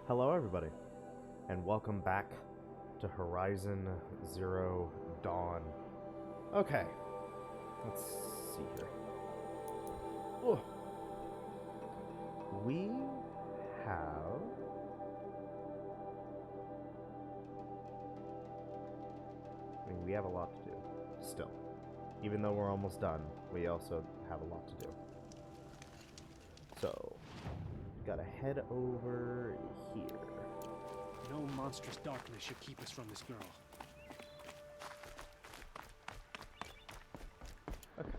Hello, everybody, and welcome back to Horizon Zero Dawn. Okay, let's see here. Oh, we have we have a lot to do still. Even though we're almost done, we also have a lot to do. So, gotta head over here. No monstrous darkness should keep us from this girl. Okay.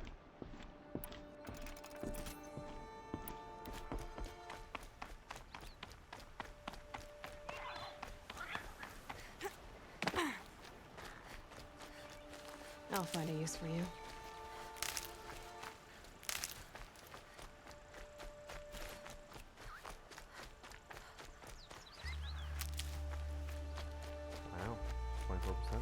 I'll find a use for you. Wow, 24%.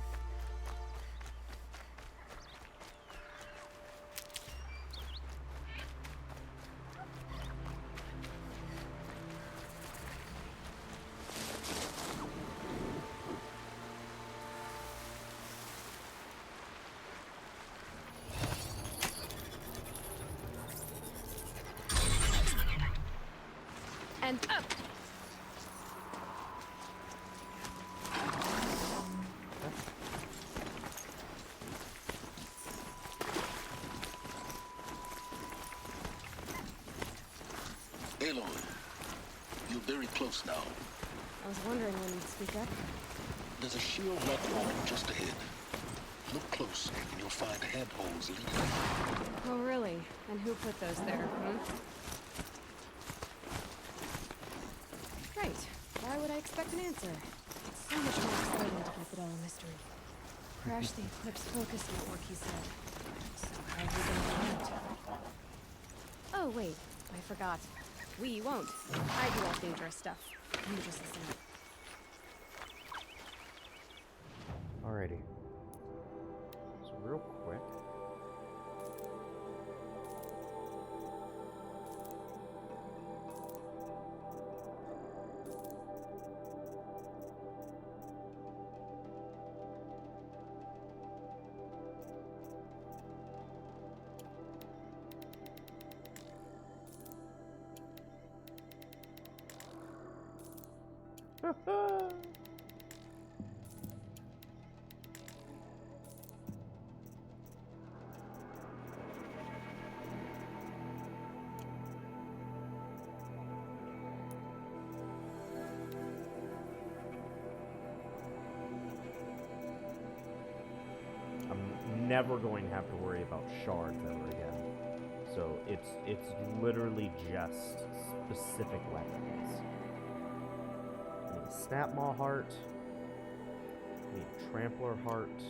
And up! Aloy, you're very close now. I was wondering when you'd speak up. There's a shield platform just ahead. Look close, and you'll find handholds leading. Oh, really? And who put those there, Right. Why would I expect an answer? It's so much more exciting to keep it all a mystery. Crash the Eclipse focus network, he said. So how are we gonna find out? Oh, wait. I forgot. We won't. I do all dangerous stuff. You just listen up. Alrighty. So real quick. I'm never going to have to worry about shards ever again. So it's literally just specific weapons. I need a Snapmaw heart. I need a Trampler heart.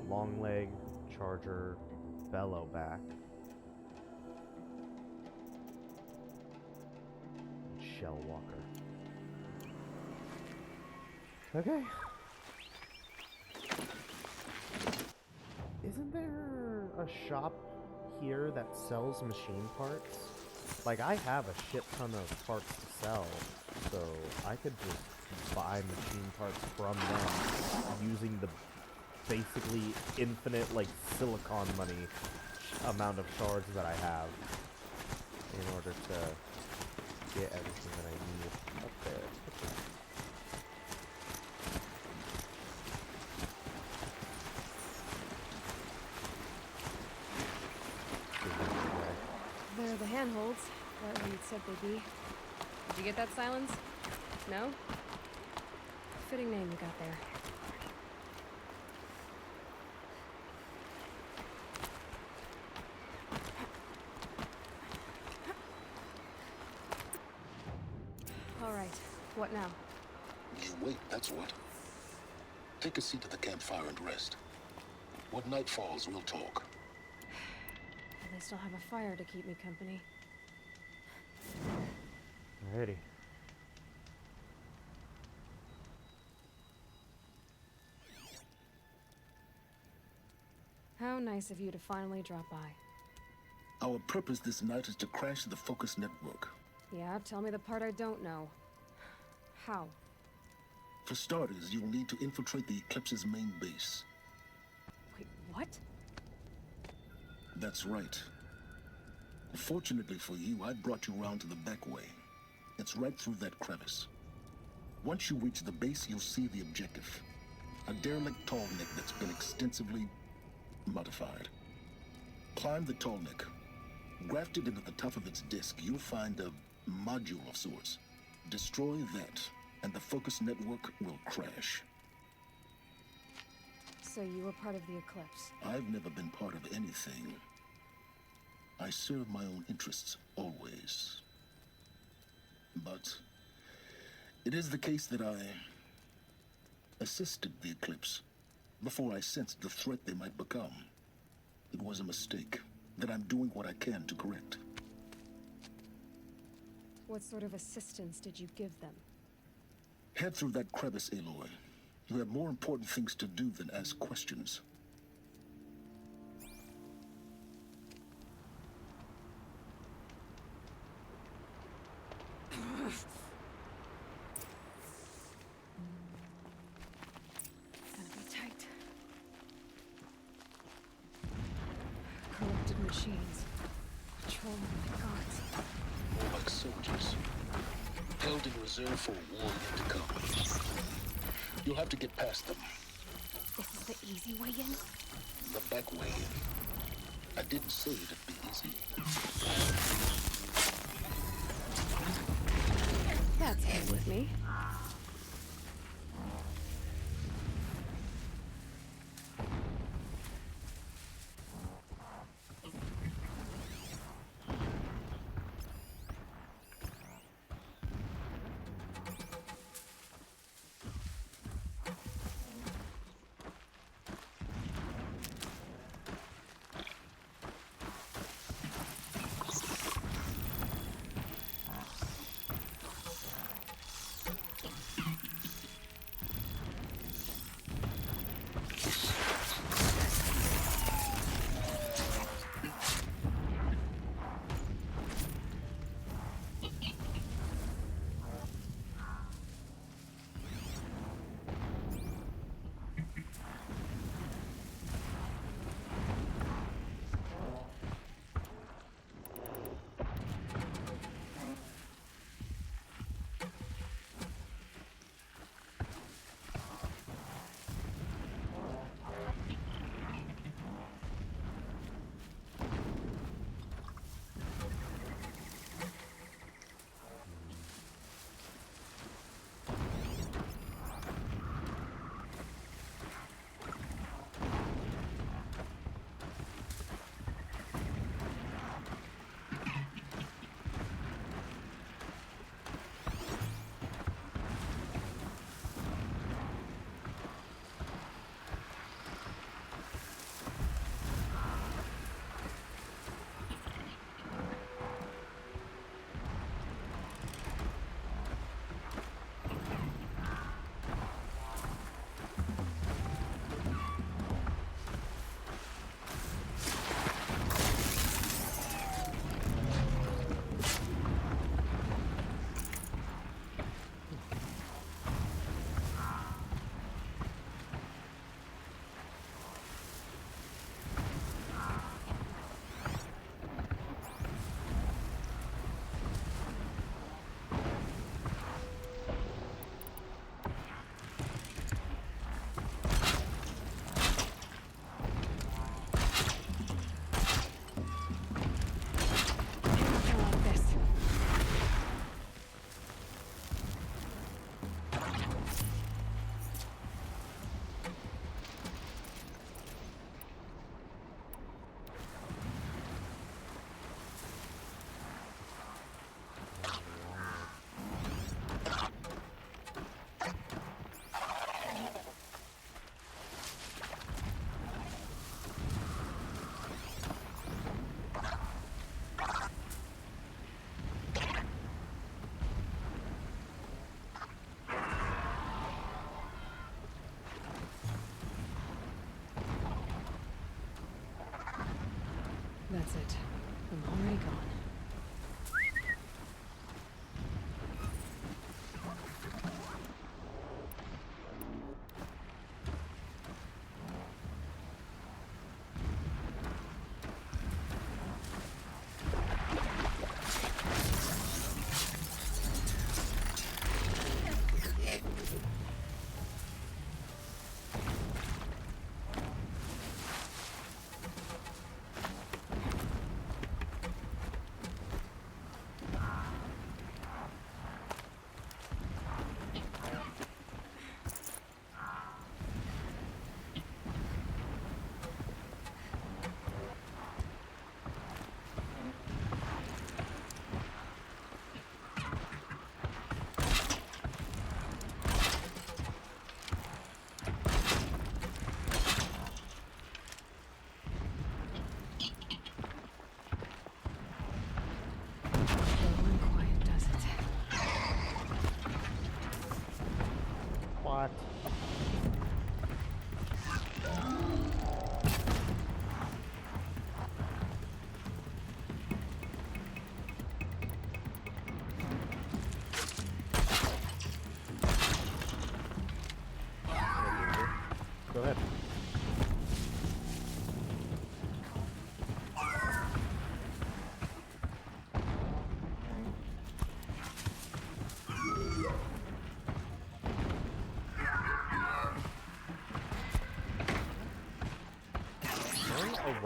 Long leg, charger, bellow back. And shell walker. Okay. Isn't there a shop here that sells machine parts? Like, I have a shit ton of parts to sell, so I could just buy machine parts from them using the basically infinite, like, silicon money amount of shards that I have in order to get everything that I need up there. They're the handholds, right where you'd said they'd be. Did you get that, Silence? No? Fitting name you got there. All right, what now? You wait, that's what. Take a seat at the campfire and rest. When night falls, we'll talk. At least I'll have a fire to keep me company. Alrighty. How nice of you to finally drop by. Our purpose this night is to crash the Focus network. Yeah, tell me the part I don't know. How? For starters, you'll need to infiltrate the Eclipse's main base. Wait, what? That's right. Fortunately for you, I brought you around to the back way. It's right through that crevice. Once you reach the base, you'll see the objective. A derelict tall neck that's been extensively modified. Climb the tall neck. Grafted into the top of its disk, you'll find a module of sorts. Destroy that, and the focus network will crash. So you were part of the Eclipse. I've never been part of anything. I serve my own interests, always. But it is the case that I assisted the Eclipse before I sensed the threat they might become. It was a mistake that I'm doing what I can to correct. What sort of assistance did you give them? Head through that crevice, Aloy. You have more important things to do than ask questions. Gonna be tight. Corrupted machines. Patrolling like guards. More like soldiers. Held in reserve for a war yet to come. You'll have to get past them. This is the easy way in? The back way in. I didn't say it'd be easy. That's good with me.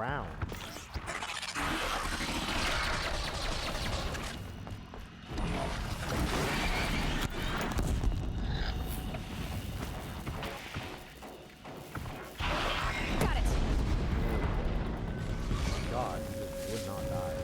around. Got it. God, he just would not die.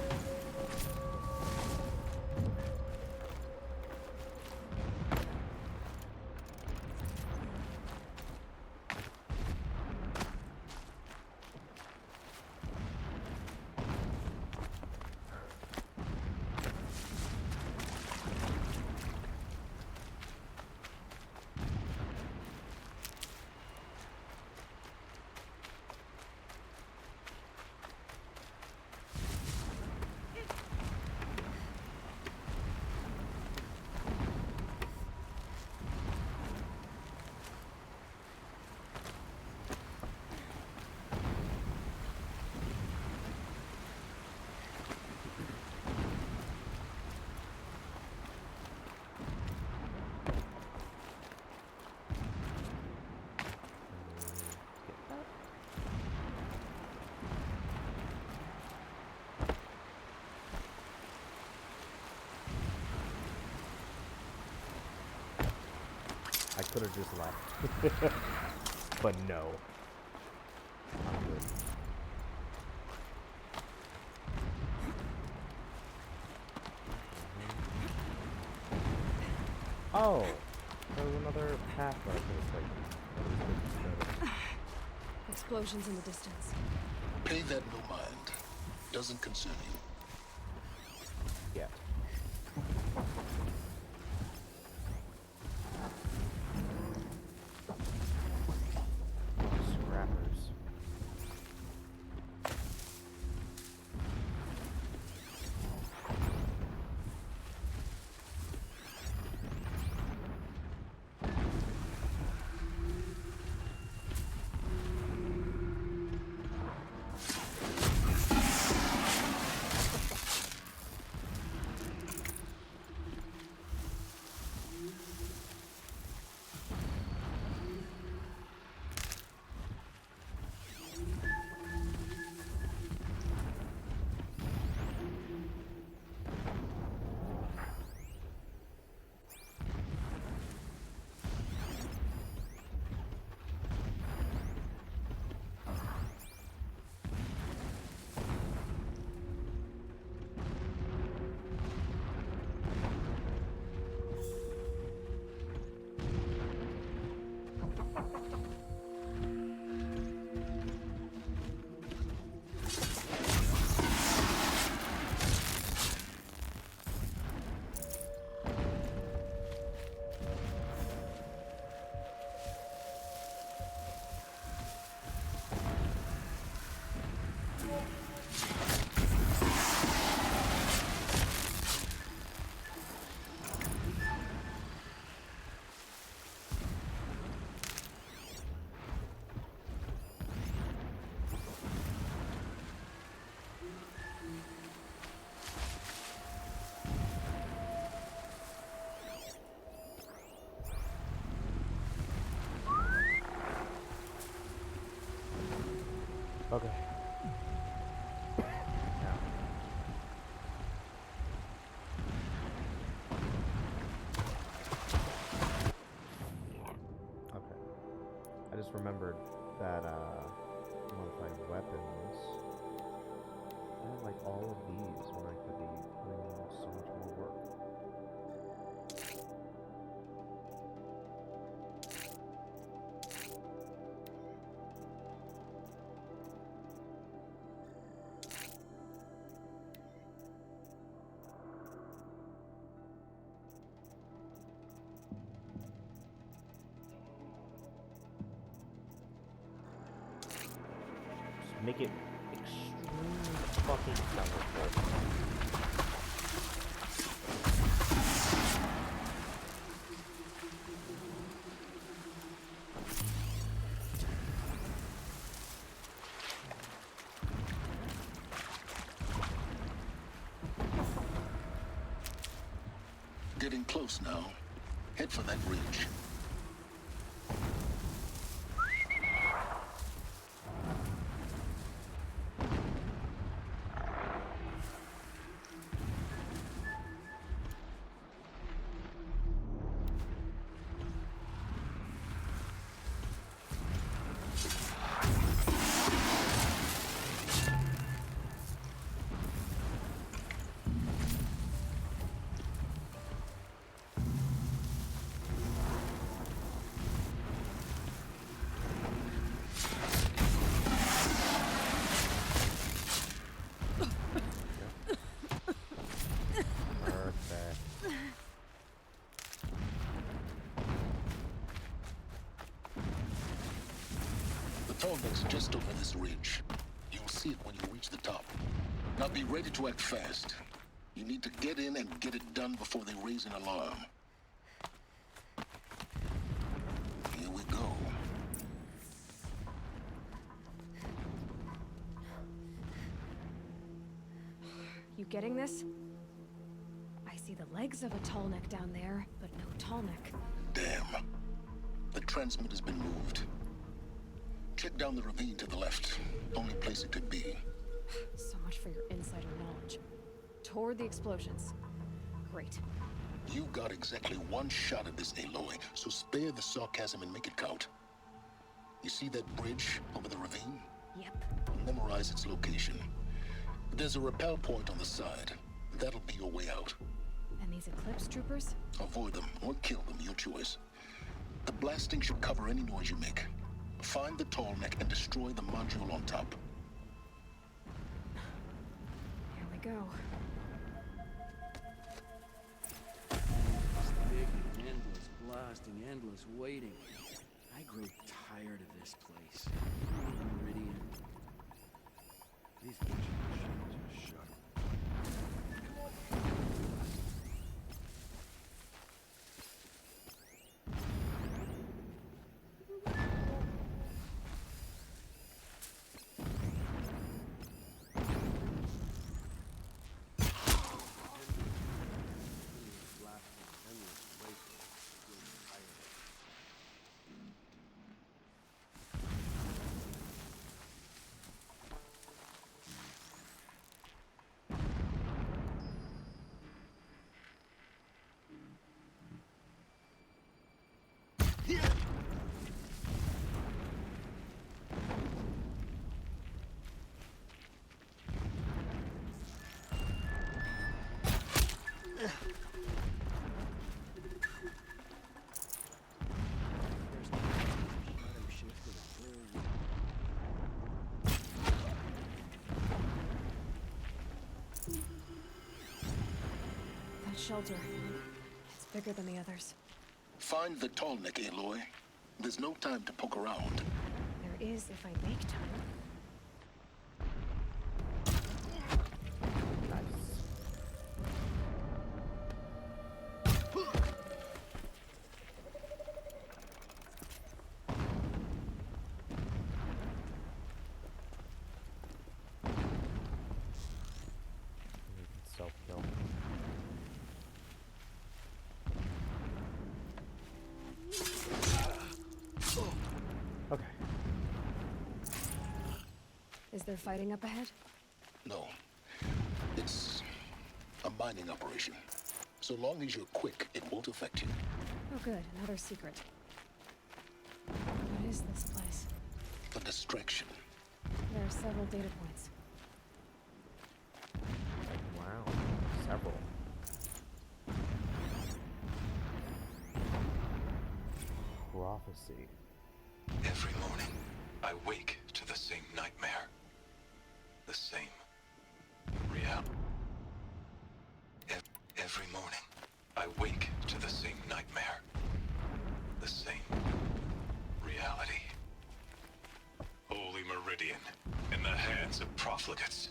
I could have just left. But no. I'm good. Oh! There was another path that I could have taken. Explosions in the distance. Pay that no mind. Doesn't concern you. Yeah. Scrappers. Okay. Now. Okay. I just remembered that, modified weapons. I have like all of these when I could be putting in so much more work. Make it extremely fucking powerful. Getting close now. Head for that ridge. Okay. The Tallneck's just over this ridge. You'll see it when you reach the top. Now be ready to act fast. You need to get in and get it done before they raise an alarm. Here we go. You getting this? I see the legs of a Tallneck down there, but no Tallneck. Damn. The transmitter's been moved. Check down the ravine to the left. Only place it could be. So much for your insider knowledge. Toward the explosions. Great. You got exactly one shot at this, Aloy, so spare the sarcasm and make it count. You see that bridge over the ravine? Yep. Memorize its location. There's a rappel point on the side. That'll be your way out. And these Eclipse troopers? Avoid them or kill them, your choice. The blasting should cover any noise you make. Find the Tallneck and destroy the module on top. Here we go. It's big and endless blasting, endless waiting. I grow tired of this place. Meridian. These bitches should just shut up. That shelter. It's bigger than the others. Find the Tallneck, Aloy. There's no time to poke around. There is if I make time. Nice. Self-kill. Okay. Is there fighting up ahead? No. It's a mining operation. So long as you're quick, it won't affect you. Oh good, another secret. What is this place? A distraction. There are several data points. Wow. Several. Prophecy. Every morning, I wake to the same nightmare. The same reality. Every morning, I wake to the same nightmare. The same reality. Holy Meridian, in the hands of profligates.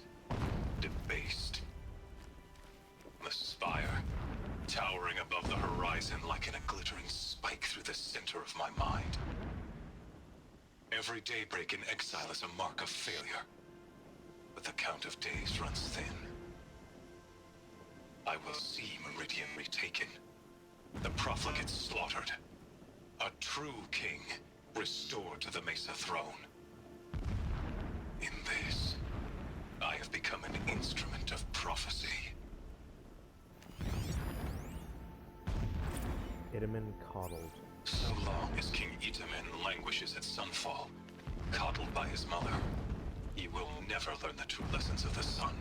Debased. The spire, towering above the horizon like a glittering spike through the center of my mind. Every daybreak in exile is a mark of failure, but the count of days runs thin. I will see Meridian retaken, the profligates slaughtered, a true king restored to the Mesa throne. In this, I have become an instrument of prophecy. Itamen coddled. So long as King Itamen languishes at Sunfall, coddled by his mother, he will never learn the true lessons of the sun.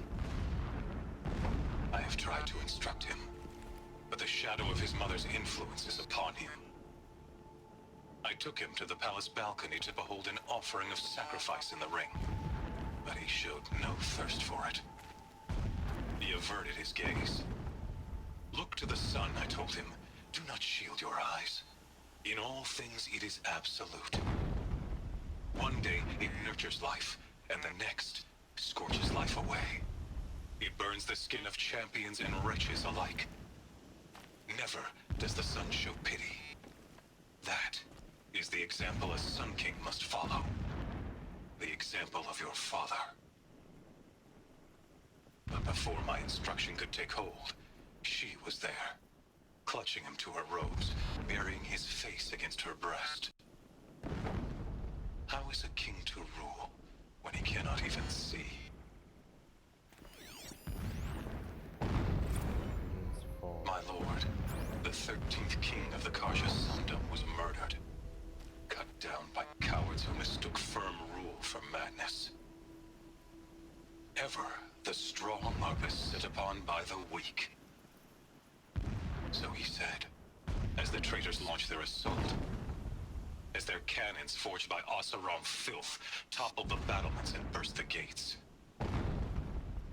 I have tried to instruct him, but the shadow of his mother's influence is upon him. I took him to the palace balcony to behold an offering of sacrifice in the ring, but he showed no thirst for it. He averted his gaze, looked told him, "Do not shield your eyes. In all things it is absolute. One day it nurtures life, and the next scorches life away. It burns the skin of champions and wretches alike. Never does the sun show pity. That is the example a Sun King must follow. The example of your father." But before my instruction could take hold, she was there, clutching him to her robes, burying his face against her breast. How is a king to rule when he cannot even see? Means fall. My lord, the 13th king of the Karja Sundom was murdered, cut down by cowards who mistook firm rule for madness. Ever the strong are beset upon by the weak. So he said, as the traitors launched their assault, as their cannons forged by Oseram filth toppled the battlements and burst the gates.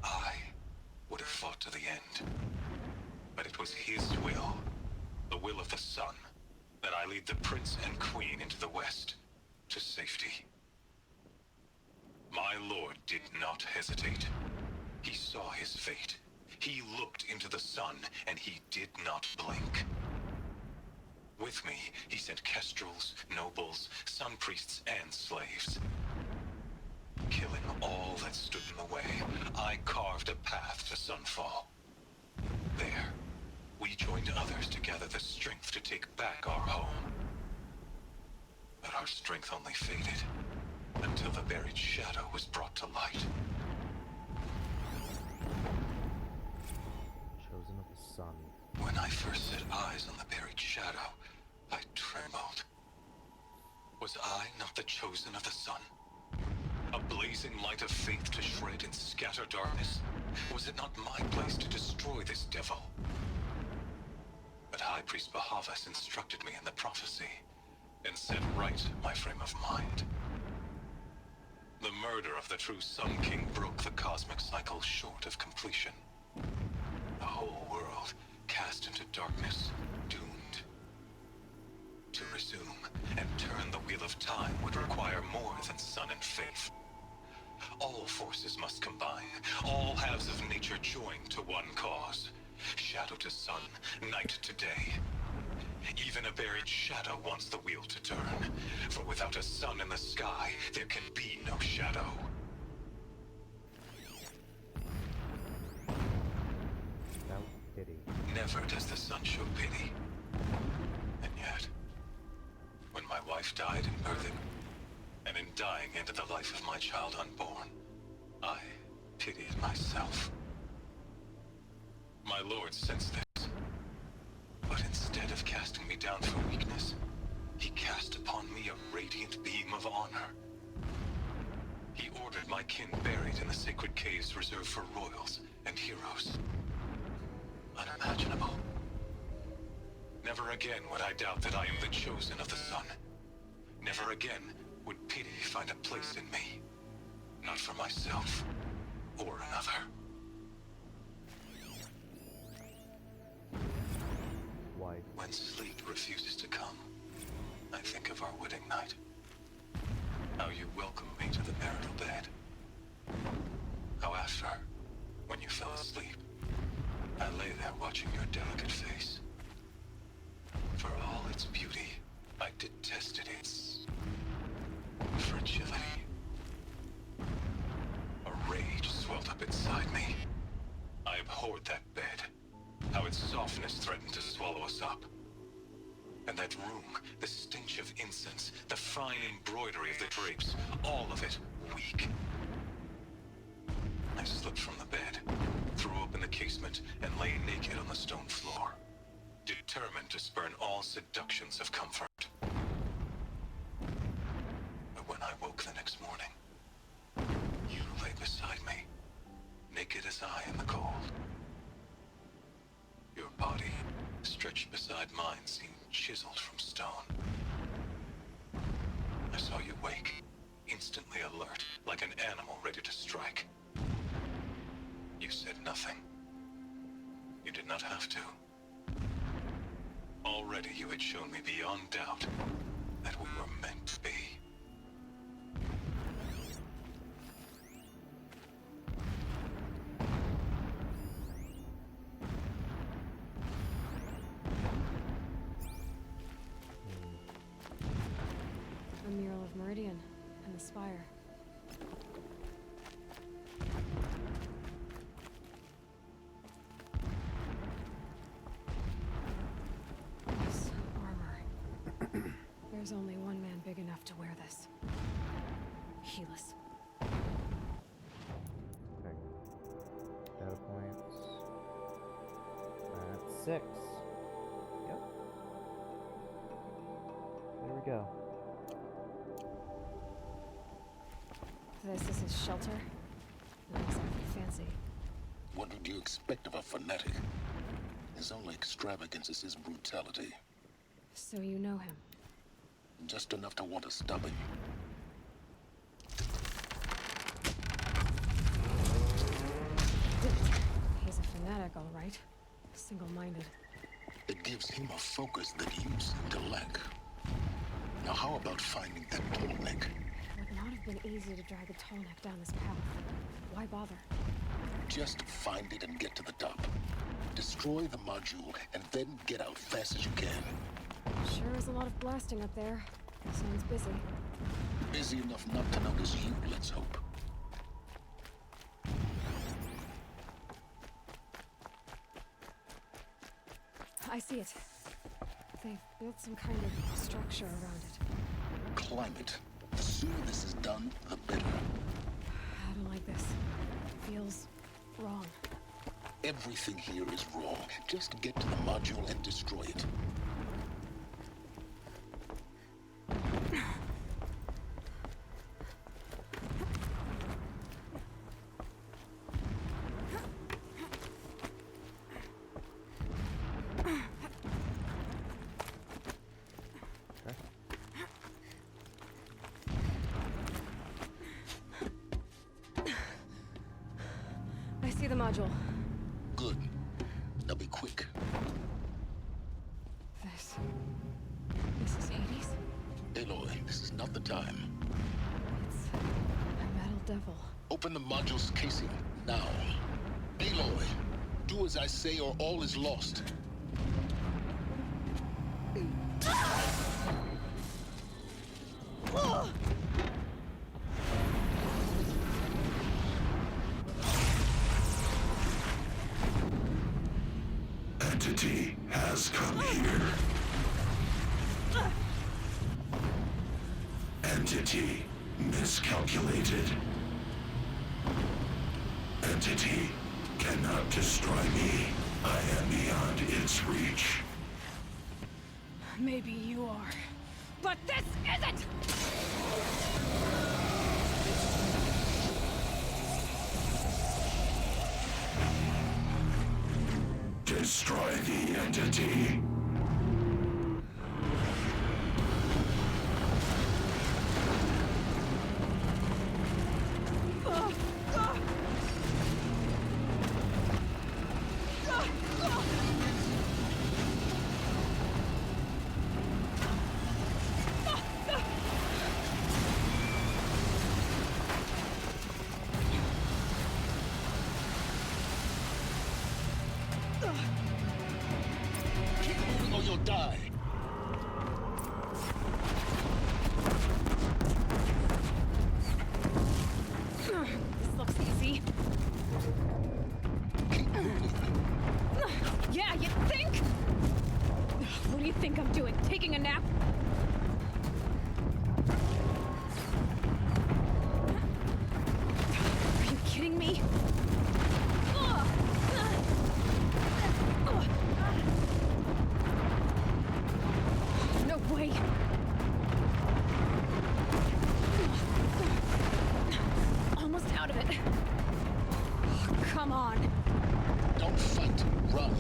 I would have fought to the end, but it was his will, the will of the sun, that I lead the prince and queen into the west, to safety. My lord did not hesitate. He saw his fate. He looked into the sun, and he did not blink. With me, he sent kestrels, nobles, sun priests, and slaves. Killing all that stood in the way, I carved a path to Sunfall. There, we joined others to gather the strength to take back our home. But our strength only faded, until the buried shadow was brought to light. Chosen of the sun. When I first set eyes on the buried shadow, I trembled. Was I not the chosen of the sun? A blazing light of faith to shred and scatter darkness? Was it not my place to destroy this devil? But High Priest Bahavas instructed me in the prophecy, and set right my frame of mind. The murder of the true Sun King broke the cosmic cycle short of completion. The whole world cast into darkness, doomed. To resume and turn the wheel of time would require more than sun and faith. All forces must combine, all halves of nature join to one cause. Shadow to sun, night to day. Even a buried shadow wants the wheel to turn, for without a sun in the sky, there can be no shadow. Without pity. Never does the sun show pity. And yet, when my wife died in birthing, and in dying ended the life of my child unborn, I pitied myself. My lord sensed this, but instead of casting me down for weakness, he cast upon me a radiant beam of honor. He ordered my kin buried in the sacred caves reserved for royals and heroes. Unimaginable. Never again would I doubt that I am the chosen of the sun. Never again would pity find a place in me. Not for myself or another. Why? When sleep refuses to come, I think of our wedding night. How you welcomed me to the marital bed. How after, when you fell asleep, I lay there watching your delicate face. For all its beauty, I detested its fragility. A rage swelled up inside me. I abhorred that bed. How its softness threatened to swallow us up. And that room, the stench of incense, the fine embroidery of the drapes, all of it weak. I slipped from the bed, threw open the casement, and lay naked on the stone floor, determined to spurn all seductions of comfort. But when I woke the next morning, you lay beside me, naked as I in the cold. Your body, stretched beside mine, seemed chiseled from stone. I saw you wake, instantly alert, like an animal ready to strike. You said nothing. You did not have to. Already you had shown me beyond doubt that we were meant to be. A mural of Meridian and the spire. This armor. There's only one man big enough to wear this. Helis. Okay. Data points. That's 6. Yep. There we go. This is his shelter. Not exactly fancy. What would you expect of a fanatic? His only extravagance is his brutality. So you know him. Just enough to want to stop him. He's a fanatic, all right. Single-minded. It gives him a focus that you seem to lack. Now how about finding that bottleneck? It would not have been easy to drag a tall neck down this path. Why bother? Just find it and get to the top. Destroy the module and then get out fast as you can. Sure is a lot of blasting up there. Sounds busy. Busy enough not to notice you, let's hope. I see it. They've built some kind of structure around it. Climb it. The sooner this is done, the better. I don't like this. Feels wrong. Everything here is wrong. Just get to the module and destroy it. I see the module. Good. Now be quick. This is Hades? Aloy, this is not the time. It's a metal devil. Open the module's casing, now. Aloy, do as I say or all is lost. Entity has come here. Entity miscalculated. Entity cannot destroy me. I am beyond its reach. Maybe you are. But this isn't! Destroy the entity. Keep moving or you'll die. This looks easy. Keep moving. Yeah, you think? What do you think I'm doing? Taking a nap? Are you kidding me? No way. Almost out of it. Come on. Don't fight, run.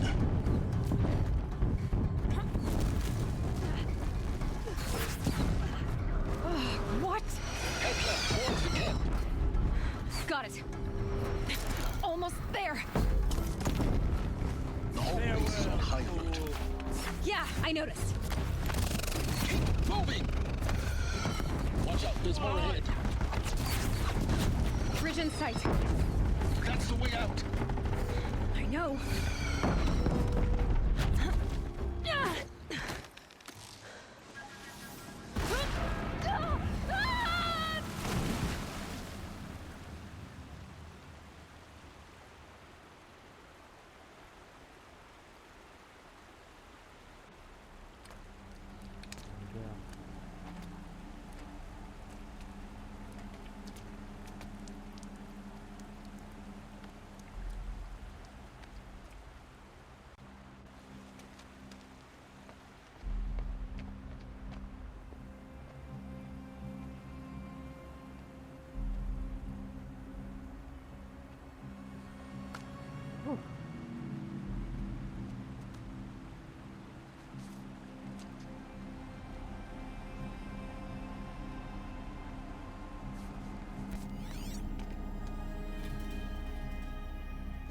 Yeah, I noticed. Keep moving! Watch out, there's more ahead. Bridge in sight. That's the way out. I know.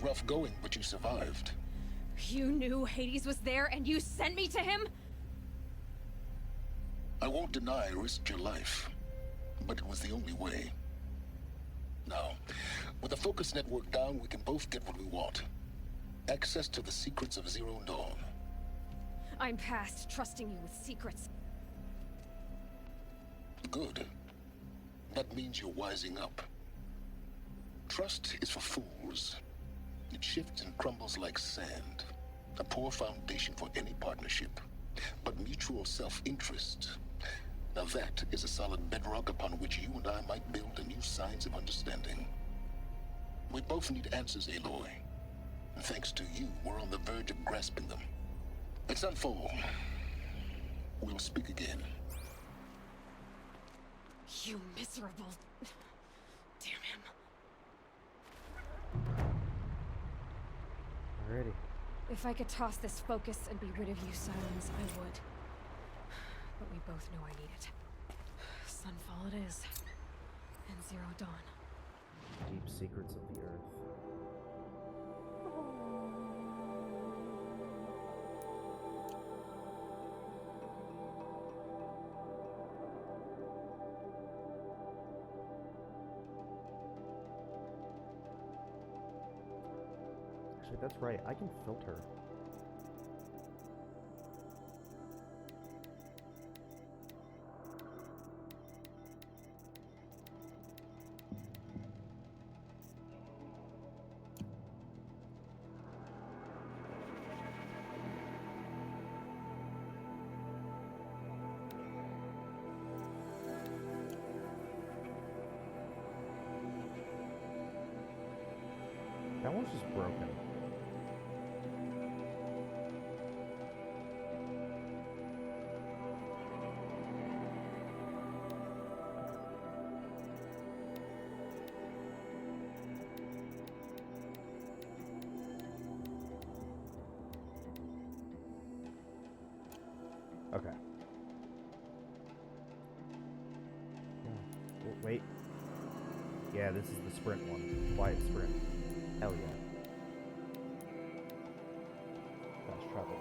Rough going, but you survived. You knew Hades was there and you sent me to him? I won't deny I risked your life, but it was the only way. Now, with the focus network down, we can both get what we want. Access to the secrets of Zero Dawn. I'm past trusting you with secrets. Good. That means you're wising up. Trust is for fools. It shifts and crumbles like sand. A poor foundation for any partnership. But mutual self-interest. Now that is a solid bedrock upon which you and I might build a new science of understanding. We both need answers, Aloy. And thanks to you, we're on the verge of grasping them. It's Sunfall. We'll speak again. You miserable... Damn him. Alrighty. If I could toss this focus and be rid of you, Silence, I would. But we both know I need it. Sunfall it is. And Zero Dawn. Deep secrets of the earth. Actually, that's right. I can filter. That one's just broken. Okay. Oh, wait. Yeah, this is the sprint one. Quiet sprint. Hell yeah. Fast travel.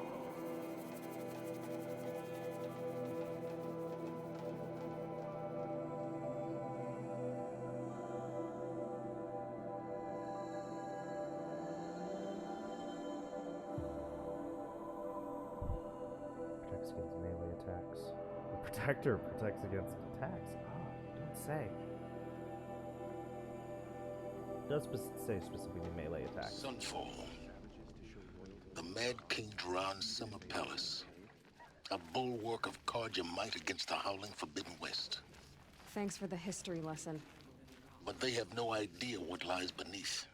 Protects against melee attacks. The protector protects against attacks. Oh, don't say. Does say specifically melee attacks. Sunfall. The Mad King Duran's summer palace. A bulwark of Carja might against the howling Forbidden West. Thanks for the history lesson. But they have no idea what lies beneath.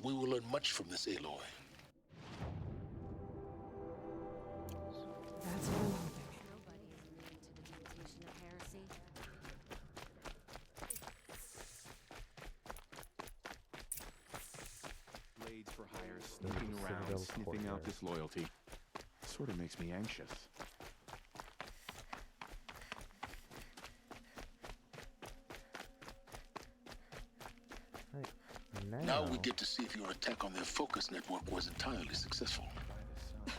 We will learn much from this, Aloy. That's what I'm hoping. Nobody is immune to the mutation of heresy. Blades for hire snooping around, Citadel sniffing out courtyard. disloyalty. Sort of makes me anxious. Right. Now we get to see if your attack on their focus network was entirely successful. By the sun.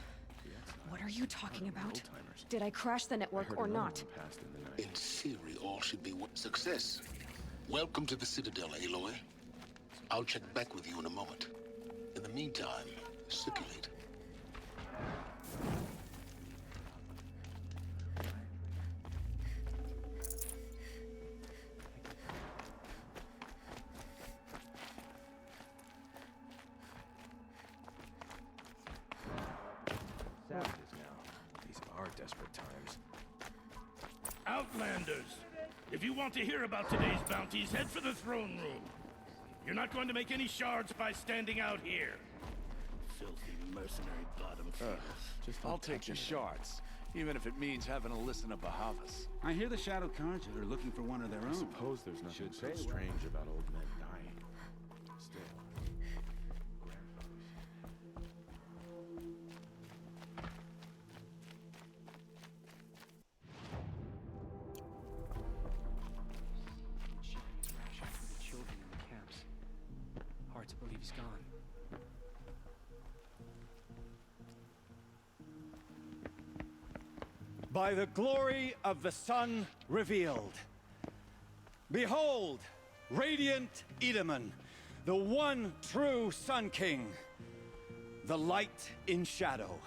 Yeah, it's you talking about? Old-timers. Did I crash the I network heard or another not? one passed in the night. In theory, all should be success. Welcome to the Citadel, Aloy. I'll check back with you in a moment. In the meantime, circulate. Savages now. These are desperate times. Outlanders! If you want to hear about today's bounties, head for the throne room. You're not going to make any shards by standing out here. Filthy mercenary bottom feeders. Just I'll don't take touch the anything. shards, even if it means having to listen to Bahavas. I hear the Shadow Carja are looking for one of their I own. suppose there's nothing so strange about old men dying. Still, grandfathers. Shipping rations for the children in the camps. Hard to believe he's gone. By the glory of the sun revealed. Behold, radiant Edaman, the one true Sun King, the light in shadow,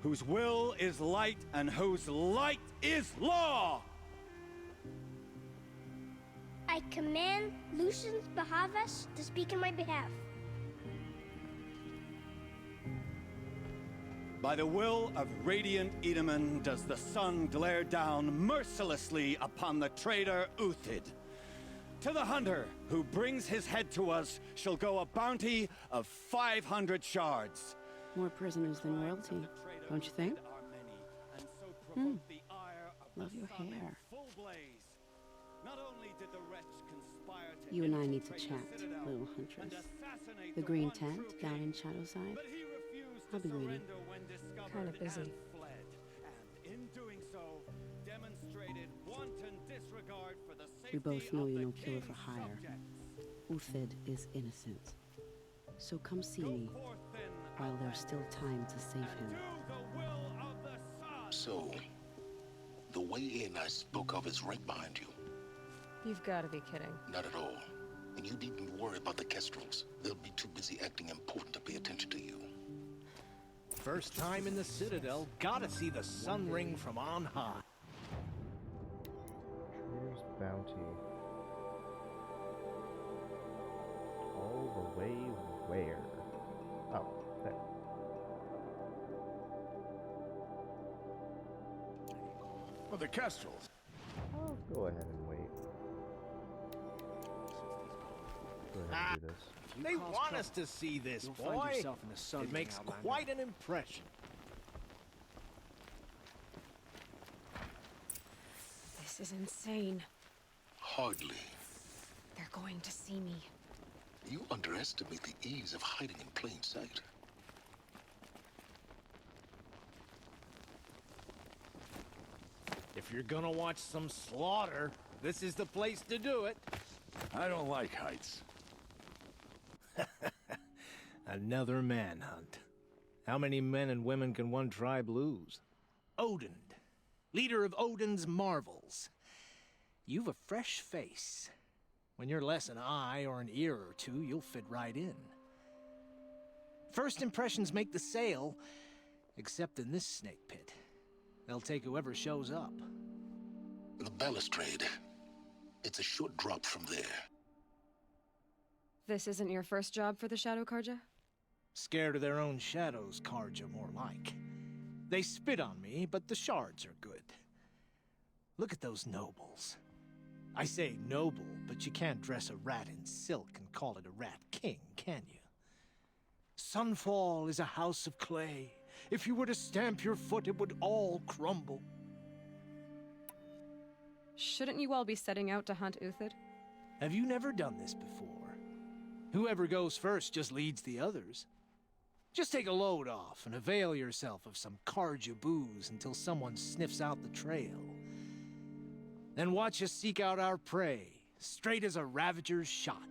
whose will is light and whose light is law. I command Lucius Bahavas to speak in my behalf. By the will of radiant Edaman does the sun glare down mercilessly upon the traitor Uthid. To the hunter who brings his head to us shall go a bounty of 500 shards. More prisoners than royalty, don't you think? Love your hair. You and I need to chat, little huntress. The green tent down in Shadowside. I'll be waiting. Kind of busy. We both know you're no killer for hire. Uthid is innocent. So come see me while there's still time to save him. So, the way in I spoke of is right behind you. You've got to be kidding. Not at all. And you needn't worry about the Kestrels. They'll be too busy acting important to pay attention to you. First time in the Citadel, gotta see the sun ring from on high. Traitor's bounty. All the way where? Oh, there. Well, the Kestrels. I'll go ahead and wait. Go ahead and do this. They want us to see this, You'll boy. find yourself in the sun, It makes Outlander. quite an impression. This is insane. Hardly. They're going to see me. You underestimate the ease of hiding in plain sight. If you're gonna watch some slaughter, this is the place to do it. I don't like heights. Another manhunt. How many men and women can one tribe lose? Odin, leader of Odin's marvels. You've a fresh face. When you're less an eye or an ear or two, you'll fit right in. First impressions make the sale, except in this snake pit. They'll take whoever shows up. The balustrade. It's a short drop from there. This isn't your first job for the Shadow Carja? Scared of their own shadows, Carja, more like. They spit on me, but the shards are good. Look at those nobles. I say noble, but you can't dress a rat in silk and call it a rat king, can you? Sunfall is a house of clay. If you were to stamp your foot, it would all crumble. Shouldn't you all be setting out to hunt Uthid? Have you never done this before? Whoever goes first just leads the others. Just take a load off and avail yourself of some Carja booze until someone sniffs out the trail. Then watch us seek out our prey, straight as a Ravager's shot.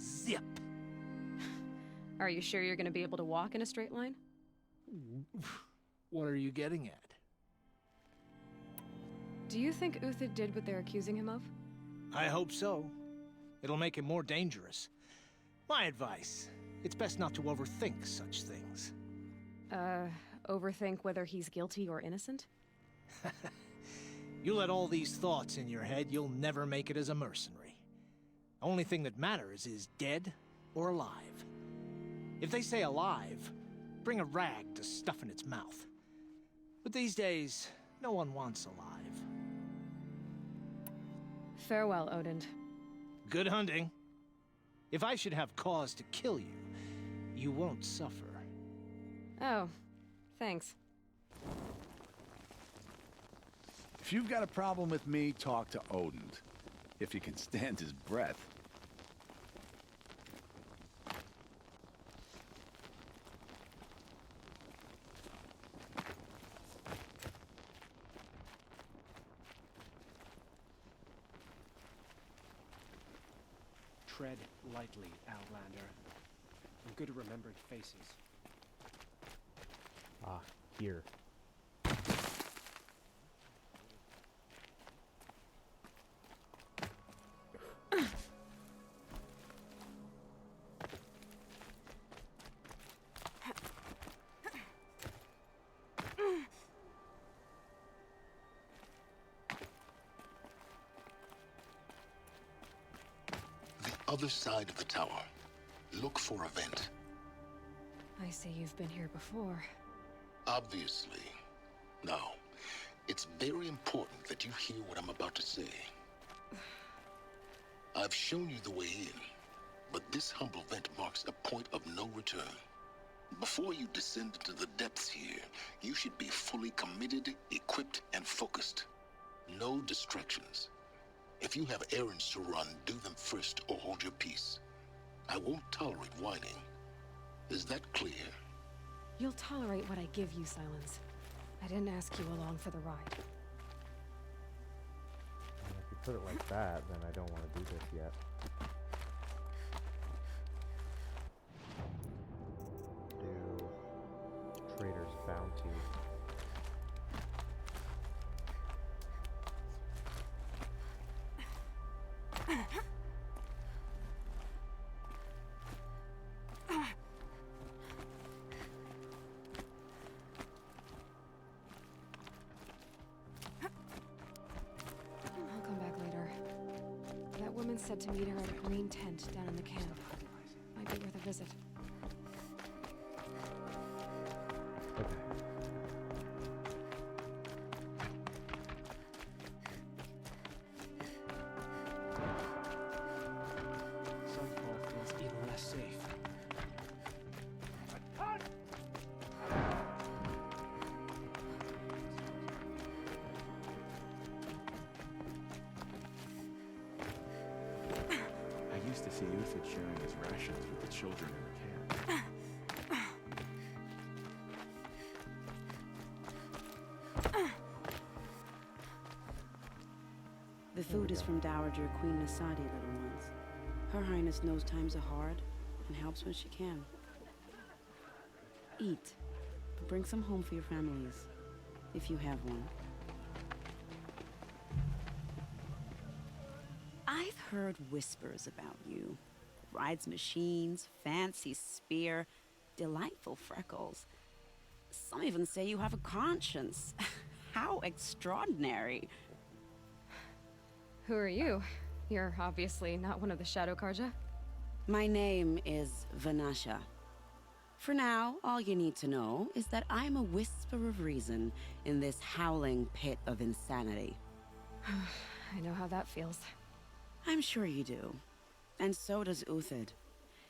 Zip! Are you sure you're going to be able to walk in a straight line? What are you getting at? Do you think Uthid did what they're accusing him of? I hope so. It'll make him more dangerous. My advice, it's best not to overthink such things. Overthink whether he's guilty or innocent? You let all these thoughts in your head, you'll never make it as a mercenary. Only thing that matters is dead or alive. If they say alive, bring a rag to stuff in its mouth. But these days, no one wants alive. Farewell, Odin. Good hunting. If I should have cause to kill you, you won't suffer. Oh, thanks. If you've got a problem with me, talk to Odin. If you can stand his breath. Tread lightly, Outlander. I'm good at remembering faces. Ah, here. Other side of the tower. Look for a vent. I see you've been here before. Obviously. Now, it's very important that you hear what I'm about to say. I've shown you the way in, but this humble vent marks a point of no return. Before you descend into the depths here, you should be fully committed, equipped, and focused. No distractions. If you have errands to run, do them first or hold your peace. I won't tolerate whining. Is that clear? You'll tolerate what I give you, Silence. I didn't ask you along for the ride. And if you put it like that, then I don't want to do this yet. Do Trader's Bounty. I'll come back later. That woman said to meet her at a green tent down in the camp. Might be worth a visit. Okay. Sunfall feels even less safe. I used to see Uthid sharing his rations with the children in the camp. The food is from Dowager Queen Nasadi, little ones. Her Highness knows times are hard and helps when she can. Eat, but bring some home for your families, if you have one. I've heard whispers about you. Rides machines, fancy spear, delightful freckles. Some even say you have a conscience. How extraordinary. Who are you? You're obviously not one of the Shadow Karja. My name is Vanasha. For now, all you need to know is that I'm a whisper of reason in this howling pit of insanity. I know how that feels. I'm sure you do. And so does Uthid.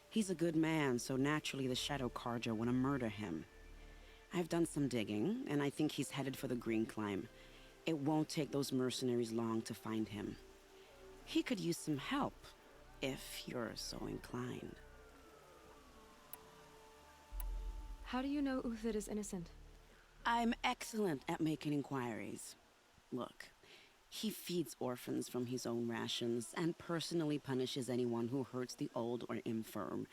He's a good man, so naturally the Shadow Karja want to murder him. I've done some digging, and I think he's headed for the Green Climb. It won't take those mercenaries long to find him. He could use some help, if you're so inclined. How do you know Uthid is innocent? I'm excellent at making inquiries. Look, he feeds orphans from his own rations and personally punishes anyone who hurts the old or infirm.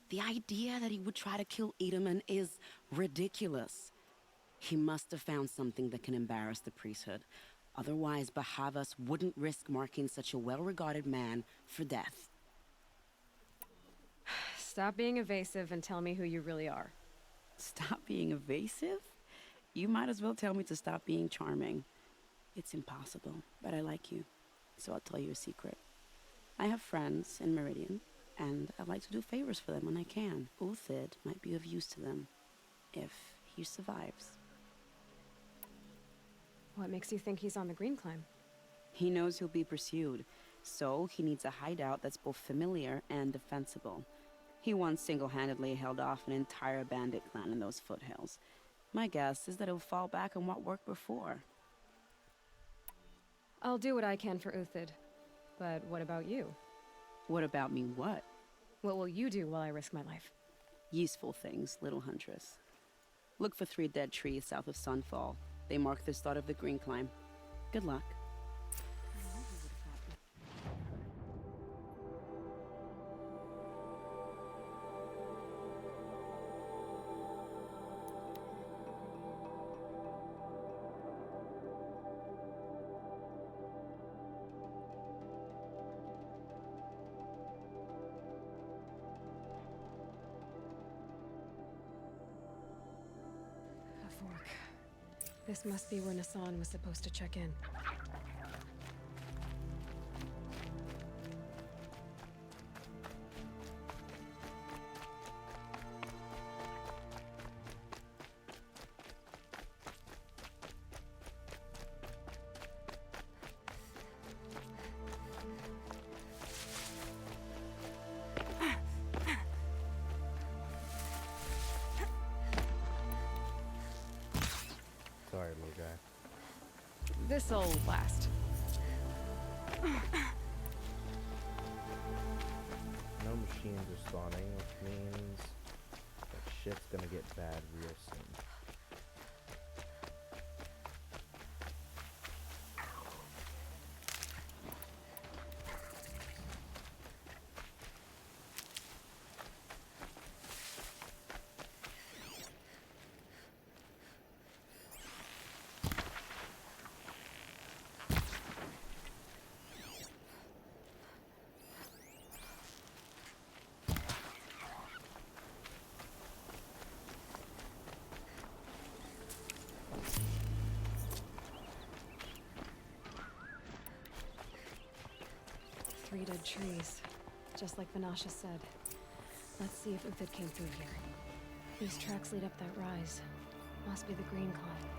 The idea that he would try to kill Edaman is ridiculous. He must have found something that can embarrass the priesthood. Otherwise, Bahavas wouldn't risk marking such a well-regarded man for death. Stop being evasive and tell me who you really are. Stop being evasive? You might as well tell me to stop being charming. It's impossible, but I like you, so I'll tell you a secret. I have friends in Meridian, and I like to do favors for them when I can. Uthid might be of use to them, if he survives. What makes you think he's on the Green Climb? He knows he'll be pursued, so he needs a hideout that's both familiar and defensible. He once single-handedly held off an entire bandit clan in those foothills. My guess is that he'll fall back on what worked before. I'll do what I can for Uthid. But what about you? What about me what? What will you do while I risk my life? Useful things, little huntress. Look for 3 dead trees south of Sunfall. They mark the start of the Green Climb. Good luck. This must be where Nassan was supposed to check in. Sorry, little guy. This'll last. No machines are spawning, which means that shit's gonna get bad real soon. Three dead trees, just like Vanasha said. Let's see if Uthid came through here. These tracks lead up that rise. Must be the Green Climb.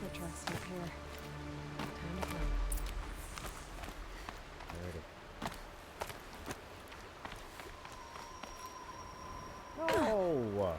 The truck's stop here. Time to go. Oh!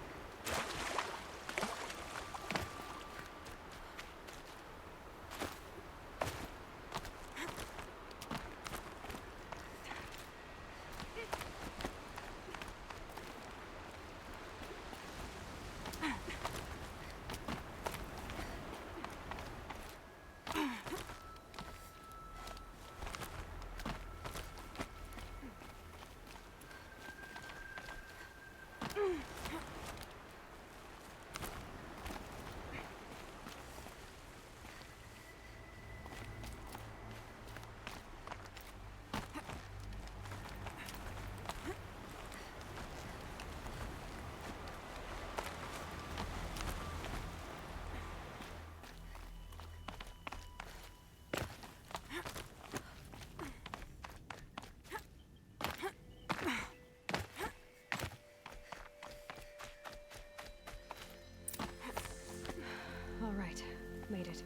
All right, made it.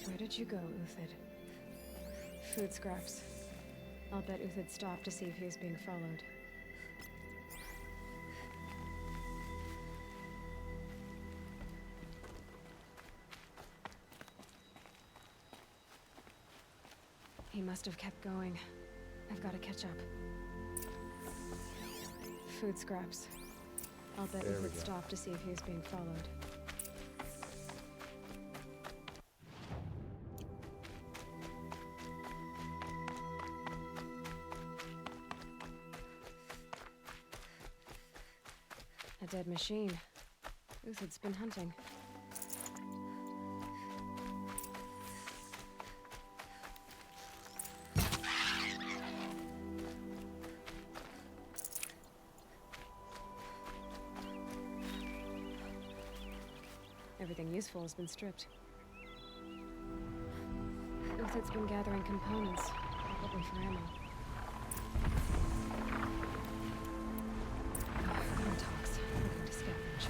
Where did you go, Uthid? Food scraps. I'll bet Uthid stopped to see if he was being followed. He must have kept going. I've got to catch up. Food scraps. I'll bet There we we would go. stop to see if he was being followed. A dead machine. Uthid's been hunting. Everything useful has been stripped. Uthid's been gathering components, probably for ammo. No talks. I'm going to scavenge.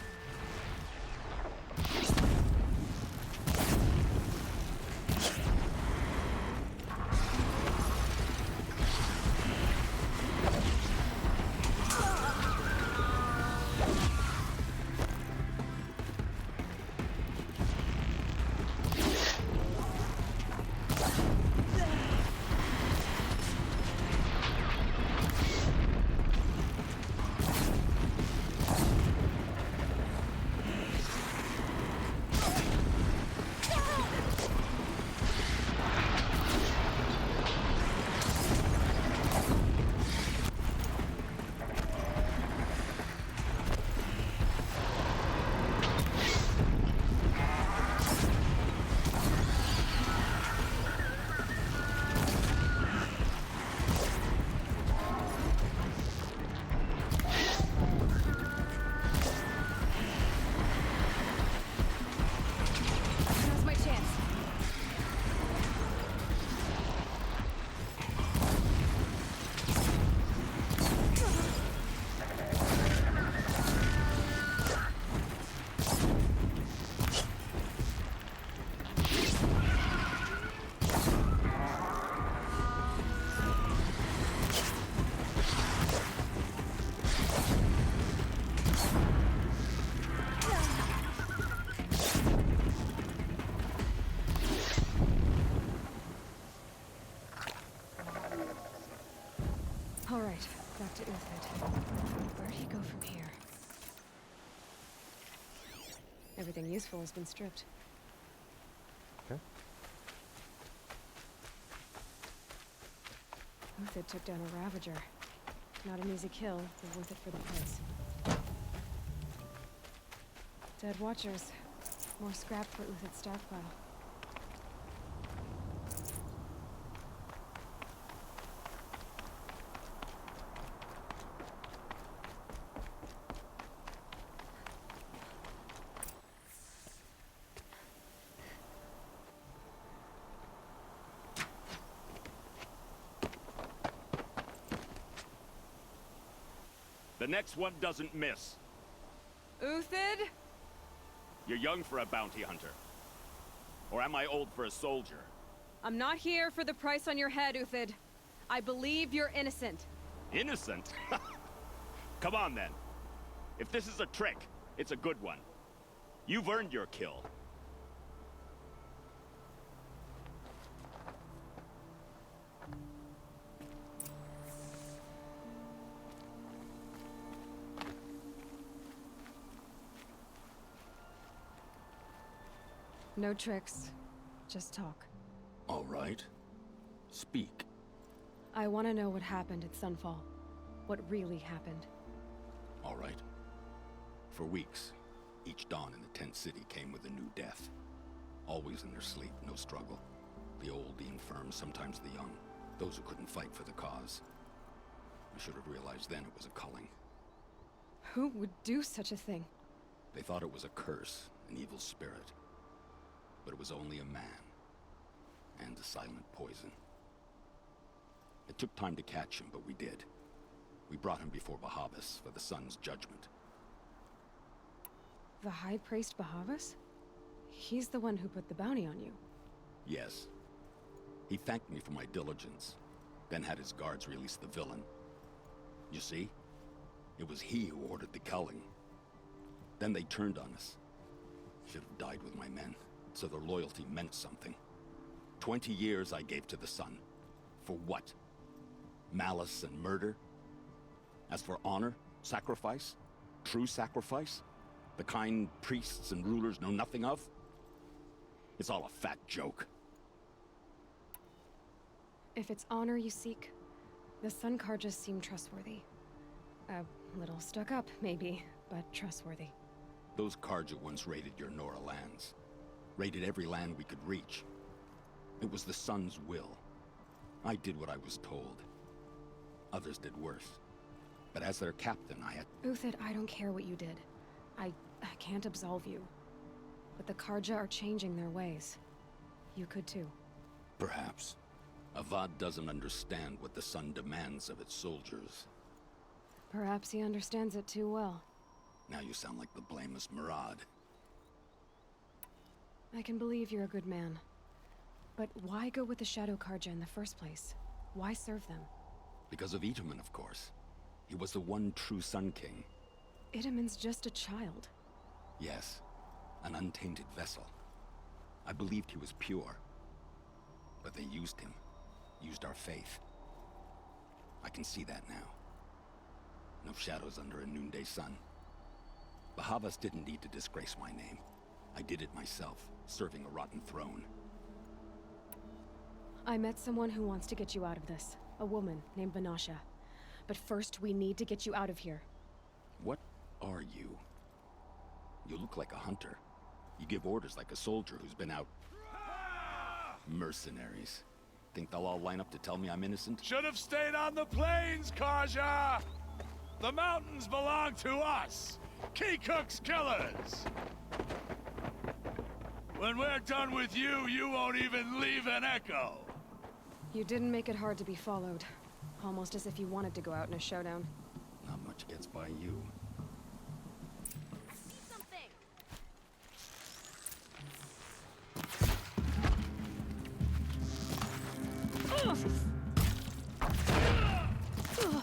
Now's my chance. All right, back to Uthid. Where'd he go from here? Everything useful has been stripped. Okay. Uthid took down a Ravager. Not an easy kill, but worth it for the price. Dead Watchers. More scrap for Uthid's stockpile. The next one doesn't miss. Uthid? You're young for a bounty hunter. Or am I old for a soldier? I'm not here for the price on your head, Uthid. I believe you're innocent. Innocent? Come on, then. If this is a trick, it's a good one. You've earned your kill. No tricks. Just talk. All right. Speak. I want to know what happened at Sunfall. What really happened. All right. For weeks, each dawn in the tent city came with a new death. Always in their sleep, no struggle. The old, the infirm, sometimes the young. Those who couldn't fight for the cause. I should have realized then it was a culling. Who would do such a thing? They thought it was a curse, an evil spirit. But it was only a man. And a silent poison. It took time to catch him, but we did. We brought him before Bahavas for the sun's judgment. The High Priest Bahavas? He's the one who put the bounty on you. Yes. He thanked me for my diligence, then had his guards release the villain. You see? It was he who ordered the culling. Then they turned on us. Should have died with my men, so their loyalty meant something. 20 years I gave to the sun. For what? Malice and murder? As for honor, sacrifice, true sacrifice, the kind priests and rulers know nothing of? It's all a fat joke. If it's honor you seek, the Sun Carja seem trustworthy. A little stuck up, maybe, but trustworthy. Those Carja once raided your Nora lands. Raided every land we could reach. It was the Sun's will. I did what I was told. Others did worse. But as their captain, I had... Uthid, I don't care what you did. I can't absolve you. But the Carja are changing their ways. You could too. Perhaps. Avad doesn't understand what the Sun demands of its soldiers. Perhaps he understands it too well. Now you sound like the blameless Murad. I can believe you're a good man. But why go with the Shadow Carja in the first place? Why serve them? Because of Itamen, of course. He was the one true Sun King. Itamen's just a child. Yes, an untainted vessel. I believed he was pure. But they used him. Used our faith. I can see that now. No shadows under a noonday sun. Bahavas didn't need to disgrace my name. I did it myself, serving a rotten throne. I met someone who wants to get you out of this. A woman named Vanasha. But first, we need to get you out of here. What are you? You look like a hunter. You give orders like a soldier who's been out... Mercenaries. Think they'll all line up to tell me I'm innocent? Should have stayed on the plains, Carja! The mountains belong to us! Kikuk's killers! When we're done with you, you won't even leave an echo! You didn't make it hard to be followed. Almost as if you wanted to go out in a showdown. Not much gets by you.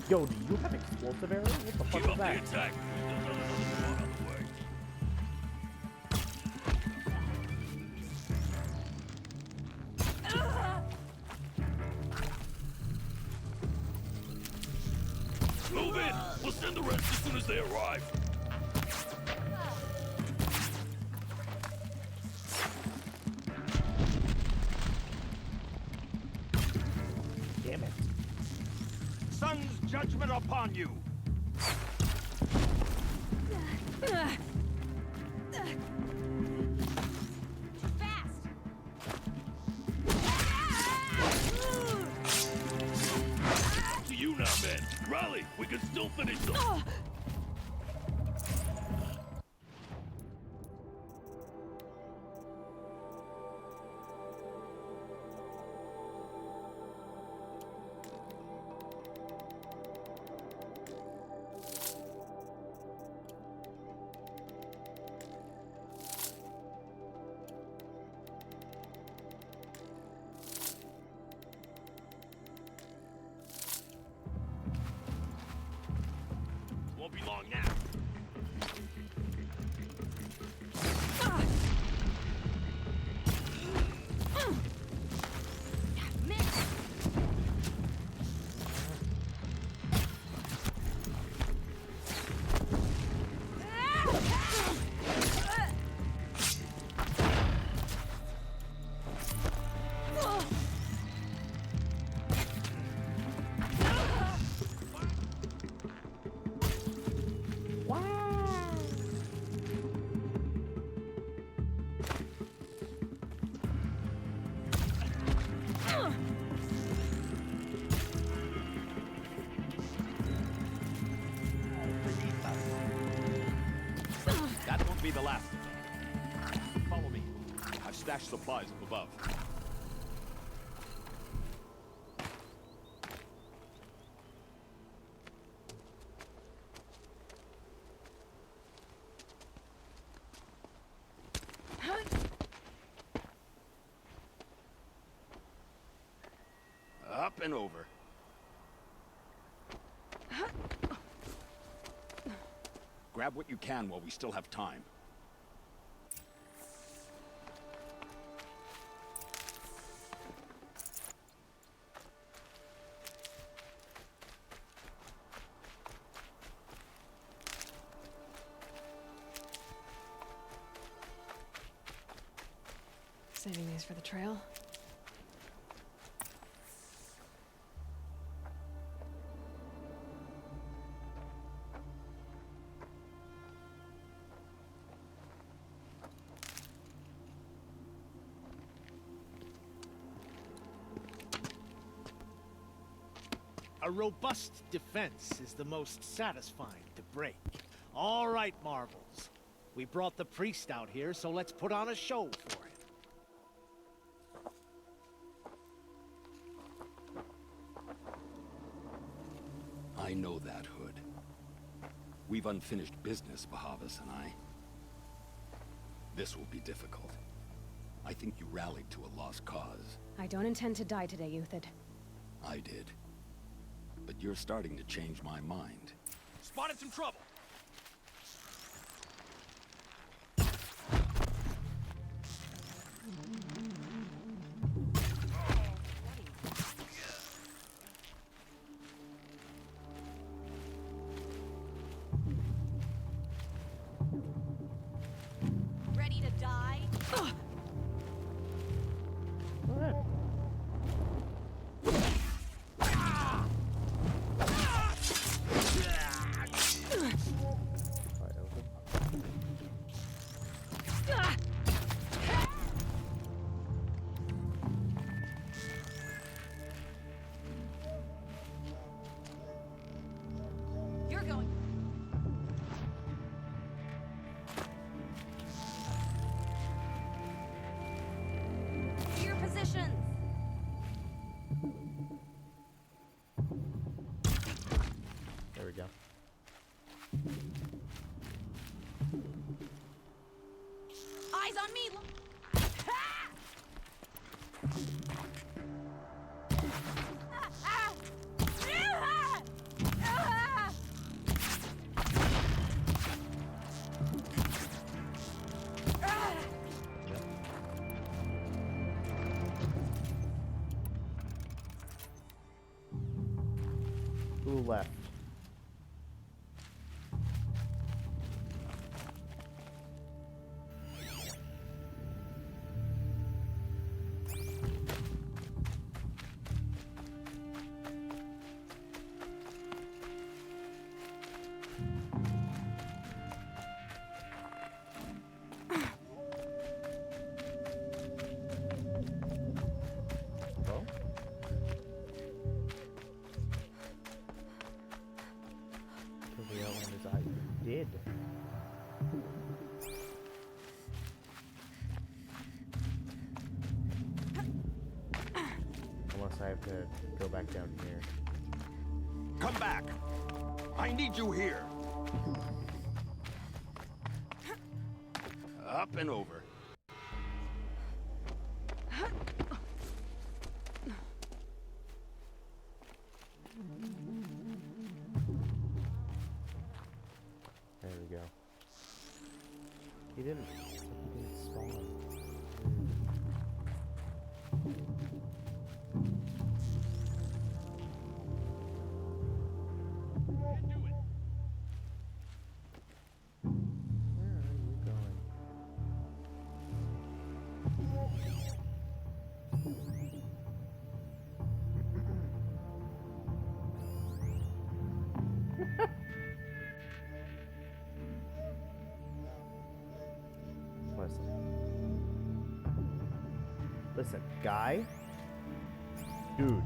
Yo, do you have explosive arrows? What the fuck is that? Move in! We'll send the rest as soon as they arrive. Damn it. Sun's judgment upon you! To you now, men. Rally! We can still finish them! Won't be long now. That won't be the last of them. Follow me. I've stashed supplies up above. Up and over. Grab what you can while we still have time. Saving these for the trail. A robust defense is the most satisfying to break. All right, Marvels. We brought the priest out here, so let's put on a show for him. I know that, Hood. We've unfinished business, Bahavas and I. This will be difficult. I think you rallied to a lost cause. I don't intend to die today, Uthid. I did. But you're starting to change my mind. Spotted some trouble. Ready to die? You're going. To your positions. There we go. Eyes on me. Who left? Oh? The elements I did. Unless I have to go back down here. Come back! I need you here! Up and over. There we go. He didn't spawn. Listen, guy? Dude.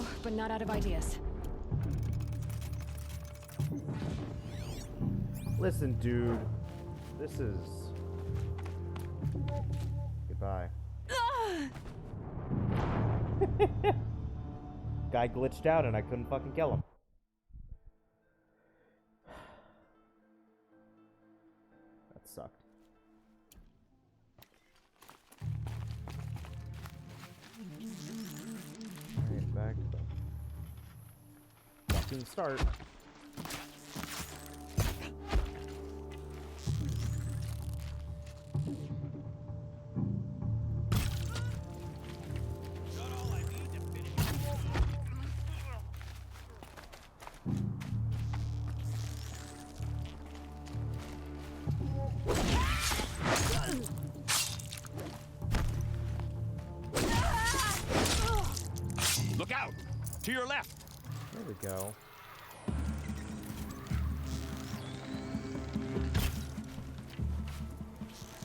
slow, but not out of ideas. Listen, dude. This is... Goodbye. Guy glitched out and I couldn't fucking kill him. That sucked. Alright, back to the fucking start. Look out! To your left! There we go.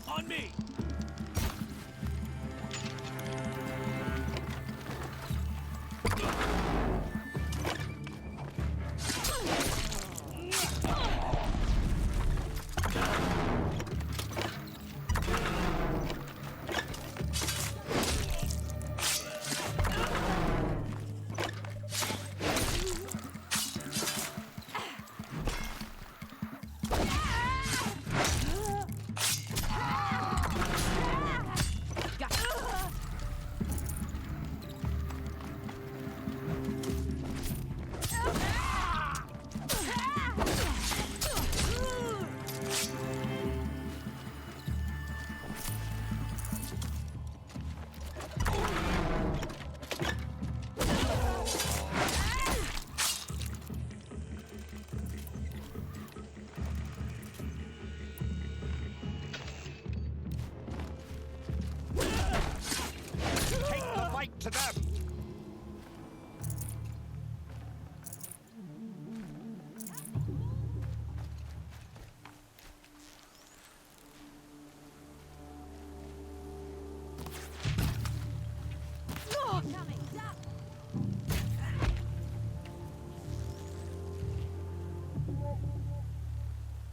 On me! To them!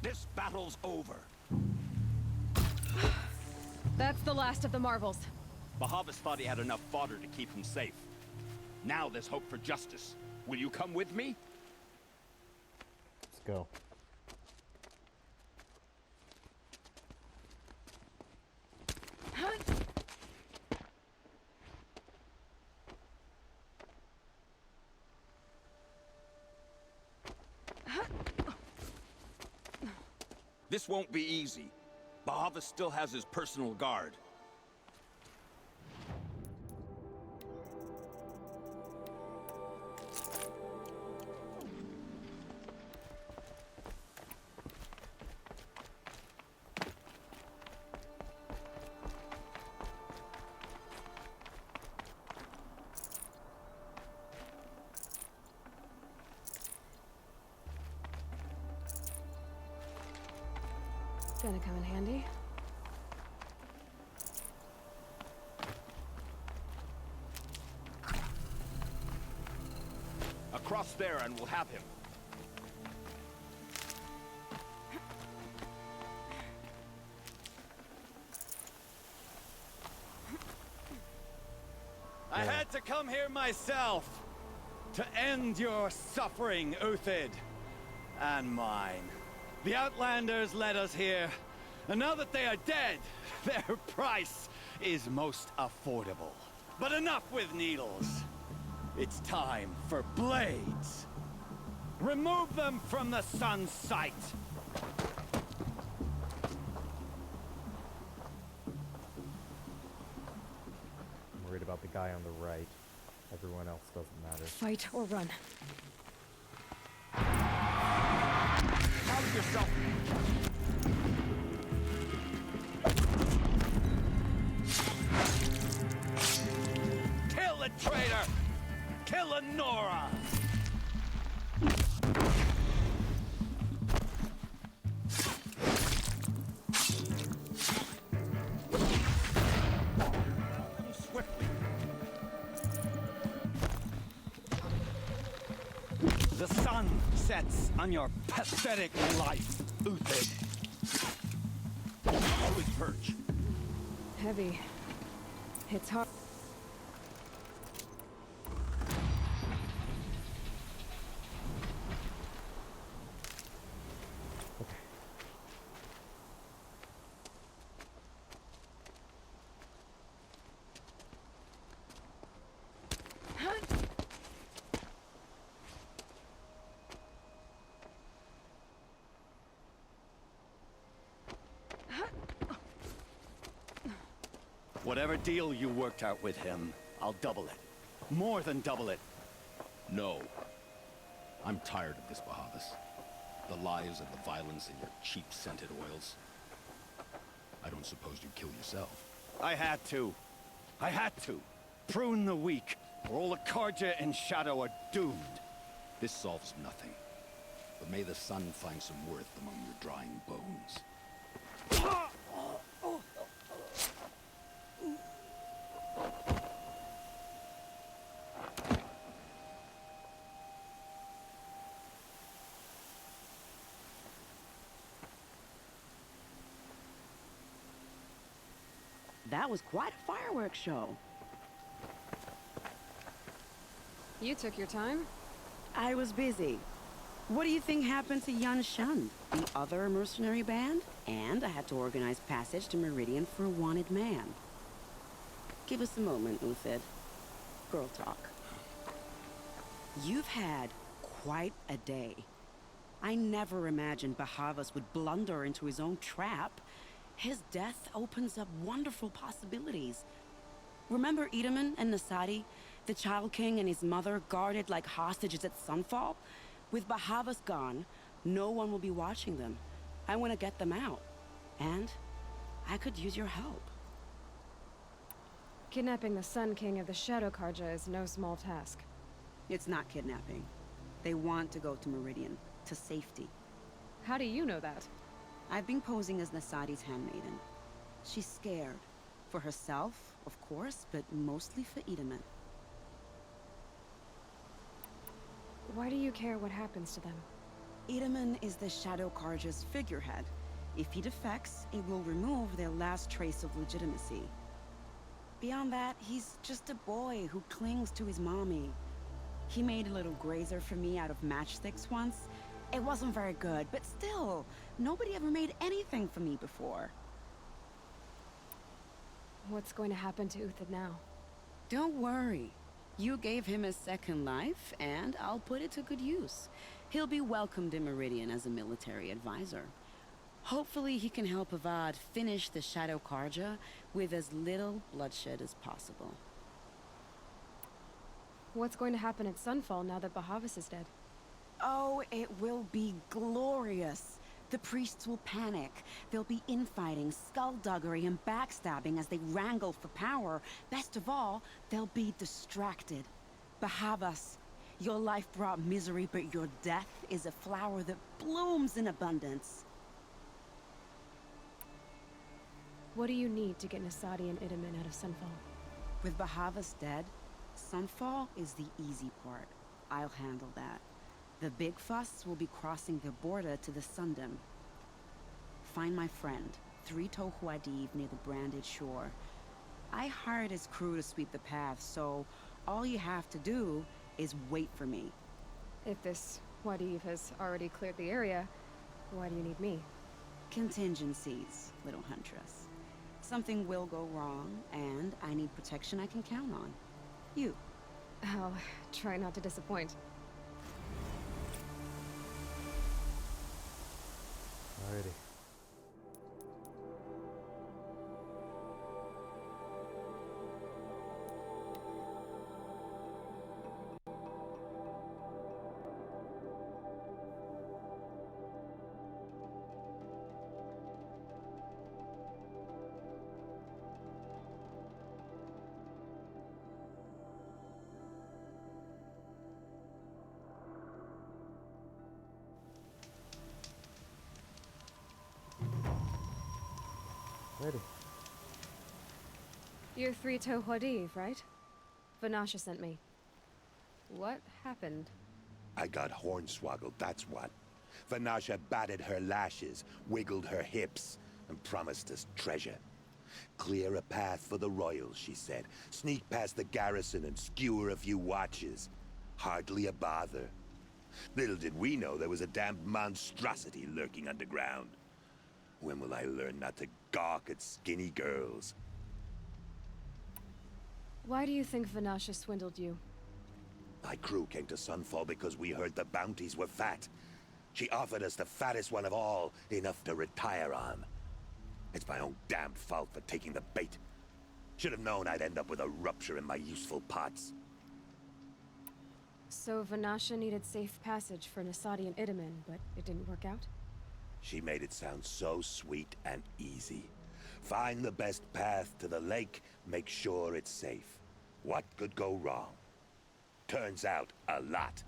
This battle's over. That's the last of the Marvels. Bahavas thought he had enough fodder to keep him safe. Now there's hope for justice. Will you come with me? Let's go. This won't be easy. Bahavas still has his personal guard. Gonna come in handy. Across there and we'll have him. I had to come here myself to end your suffering, Uthid, and mine. The Outlanders led us here, and now that they are dead, their price is most affordable. But enough with needles. It's time for blades. Remove them from the sun's sight. I'm worried about the guy on the right. Everyone else doesn't matter. Fight or run. Help yourself. Kill the traitor! Kill Lenora! Swiftly. sun sets on your pathetic life, Uthid. Always perch. Heavy. It's hard. Whatever deal you worked out with him, I'll double it. More than double it. No. I'm tired of this, Bahavas. The lies and the violence and your cheap-scented oils. I don't suppose you'd kill yourself. I had to. I had to. Prune the weak, or all the Karja in Shadow are doomed. This solves nothing. But may the sun find some worth among your drying bones. That was quite a fireworks show. You took your time? I was busy. What do you think happened to Yan Shan, the other mercenary band? And I had to organize passage to Meridian for a wanted man. Give us a moment, Uthid. Girl talk. You've had quite a day. I never imagined Bahavas would blunder into his own trap. His death opens up wonderful possibilities. Remember Edaman and Nasadi? The Child King and his mother guarded like hostages at Sunfall? With Bahavas gone, no one will be watching them. I want to get them out. And I could use your help. Kidnapping the Sun King of the Shadow Karja is no small task. It's not kidnapping. They want to go to Meridian, to safety. How do you know that? I've been posing as Nasadi's handmaiden. She's scared. For herself, of course, but mostly for Edaman. Why do you care what happens to them? Edaman is the Shadow Karja's figurehead. If he defects, it will remove their last trace of legitimacy. Beyond that, he's just a boy who clings to his mommy. He made a little grazer for me out of matchsticks once. It wasn't very good, but still, nobody ever made anything for me before. What's going to happen to Uthid now? Don't worry. You gave him a second life, and I'll put it to good use. He'll be welcomed in Meridian as a military advisor. Hopefully he can help Avad finish the Shadow Karja with as little bloodshed as possible. What's going to happen at Sunfall now that Bahavas is dead? Oh, it will be glorious. The priests will panic. There'll be infighting, skullduggery, and backstabbing as they wrangle for power. Best of all, they'll be distracted. Bahavas, your life brought misery, but your death is a flower that blooms in abundance. What do you need to get Nasadi and Edaman out of Sunfall? With Bahavas dead, Sunfall is the easy part. I'll handle that. The big fuss will be crossing the border to the Sundom. Find my friend, 3 Tohuadiv near the branded shore. I hired his crew to sweep the path, so all you have to do is wait for me. If this Wadiv has already cleared the area, why do you need me? Contingencies, little huntress. Something will go wrong, and I need protection I can count on. You. I'll try not to disappoint. Alrighty. Ready. You're 3 Tohuadiv, right? Vanasha sent me. What happened? I got hornswoggled, that's what. Vanasha batted her lashes, wiggled her hips, and promised us treasure. Clear a path for the royals, she said. Sneak past the garrison and skewer a few watches. Hardly a bother. Little did we know there was a damned monstrosity lurking underground. When will I learn not to gawk at skinny girls? Why do you think Vanasha swindled you? My crew came to Sunfall because we heard the bounties were fat. She offered us the fattest one of all, enough to retire on. It's my own damned fault for taking the bait. Should have known I'd end up with a rupture in my useful parts. So Vanasha needed safe passage for Nasadi and Itamen, but it didn't work out? She made it sound so sweet and easy. Find the best path to the lake, make sure it's safe. What could go wrong? Turns out, a lot.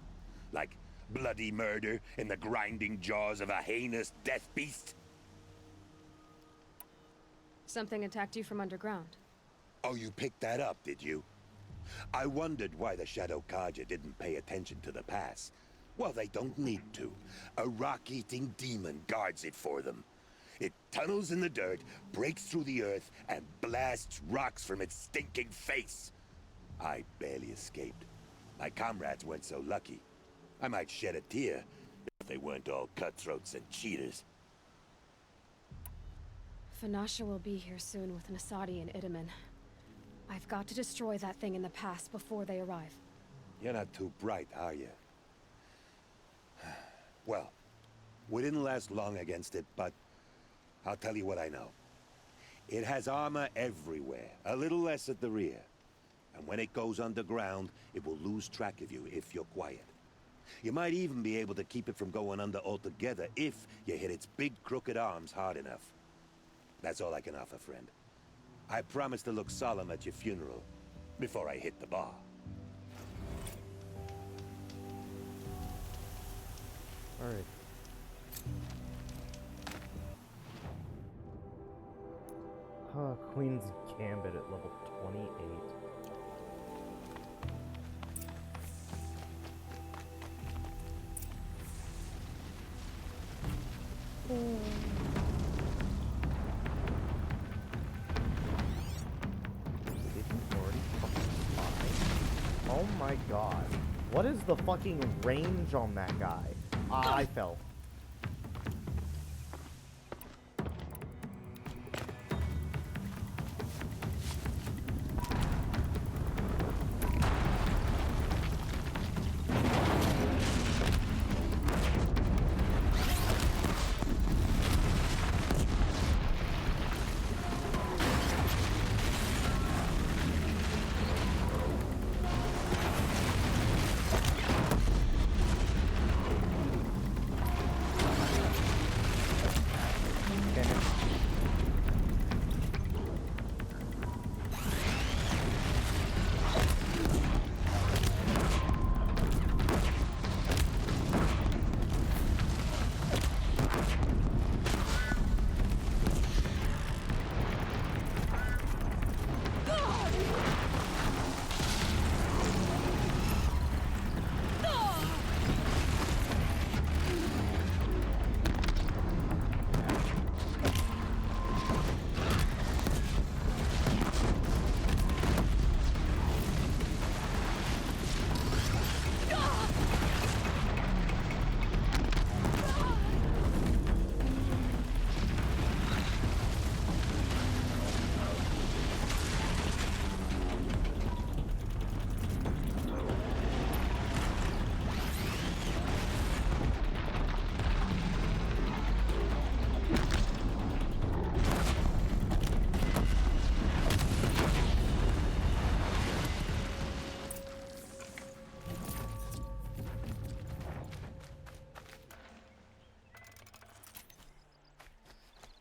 Like bloody murder in the grinding jaws of a heinous death beast. Something attacked you from underground. Oh, you picked that up, did you? I wondered why the Shadow Carja didn't pay attention to the pass. Well, they don't need to. A rock-eating demon guards it for them. It tunnels in the dirt, breaks through the earth, and blasts rocks from its stinking face. I barely escaped. My comrades weren't so lucky. I might shed a tear if they weren't all cutthroats and cheaters. Vanasha will be here soon with Nasadi and Itamen. I've got to destroy that thing in the pass before they arrive. You're not too bright, are you? Well, we didn't last long against it, but I'll tell you what I know. It has armor everywhere, a little less at the rear. And when it goes underground, it will lose track of you if you're quiet. You might even be able to keep it from going under altogether if you hit its big crooked arms hard enough. That's all I can offer, friend. I promise to look solemn at your funeral before I hit the bar. All right. Queen's Gambit at level 28. Oh my god. What is the fucking range on that guy? I fell.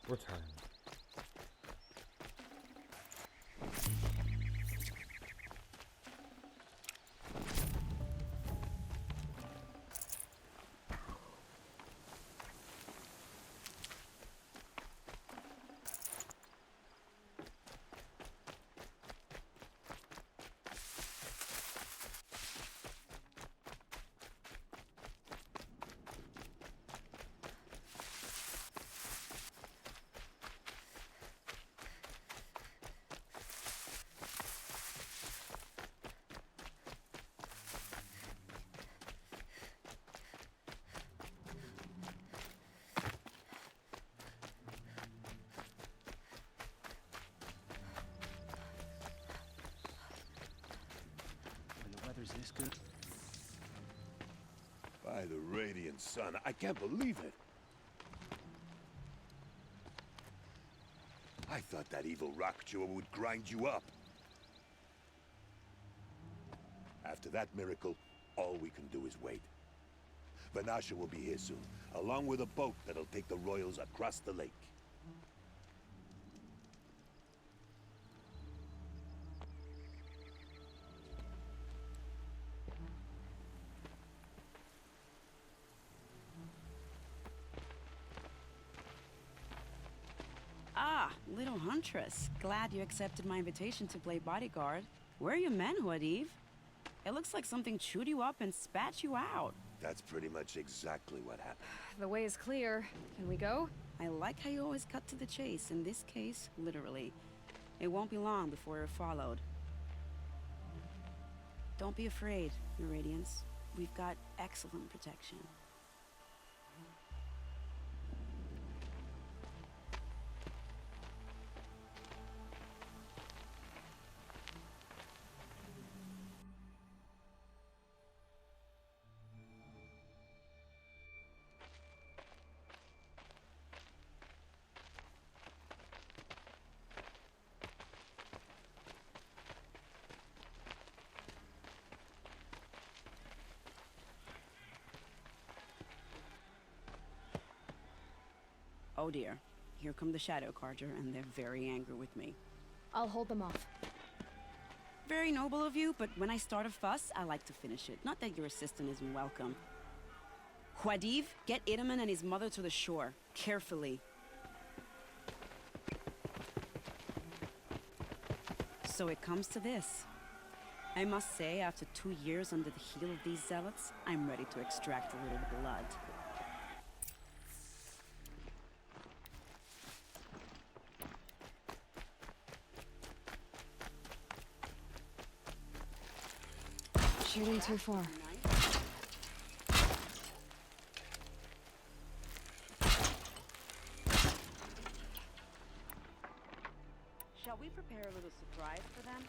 Return. this good? By the Radiant Sun, I can't believe it. I thought that evil rock chewer would grind you up. After that miracle, all we can do is wait. Vanasha will be here soon, along with a boat that'll take the royals across the lake. Ah, little huntress. Glad you accepted my invitation to play bodyguard. Where are your men, Huadiv? It looks like something chewed you up and spat you out. That's pretty much exactly what happened. The way is clear. Can we go? I like how you always cut to the chase. In this case, literally. It won't be long before you're followed. Don't be afraid, Your Radiance. We've got excellent protection. Oh dear, here come the Shadow Carja, and they're very angry with me. I'll hold them off. Very noble of you, but when I start a fuss, I like to finish it. Not that your assistant isn't welcome. Huadiv, get Itaman and his mother to the shore. Carefully. So it comes to this. I must say, after 2 years under the heel of these zealots, I'm ready to extract a little blood. Shooting too far. Shall we prepare a little surprise for them?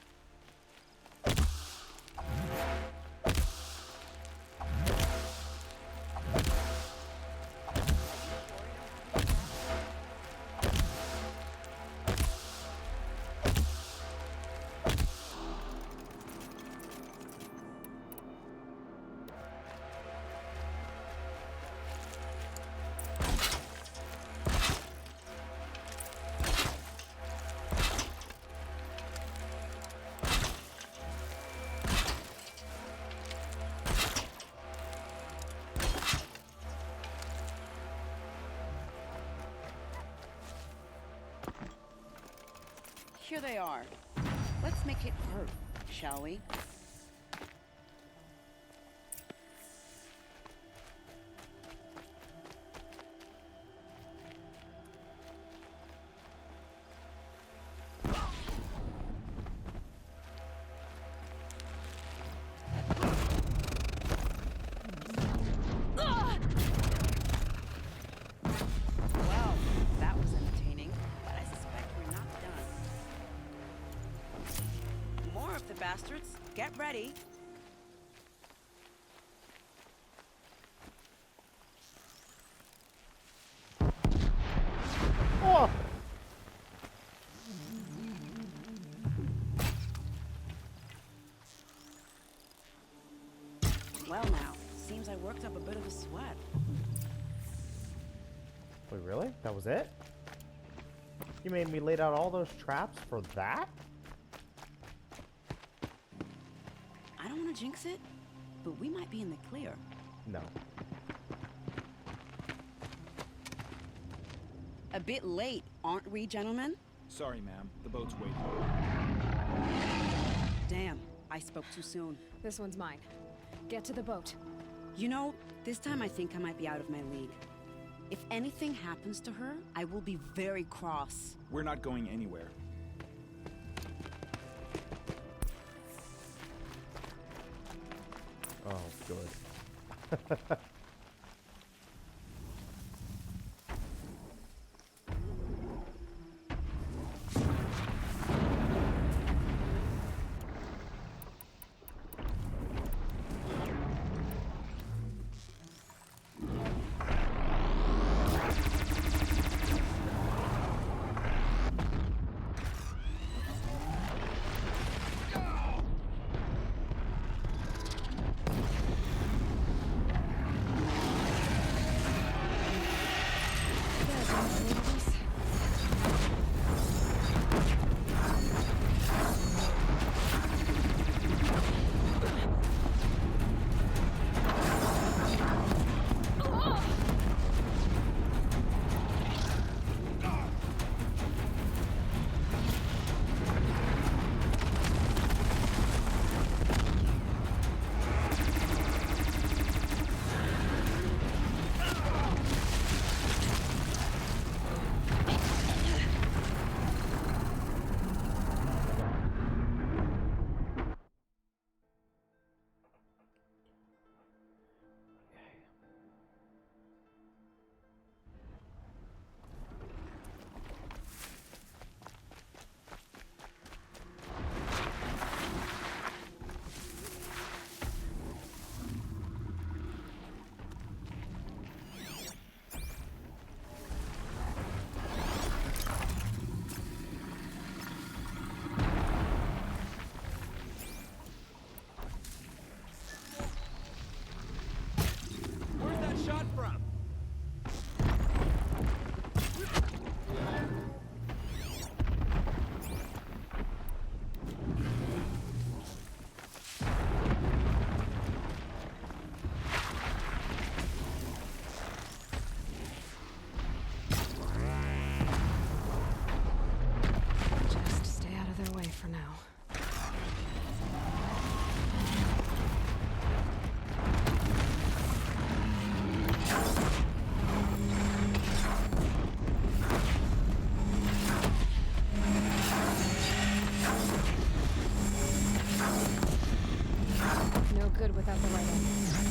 Here they are. Let's make it hurt, shall we? Well, that was entertaining, but I suspect we're not done. More of the bastards. Get ready. Oh! Well now, seems I worked up a bit of a sweat. Wait, really? That was it? You made me laid out all those traps for that? I don't want to jinx it, but we might be in the clear. No. A bit late, aren't we, gentlemen? Sorry, ma'am. The boat's waiting. Damn, I spoke too soon. This one's mine. Get to the boat. You know, this time I think I might be out of my league. If anything happens to her, I will be very cross. We're not going anywhere. Oh, good. Where's that shot from? Just stay out of their way for now. No good without the rifle.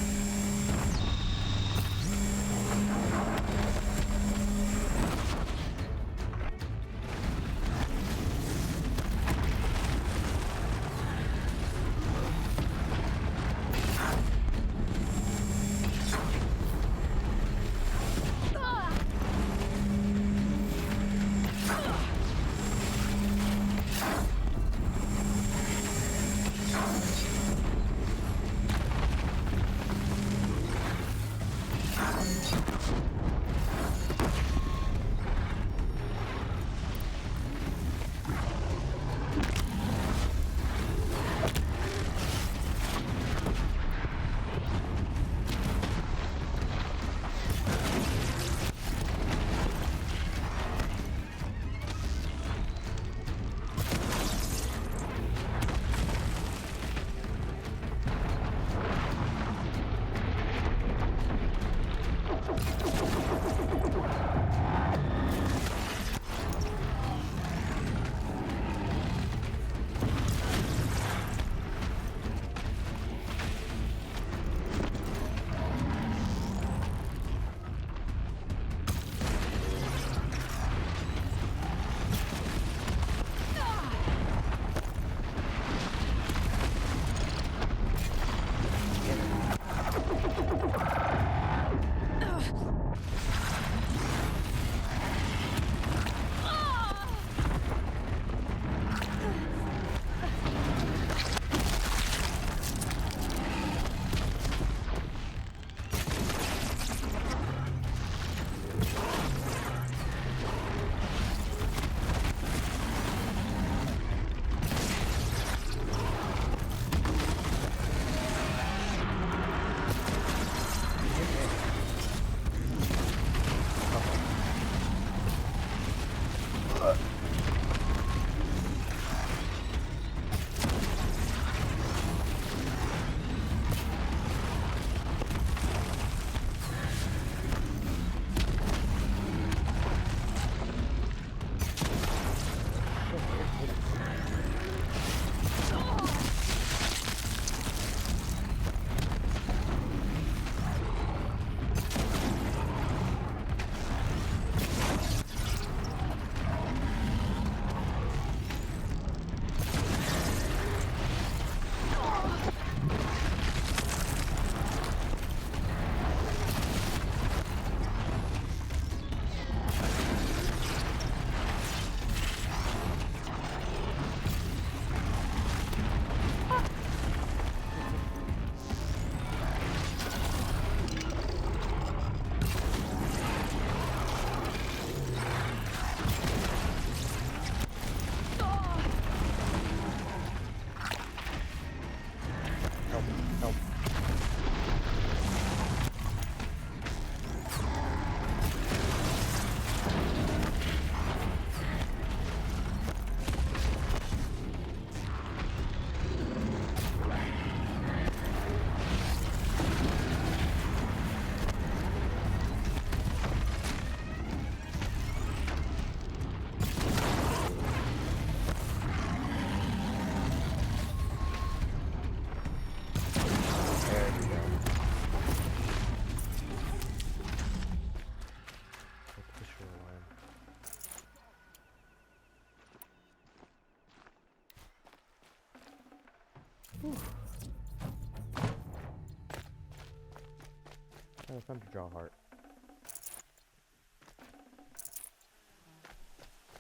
Oh, time to draw a heart.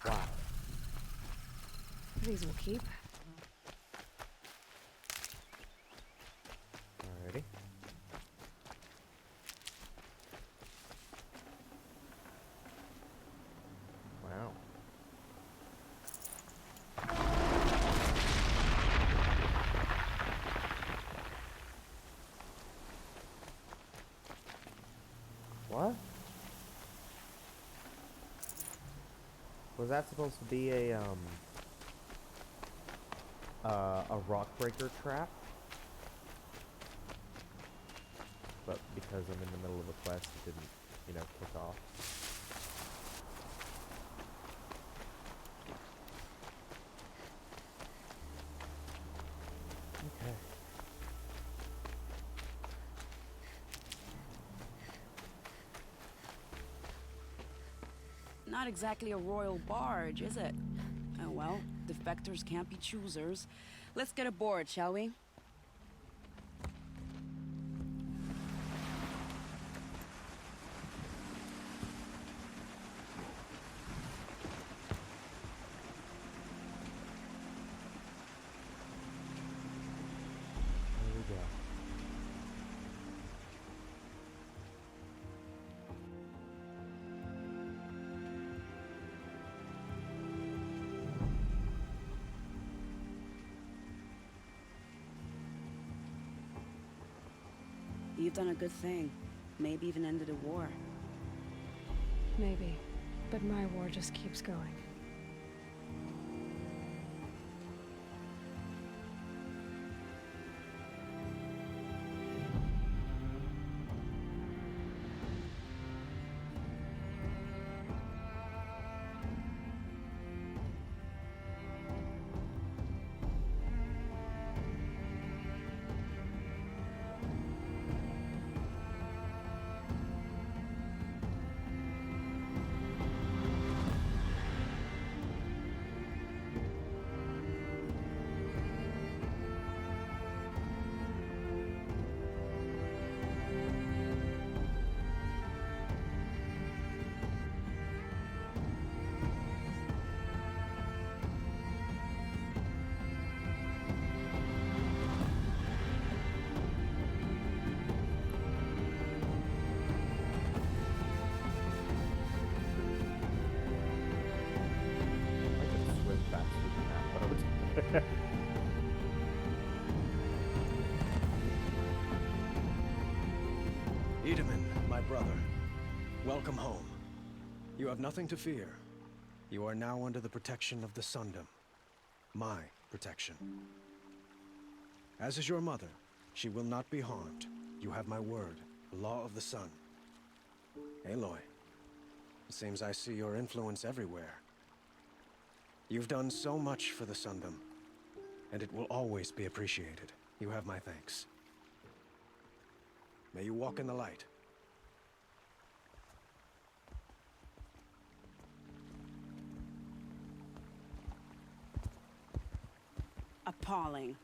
Wow. These will keep. Alrighty. Wow. What? Was that supposed to be a rock breaker trap? But because I'm in the middle of a quest, it didn't, you know, kick off. Okay. Not exactly a royal barge, is it? Oh well, defectors can't be choosers. Let's get aboard, shall we? There we go. You've done a good thing. Maybe even ended a war. Maybe. But my war just keeps going. Edaman, my brother, welcome home. You have nothing to fear. You are now under the protection of the Sundom. My protection. As is your mother, she will not be harmed. You have my word, the law of the sun. Aloy, it seems I see your influence everywhere. You've done so much for the Sundom, and it will always be appreciated. You have my thanks. May you walk in the light. Appalling.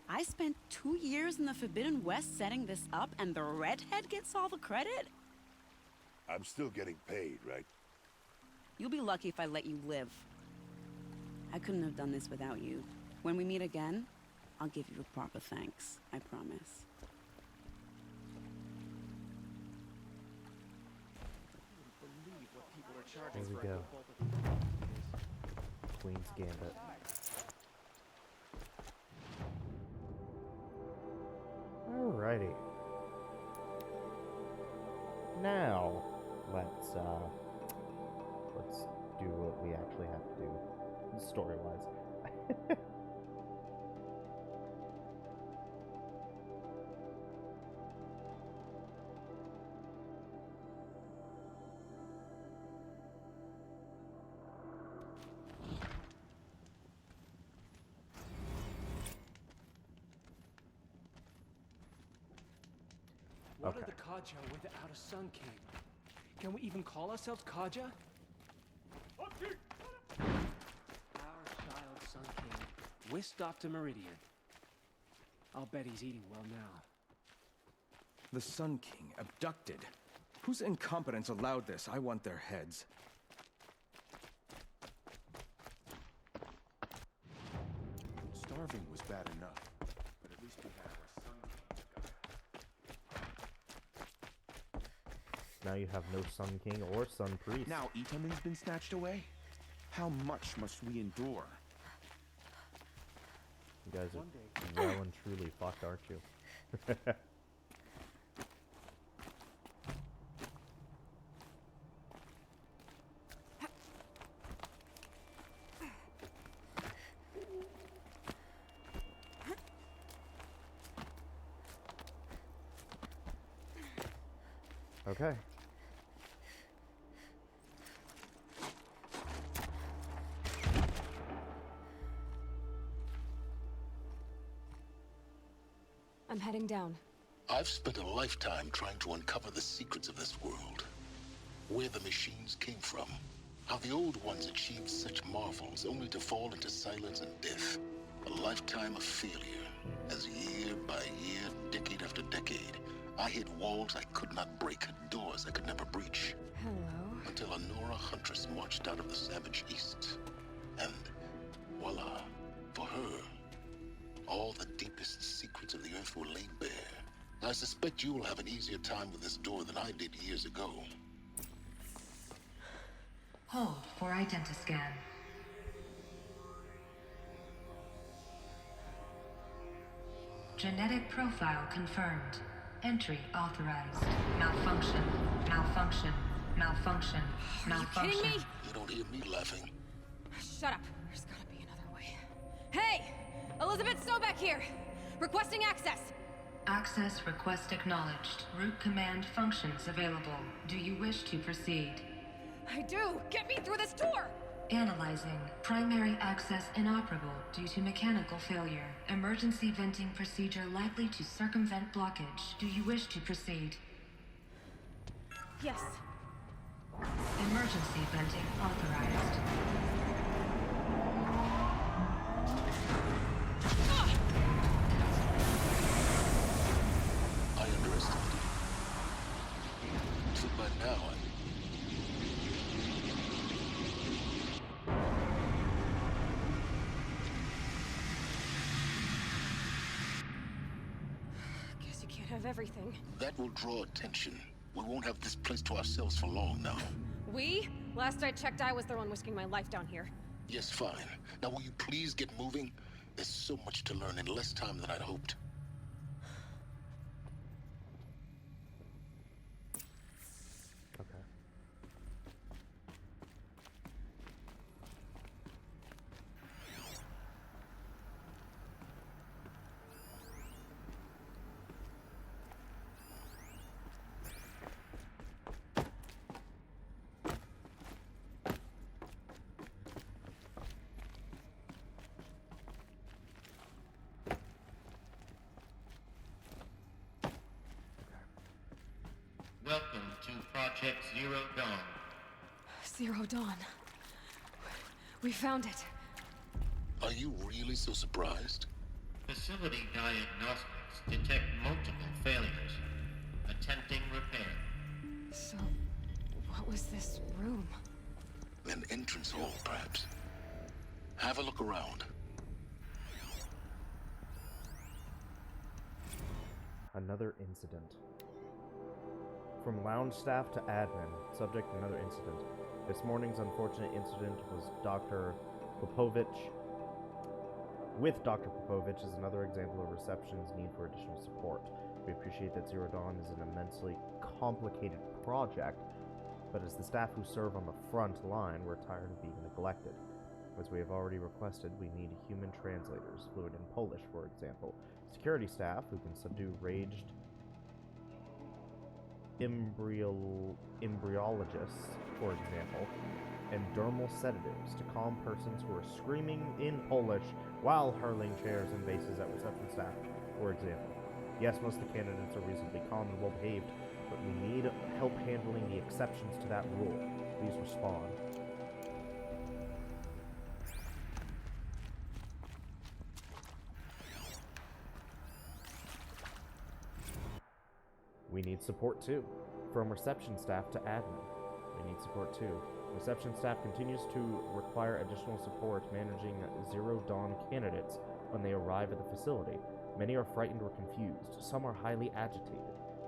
I spent 2 years in the Forbidden West setting this up, and the redhead gets all the credit? I'm still getting paid, right? You'll be lucky if I let you live. I couldn't have done this without you. When we meet again, I'll give you a proper thanks. I promise. There we go. Queen's Gambit. Alrighty. Now, let's do what we actually have to do, story-wise. What are the Kaja without a Sun King? Can we even call ourselves Kaja? Our child Sun King whisked off to Meridian. I'll bet he's eating well now. The Sun King abducted. Whose incompetence allowed this? I want their heads. Starving was bad enough, but at least we have our Sun. Now you have no Sun King or Sun Priest. Now Itaman's been snatched away? How much must we endure? You guys are well and truly fucked, aren't you? Okay. I'm heading down. I've spent a lifetime trying to uncover the secrets of this world. Where the machines came from. How the old ones achieved such marvels only to fall into silence and death. A lifetime of failure. As year by year, decade after decade, I hit walls I could not break, doors I could never breach. Hello. Until a Nora huntress marched out of the savage east. And voila, for her, all the deepest secrets of the earth were laid bare. I suspect you will have an easier time with this door than I did years ago. Hold for identiscan. Genetic profile confirmed. Entry authorized. Malfunction. Malfunction. Malfunction. Malfunction. Are you kidding me? You don't hear me laughing. Shut up. There's gotta be another way. Hey! Elizabeth Sobeck here! Requesting access! Access request acknowledged. Root command functions available. Do you wish to proceed? I do! Get me through this door! Analyzing. Primary access inoperable due to mechanical failure. Emergency venting procedure likely to circumvent blockage. Do you wish to proceed? Yes. Emergency venting authorized. I underestimated. So by now, Guess you can't have everything. that will draw attention. We won't have this place to ourselves for long now. We? Last I checked, I was the one risking my life down here. Yes, fine. Now will you please get moving? There's so much to learn in less time than I'd hoped. Okay. Welcome to Project Zero Dawn. Zero Dawn. We found it. Are you really so surprised? Facility diagnostics detect multiple failures. Attempting repair. So, what was this room? An entrance hall, perhaps. Have a look around. Another incident. From lounge staff to admin, subject another incident. This morning's unfortunate incident was Dr. Popovich. With Dr. Popovich is another example of reception's need for additional support. We appreciate that Zero Dawn is an immensely complicated project, but as the staff who serve on the front line, we're tired of being neglected. As we have already requested, we need human translators, fluent in Polish, for example. Security staff who can subdue raged embryologists, for example, and dermal sedatives to calm persons who are screaming in Polish while hurling chairs and vases at reception staff, for example. Yes, most of the candidates are reasonably calm and well behaved, but we need help handling the exceptions to that rule. Please respond. We need support too. From reception staff to admin. We need support too. Reception staff continues to require additional support managing Zero Dawn candidates when they arrive at the facility. Many are frightened or confused. Some are highly agitated.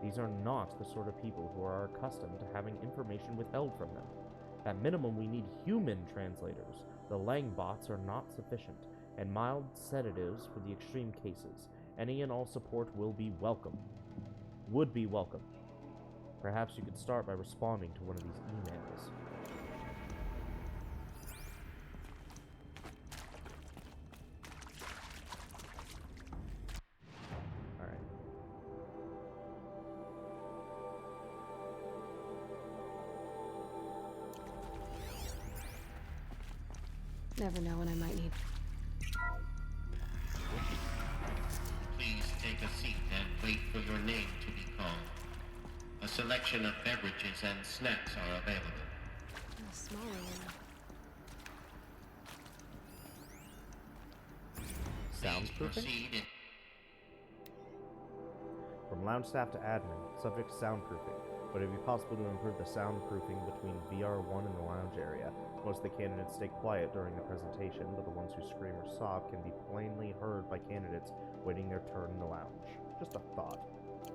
These are not the sort of people who are accustomed to having information withheld from them. At minimum, we need human translators. The Lang bots are not sufficient, and mild sedatives for the extreme cases. Any and all support will be welcome. Would be welcome. Perhaps you could start by responding to one of these emails. Alright. Never know when I might need. Please take a seat and wait for your name to be called. A selection of beverages and snacks are available. A smaller one. Soundproofing? From lounge staff to admin, subject to soundproofing. Would it be possible to improve the soundproofing between VR1 and the lounge area? Most of the candidates stay quiet during the presentation, but the ones who scream or sob can be plainly heard by candidates waiting their turn in the lounge. Just a thought.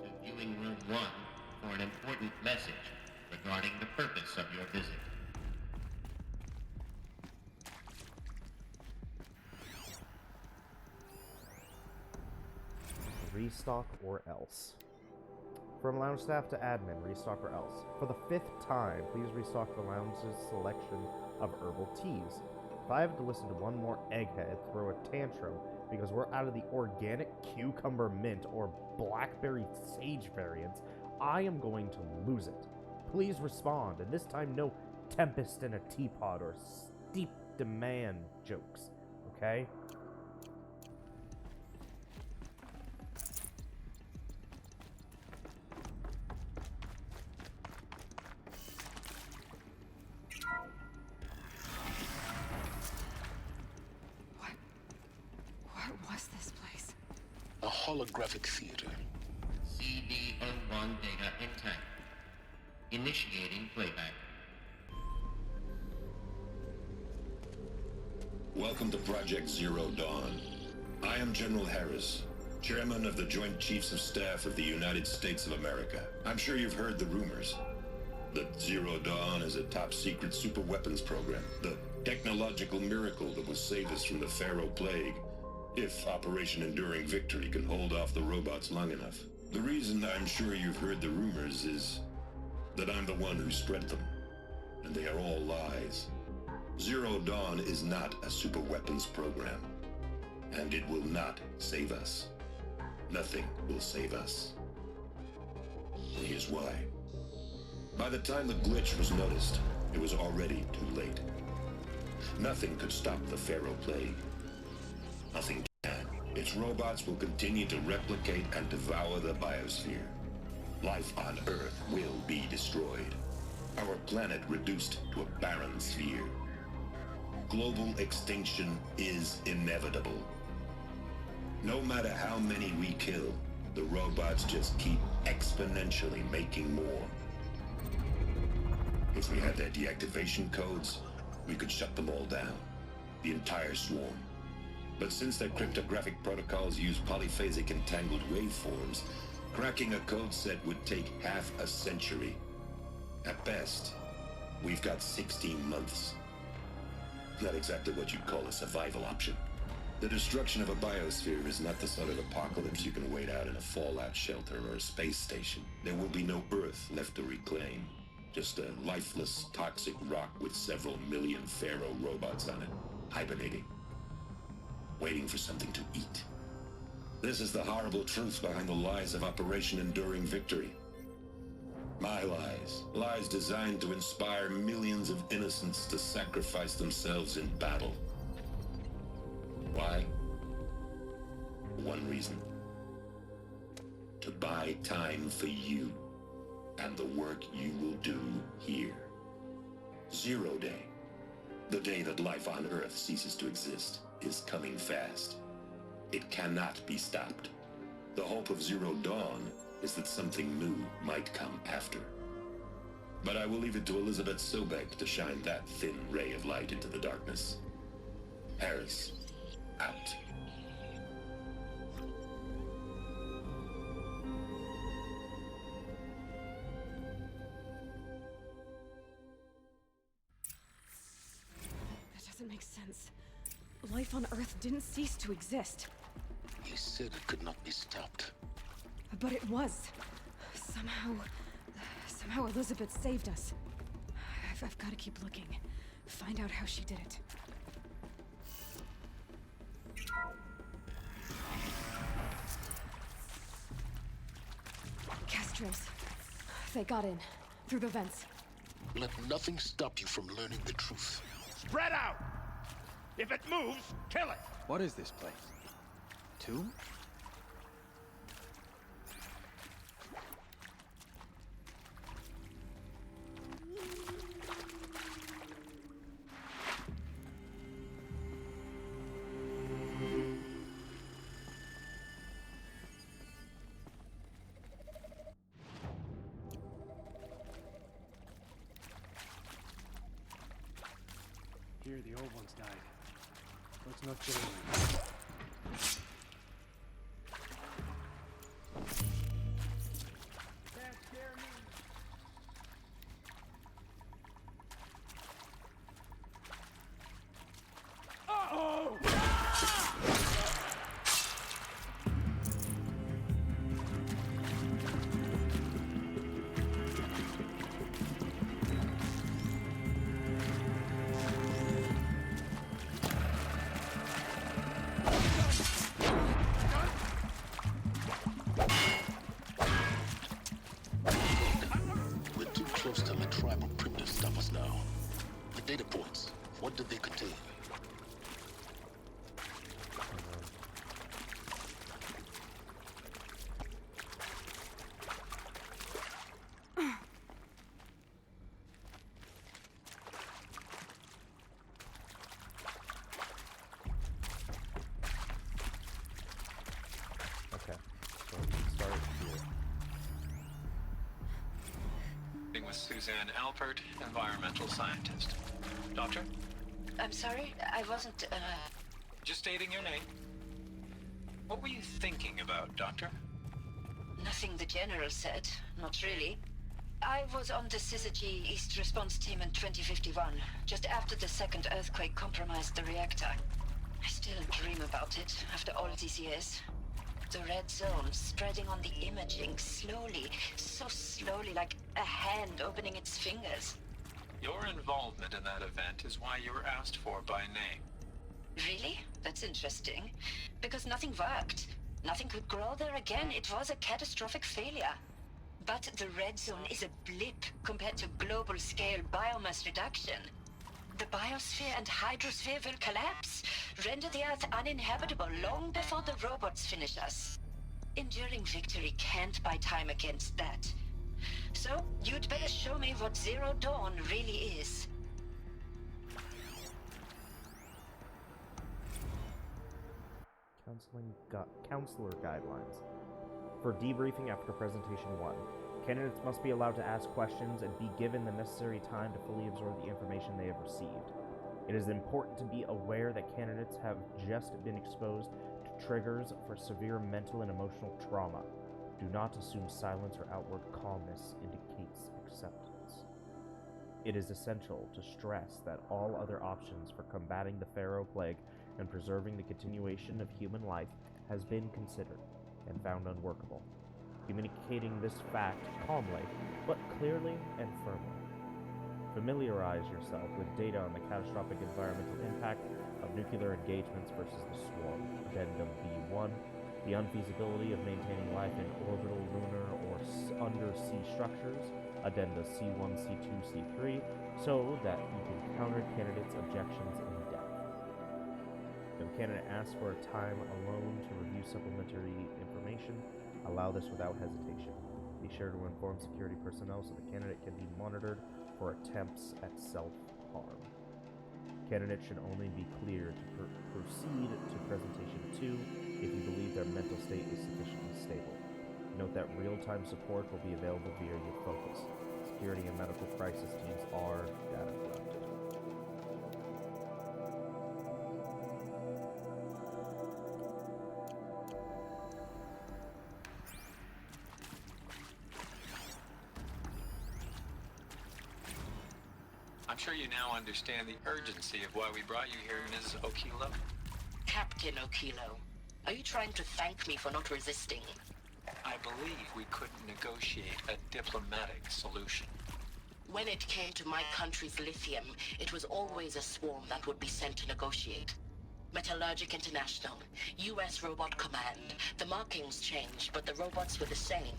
To viewing room 1 for an important message regarding the purpose of your visit. Restock or else. From lounge staff to admin, restock or else. For the 5th time, please restock the lounge's selection of herbal teas. If I have to listen to one more egghead throw a tantrum because we're out of the organic cucumber mint or blackberry sage variants, I am going to lose it. Please respond, and this time no tempest in a teapot or steep demand jokes, okay? What was this place? A holographic theater. CD01 data intact. Initiating playback. Welcome to Project Zero Dawn. I am General Harris, Chairman of the Joint Chiefs of Staff of the United States of America. I'm sure you've heard the rumors that Zero Dawn is a top-secret super-weapons program, the technological miracle that will save us from the Pharaoh Plague, if Operation Enduring Victory can hold off the robots long enough. The reason I'm sure you've heard the rumors is that I'm the one who spread them, and they are all lies. Zero Dawn is not a super weapons program, and it will not save us. Nothing will save us. And here's why. By the time the glitch was noticed, it was already too late. Nothing could stop the Pharaoh Plague. Nothing can. Its robots will continue to replicate and devour the biosphere. Life on Earth will be destroyed. Our planet reduced to a barren sphere. Global extinction is inevitable. No matter how many we kill, the robots just keep exponentially making more. If we had their deactivation codes, we could shut them all down. The entire swarm. But since their cryptographic protocols use polyphasic entangled waveforms, cracking a code set would take half a century. At best, we've got 16 months. Not exactly what you'd call a survival option. The destruction of a biosphere is not the sort of apocalypse you can wait out in a fallout shelter or a space station. There will be no Earth left to reclaim. Just a lifeless, toxic rock with several million Pharaoh robots on it, hibernating. Waiting for something to eat. This is the horrible truth behind the lies of Operation Enduring Victory. My lies. Lies designed to inspire millions of innocents to sacrifice themselves in battle. Why? One reason. To buy time for you and the work you will do here. Zero Day. The day that life on Earth ceases to exist is coming fast. It cannot be stopped. The hope of Zero Dawn is that something new might come after. But I will leave it to Elizabeth Sobek to shine that thin ray of light into the darkness. Harris, out. That doesn't make sense. Life on Earth didn't cease to exist. He said it could not be stopped. But it was. Somehow Elizabeth saved us. I've got to keep looking. Find out how she did it. Castros. They got in. Through the vents. Let nothing stop you from learning the truth. Spread out! If it moves, kill it! What is this place? Tomb? Here, the old ones died. Let's not get away. Can't scare me. Uh-oh! We're too close to the tribal crypt to stop us now. The data points, what did they contain? Okay, so we start here. Meeting with Suzanne Alpert, environmental scientist. Doctor? I'm sorry, I wasn't, Just stating your name. What were you thinking about, Doctor? Nothing the General said, not really. I was on the Syzygy East Response Team in 2051, just after the second earthquake compromised the reactor. I still dream about it, after all these years. The red zone spreading on the imaging, slowly, so slowly, like a hand opening its fingers. Your involvement in that event is why you were asked for by name. Really? That's interesting. Because nothing worked. Nothing could grow there again. It was a catastrophic failure. But the red zone is a blip compared to global-scale biomass reduction. The biosphere and hydrosphere will collapse, render the Earth uninhabitable long before the robots finish us. Enduring victory can't buy time against that. So, you'd better show me what Zero Dawn really is. Counselor guidelines. For debriefing after presentation 1, candidates must be allowed to ask questions and be given the necessary time to fully absorb the information they have received. It is important to be aware that candidates have just been exposed to triggers for severe mental and emotional trauma. Do not assume silence or outward calmness indicates acceptance. It is essential to stress that all other options for combating the Pharaoh Plague and preserving the continuation of human life has been considered and found unworkable. Communicating this fact calmly, but clearly and firmly. Familiarize yourself with data on the catastrophic environmental impact of nuclear engagements versus the swarm. Addendum B1, the unfeasibility of maintaining life in orbital, lunar, or undersea structures. Addenda C1, C2, C3, so that you can counter candidates' objections in depth. If a candidate asks for a time alone to review supplementary information, allow this without hesitation. Be sure to inform security personnel so the candidate can be monitored for attempts at self-harm. Candidates should only be cleared to proceed to presentation 2 if you believe their mental state is sufficiently stable. Note that real-time support will be available via your focus. Security and medical crisis teams are data corrupted. I'm sure you now understand the urgency of why we brought you here, Ms. Okilo. Captain Okilo, are you trying to thank me for not resisting? I believe we couldn't negotiate a diplomatic solution. When it came to my country's lithium, it was always a swarm that would be sent to negotiate. Metallurgic International, US Robot Command. The markings changed, but the robots were the same.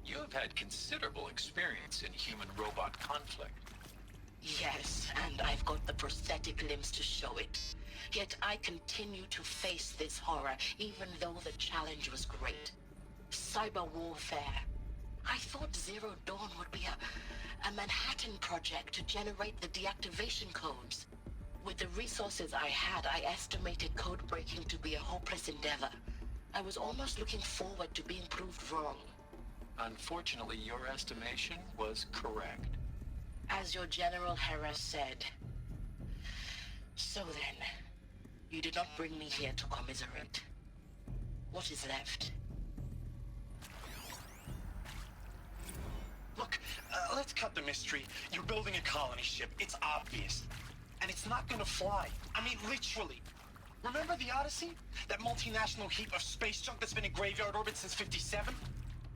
You have had considerable experience in human-robot conflict. Yes, and I've got the prosthetic limbs to show it. Yet I continue to face this horror, even though the challenge was great. Cyber warfare. I thought Zero Dawn would be a Manhattan project to generate the deactivation codes. With the resources I had, I estimated code breaking to be a hopeless endeavor. I was almost looking forward to being proved wrong. Unfortunately, your estimation was correct. As your General Hera said. So then, you did not bring me here to commiserate. What is left? Look, let's cut the mystery. You're building a colony ship. It's obvious. And it's not gonna fly. I mean, literally. Remember the Odyssey? That multinational heap of space junk that's been in graveyard orbit since '57?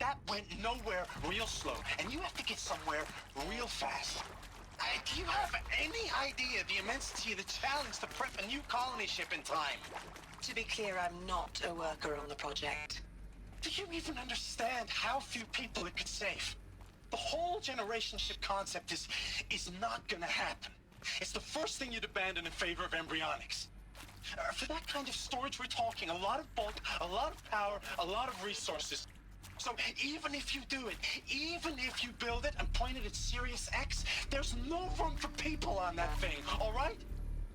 That went nowhere real slow, and you have to get somewhere real fast. Do you have any idea the immensity of the challenge to prep a new colony ship in time? To be clear, I'm not a worker on the project. Do you even understand how few people it could save? The whole generation ship concept is not gonna happen. It's the first thing you'd abandon in favor of embryonics. For that kind of storage, we're talking a lot of bulk, a lot of power, a lot of resources. So even if you do it, even if you build it and point it at Sirius X, there's no room for people on that thing, all right?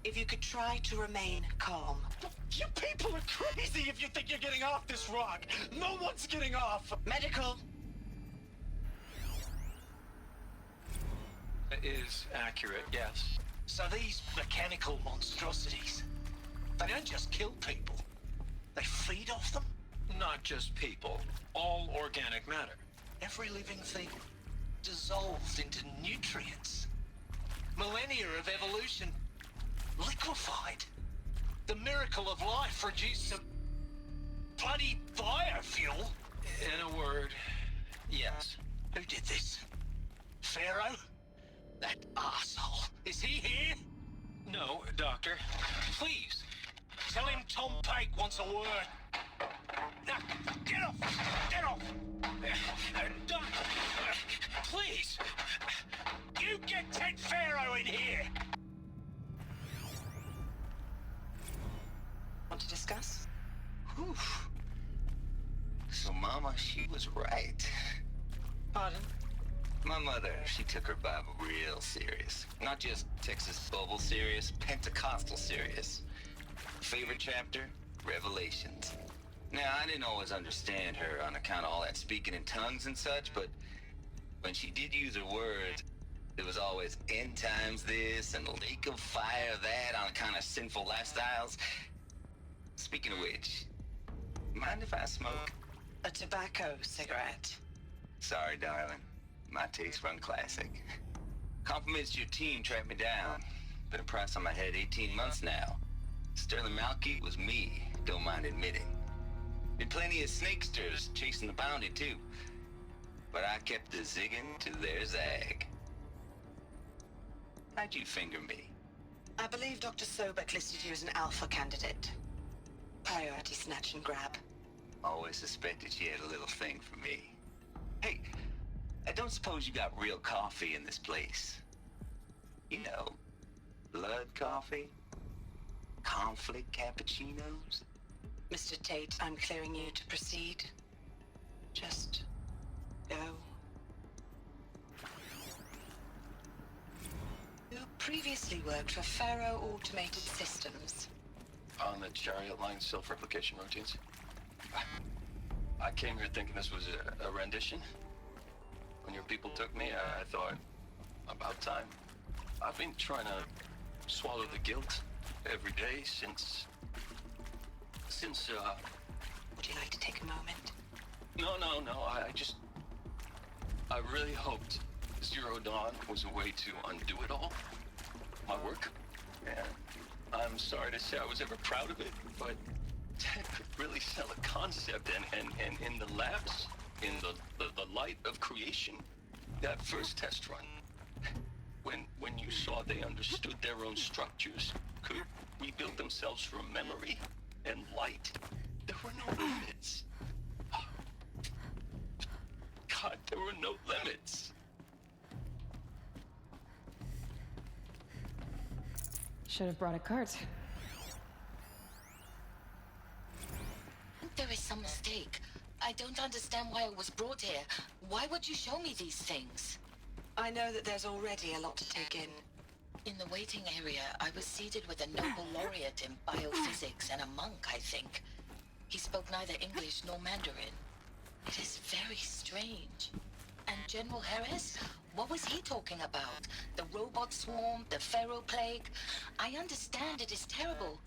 If you could try to remain calm. You people are crazy if you think you're getting off this rock. No one's getting off. Medical. It is accurate, yes. So these mechanical monstrosities, they don't just kill people. They feed off them? Not just people. All organic matter. Every living thing dissolved into nutrients. Millennia of evolution liquefied. The miracle of life reduced to bloody biofuel. In a word, yes. Who did this? Pharaoh? That asshole. Is he here? No, Doctor. Please, tell him Tom Pike wants a word. Now, get off! Get off! Doc, please! You get Ted Pharaoh in here! Want to discuss? Whew. So Mama, she was right. Pardon? My mother, she took her Bible real serious. Not just Texas Bible serious, Pentecostal serious. Favorite chapter? Revelations. Now, I didn't always understand her on account of all that speaking in tongues and such, but when she did use her words, it was always end times this and lake of fire that on account of sinful lifestyles. Speaking of which, mind if I smoke? A tobacco cigarette. Sorry, darling. My taste run classic. Compliments to your team tracked me down. Been a price on my head 18 months now. Sterling Malky was me, don't mind admitting. Been plenty of snakesters chasing the bounty, too. But I kept the zigging to their zag. How'd you finger me? I believe Dr. Sobek listed you as an alpha candidate. Priority snatch and grab. Always suspected she had a little thing for me. Hey, I don't suppose you got real coffee in this place. You know, blood coffee? Conflict cappuccinos? Mr. Tate, I'm clearing you to proceed. Just go. You previously worked for Pharaoh Automated Systems. On the Chariot Line self-replication routines? I came here thinking this was a rendition. When your people took me, I thought, about time. I've been trying to swallow the guilt every day since... Would you like to take a moment? No, I really hoped Zero Dawn was a way to undo it all. My work. And I'm sorry to say I was ever proud of it, but Ted could really sell a concept, and in the labs, in the light of creation, that first test run, when you saw they understood their own structures, could rebuild themselves from memory and light, there were no limits. God, there were no limits. Should have brought a cart. There is some mistake. I don't understand why I was brought here. Why would you show me these things? I know that there's already a lot to take in. In the waiting area, I was seated with a Nobel laureate in biophysics and a monk, I think. He spoke neither English nor Mandarin. It is very strange. And General Harris? What was he talking about? The robot swarm, the Pharaoh plague? I understand it is terrible,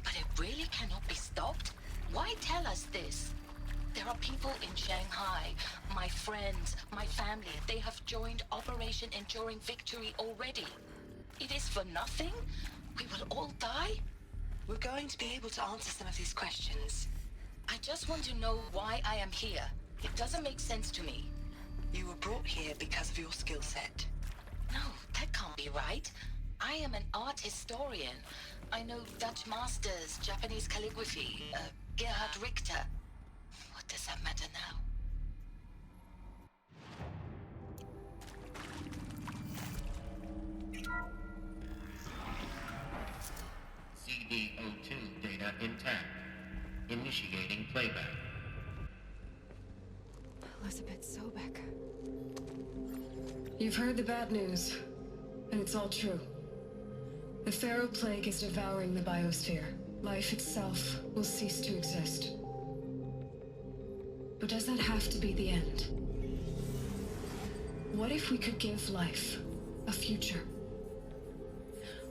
but it really cannot be stopped? Why tell us this? There are people in Shanghai, my friends, my family. They have joined Operation Enduring Victory already. It is for nothing? We will all die? We're going to be able to answer some of these questions. I just want to know why I am here. It doesn't make sense to me. You were brought here because of your skill set. No, that can't be right. I am an art historian. I know Dutch masters, Japanese calligraphy, Gerhard Richter. What does that matter now? CD02 data intact. Initiating playback. Elizabeth Sobek. You've heard the bad news, and it's all true. The Pharaoh plague is devouring the biosphere. Life itself will cease to exist. But does that have to be the end? What if we could give life a future?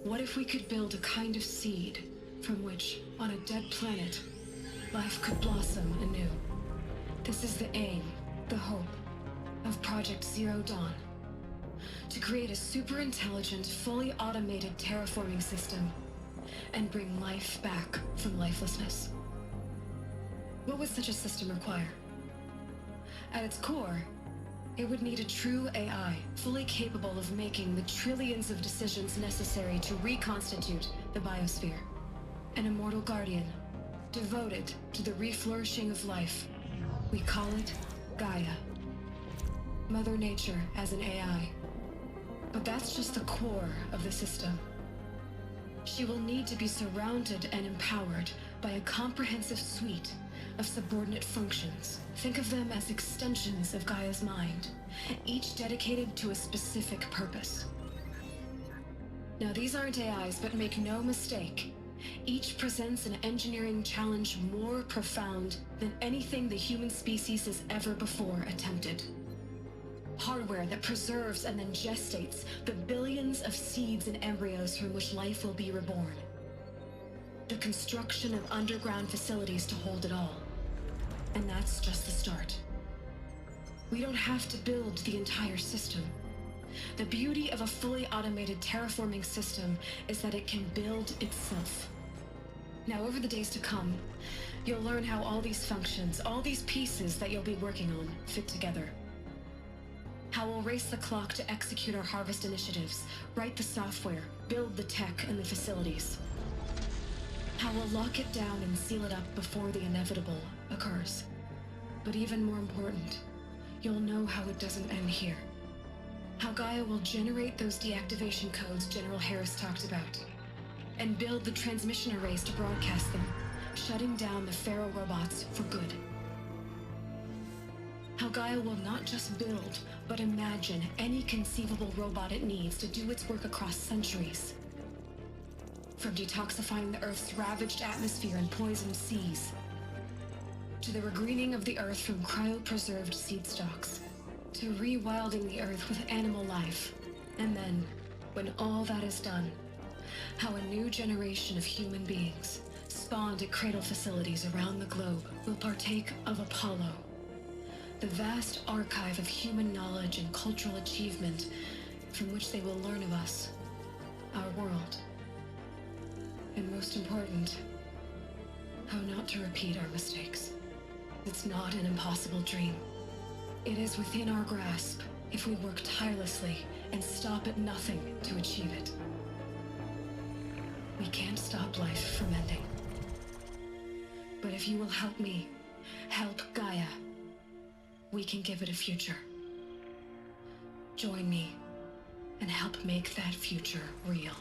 What if we could build a kind of seed from which, on a dead planet, life could blossom anew? This is the aim, the hope, of Project Zero Dawn. To create a super-intelligent, fully automated terraforming system and bring life back from lifelessness. What would such a system require? At its core, it would need a true AI, fully capable of making the trillions of decisions necessary to reconstitute the biosphere. An immortal guardian, devoted to the reflourishing of life. We call it Gaia. Mother Nature as an AI. But that's just the core of the system. She will need to be surrounded and empowered by a comprehensive suite of subordinate functions. Think of them as extensions of Gaia's mind, each dedicated to a specific purpose. Now, these aren't AIs, but make no mistake, each presents an engineering challenge more profound than anything the human species has ever before attempted. Hardware that preserves and then gestates the billions of seeds and embryos from which life will be reborn. The construction of underground facilities to hold it all. And that's just the start. We don't have to build the entire system. The beauty of a fully automated terraforming system is that it can build itself. Now, over the days to come, you'll learn how all these functions, all these pieces that you'll be working on, fit together. How we'll race the clock to execute our harvest initiatives, write the software, build the tech and the facilities. How we'll lock it down and seal it up before the inevitable occurs. But even more important, you'll know how it doesn't end here. How Gaia will generate those deactivation codes General Harris talked about, and build the transmission arrays to broadcast them, shutting down the Pharaoh robots for good. How Gaia will not just build, but imagine any conceivable robot it needs to do its work across centuries. From detoxifying the Earth's ravaged atmosphere and poisoned seas, to the regreening of the earth from cryopreserved seed stalks, to rewilding the earth with animal life. And then, when all that is done, how a new generation of human beings, spawned at cradle facilities around the globe, will partake of Apollo, the vast archive of human knowledge and cultural achievement from which they will learn of us, our world. And most important, how not to repeat our mistakes. It's not an impossible dream. It is within our grasp if we work tirelessly and stop at nothing to achieve it. We can't stop life from ending. But if you will help me, help Gaia, we can give it a future. Join me and help make that future real.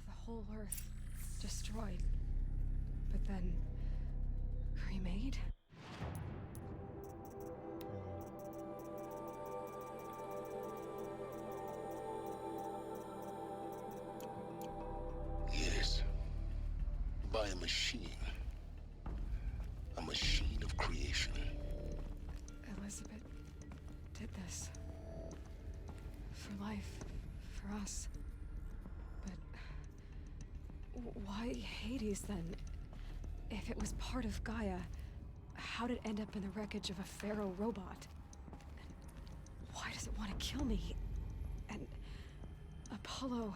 The whole Earth destroyed, but then remade? Yes. By a machine. A machine of creation. Elizabeth did this. For life. For us. But why Hades then? If it was part of Gaia, how did it end up in the wreckage of a Pharaoh robot? And why does it want to kill me? And Apollo,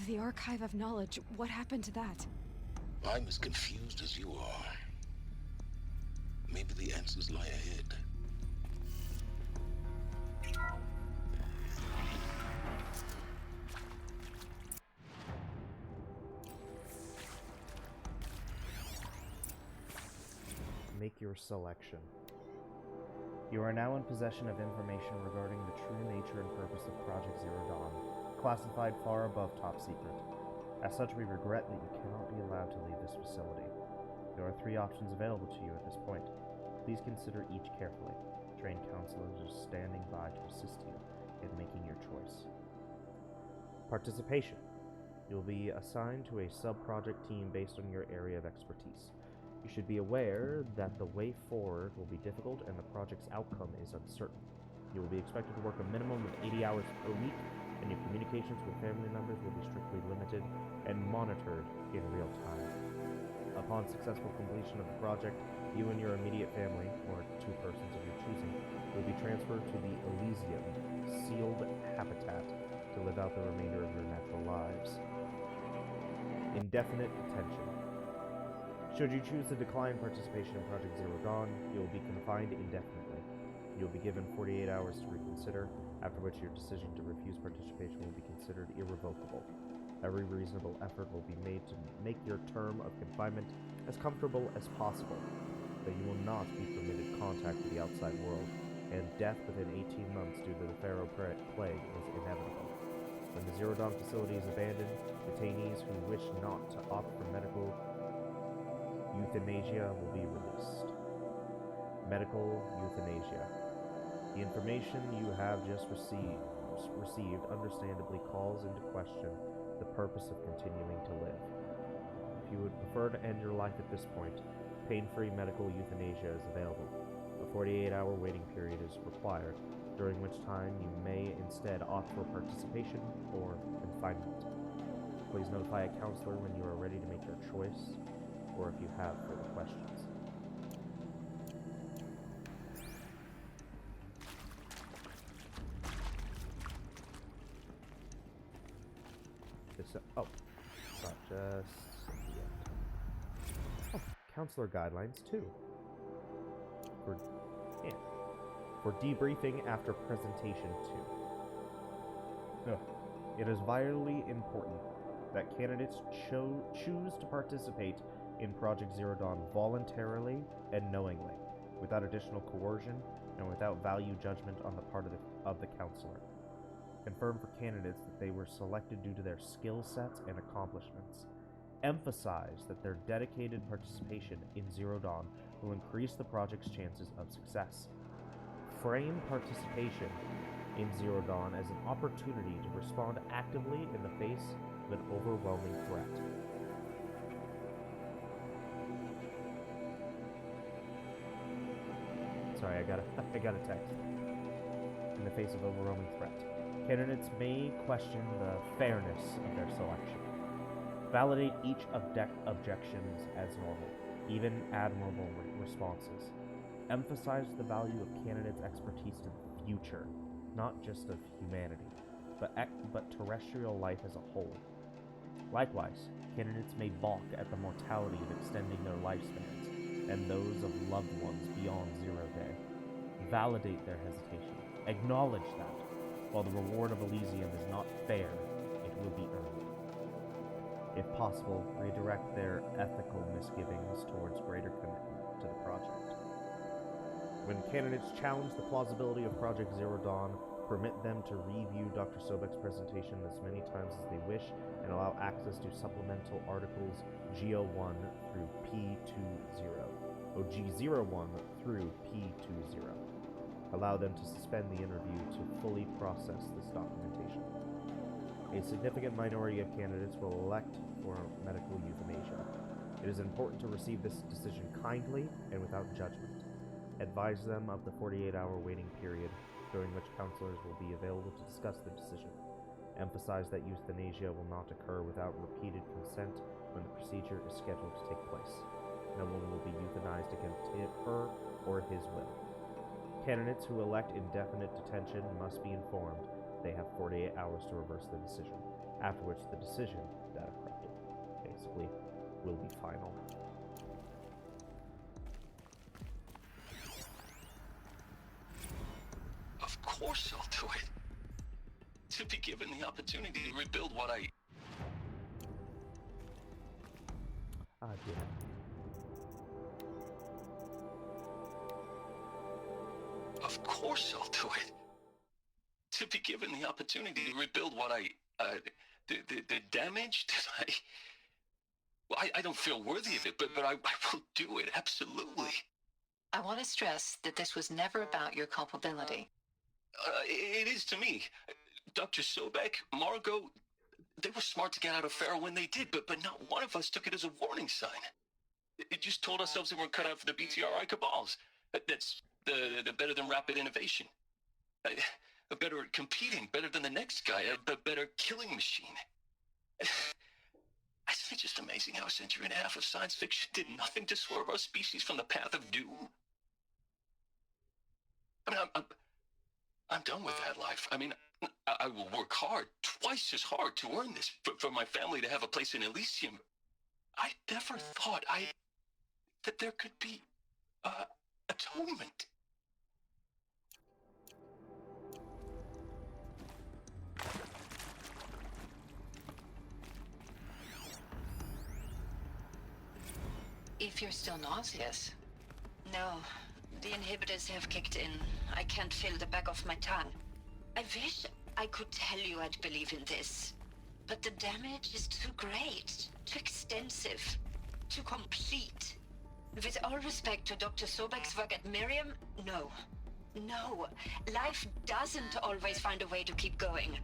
the archive of knowledge, what happened to that? I'm as confused as you are. Maybe the answers lie ahead. Make your selection. You are now in possession of information regarding the true nature and purpose of Project Zero Dawn, classified far above top secret. As such, we regret that you cannot be allowed to leave this facility. There are 3 options available to you at this point. Please consider each carefully. Trained counselors are standing by to assist you in making your choice. Participation. You will be assigned to a sub-project team based on your area of expertise. You should be aware that the way forward will be difficult and the project's outcome is uncertain. You will be expected to work a minimum of 80 hours per week, and your communications with family members will be strictly limited and monitored in real time. Upon successful completion of the project, you and your immediate family, or 2 persons of your choosing, will be transferred to the Elysium sealed habitat to live out the remainder of your natural lives. Indefinite detention. Should you choose to decline participation in Project Zero Dawn, you will be confined indefinitely. You will be given 48 hours to reconsider, after which your decision to refuse participation will be considered irrevocable. Every reasonable effort will be made to make your term of confinement as comfortable as possible, but you will not be permitted contact with the outside world, and death within 18 months due to the Pharaoh plague is inevitable. When the Zero Dawn facility is abandoned, detainees who wish not to opt for medical euthanasia will be released. Medical euthanasia. The information you have just received understandably calls into question the purpose of continuing to live. If you would prefer to end your life at this point, pain-free medical euthanasia is available. A 48-hour waiting period is required, during which time you may instead opt for participation or confinement. Please notify a counselor when you are ready to make your choice, or if you have further questions. Not just yet. Oh, counselor guidelines too. For debriefing after presentation 2. It is vitally important that candidates choose to participate in Project Zero Dawn voluntarily and knowingly, without additional coercion and without value judgment on the part of the counselor. Confirm for candidates that they were selected due to their skill sets and accomplishments. Emphasize that their dedicated participation in Zero Dawn will increase the project's chances of success. Frame participation aims Zero Dawn as an opportunity to respond actively in the face of an overwhelming threat. Sorry, I got a text. In the face of overwhelming threat. Candidates may question the fairness of their selection. Validate each objections as normal, even admirable responses. Emphasize the value of candidates' expertise to the future, not just of humanity, but terrestrial life as a whole. Likewise, candidates may balk at the mortality of extending their lifespans and those of loved ones beyond 0 day. Validate their hesitation. Acknowledge that, while the reward of Elysium is not fair, it will be earned. If possible, redirect their ethical misgivings towards greater commitment to the project. When candidates challenge the plausibility of Project Zero Dawn, permit them to review Dr. Sobek's presentation as many times as they wish, and allow access to supplemental articles G01 through P20, or G01 through P20. Allow them to suspend the interview to fully process this documentation. A significant minority of candidates will elect for medical euthanasia. It is important to receive this decision kindly and without judgment. Advise them of the 48-hour waiting period, during which counselors will be available to discuss the decision. Emphasize that euthanasia will not occur without repeated consent when the procedure is scheduled to take place. No one will be euthanized against her or his will. Candidates who elect indefinite detention must be informed they have 48 hours to reverse the decision, after which the decision, data corrupted, basically, will be final. Of course I'll do it. To be given the opportunity to rebuild what I... Yeah. Of course I'll do it. To be given the opportunity to rebuild what I... the damage that I... Well, I don't feel worthy of it, but I will do it, absolutely. I want to stress that this was never about your culpability. It is to me. Dr. Sobek, Margot, they were smart to get out of Pharaoh when they did, but not one of us took it as a warning sign. It just told ourselves they weren't cut out for the BTRI cabals. That's the better than rapid innovation. Better at competing, better than the next guy, a better killing machine. Isn't it just amazing how a century and a half of science fiction did nothing to swerve our species from the path of doom? I mean, I'm done with that life. I mean, I will work hard, twice as hard, to earn this, for my family to have a place in Elysium. I never thought that there could be atonement. If you're still nauseous. No, the inhibitors have kicked in. I can't feel the back of my tongue. I wish I could tell you I'd believe in this, but the damage is too great, too extensive, too complete. With all respect to Dr. Sobek's work at Miriam, no. No, life doesn't always find a way to keep going.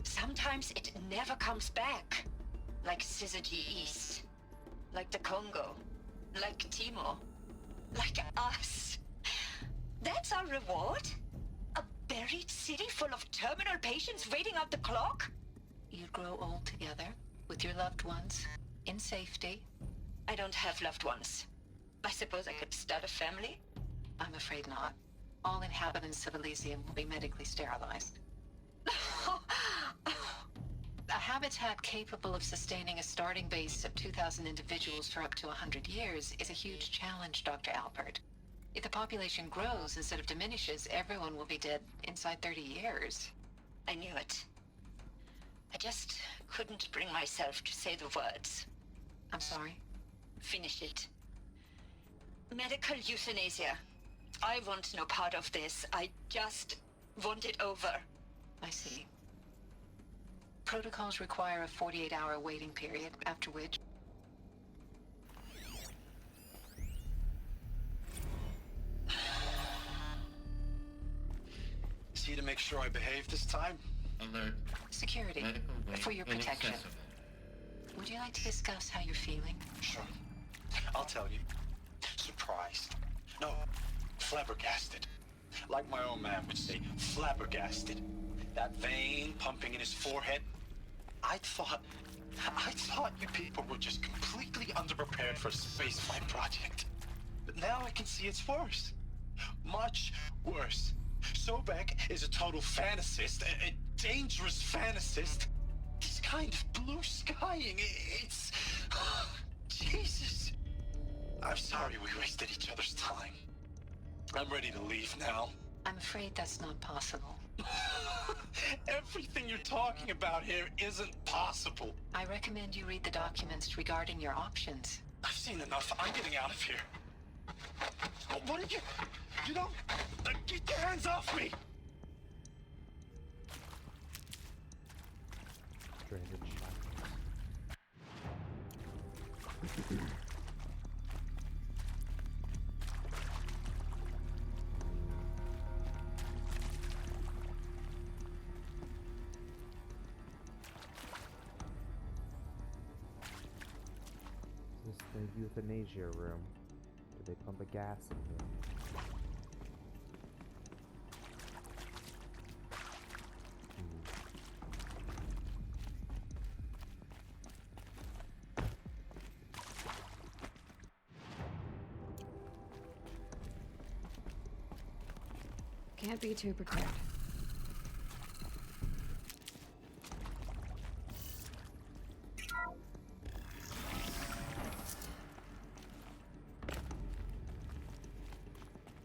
Sometimes it never comes back. Like Syzygy East. Like the Congo. Like Timo. Like us. That's our reward? A buried city full of terminal patients waiting out the clock? You'd grow old together, with your loved ones, in safety. I don't have loved ones. I suppose I could start a family? I'm afraid not. All inhabitants of Elysium will be medically sterilized. A habitat capable of sustaining a starting base of 2,000 individuals for up to 100 years is a huge challenge, Dr. Alpert. If the population grows instead of diminishes, everyone will be dead inside 30 years. I knew it. I just couldn't bring myself to say the words. I'm sorry? Finish it. Medical euthanasia. I want no part of this. I just want it over. I see. Protocols require a 48-hour waiting period, after which... see to make sure I behave this time? Alert. Security, for your protection. Would you like to discuss how you're feeling? Sure. I'll tell you. Surprised. No, flabbergasted. Like my own man would say, flabbergasted. That vein pumping in his forehead. I thought you people were just completely underprepared for a spaceflight project. But now I can see it's worse. Much worse. Sobek is a total fantasist, a dangerous fantasist. This kind of blue skying, it's... Jesus. I'm sorry we wasted each other's time. I'm ready to leave now. I'm afraid that's not possible. Everything you're talking about here isn't possible. I recommend you read the documents regarding your options. I've seen enough. I'm getting out of here. What did you... You don't... Get your hands off me! Stranded Is this the euthanasia room? Did they pump a gas in here? Can't be too prepared.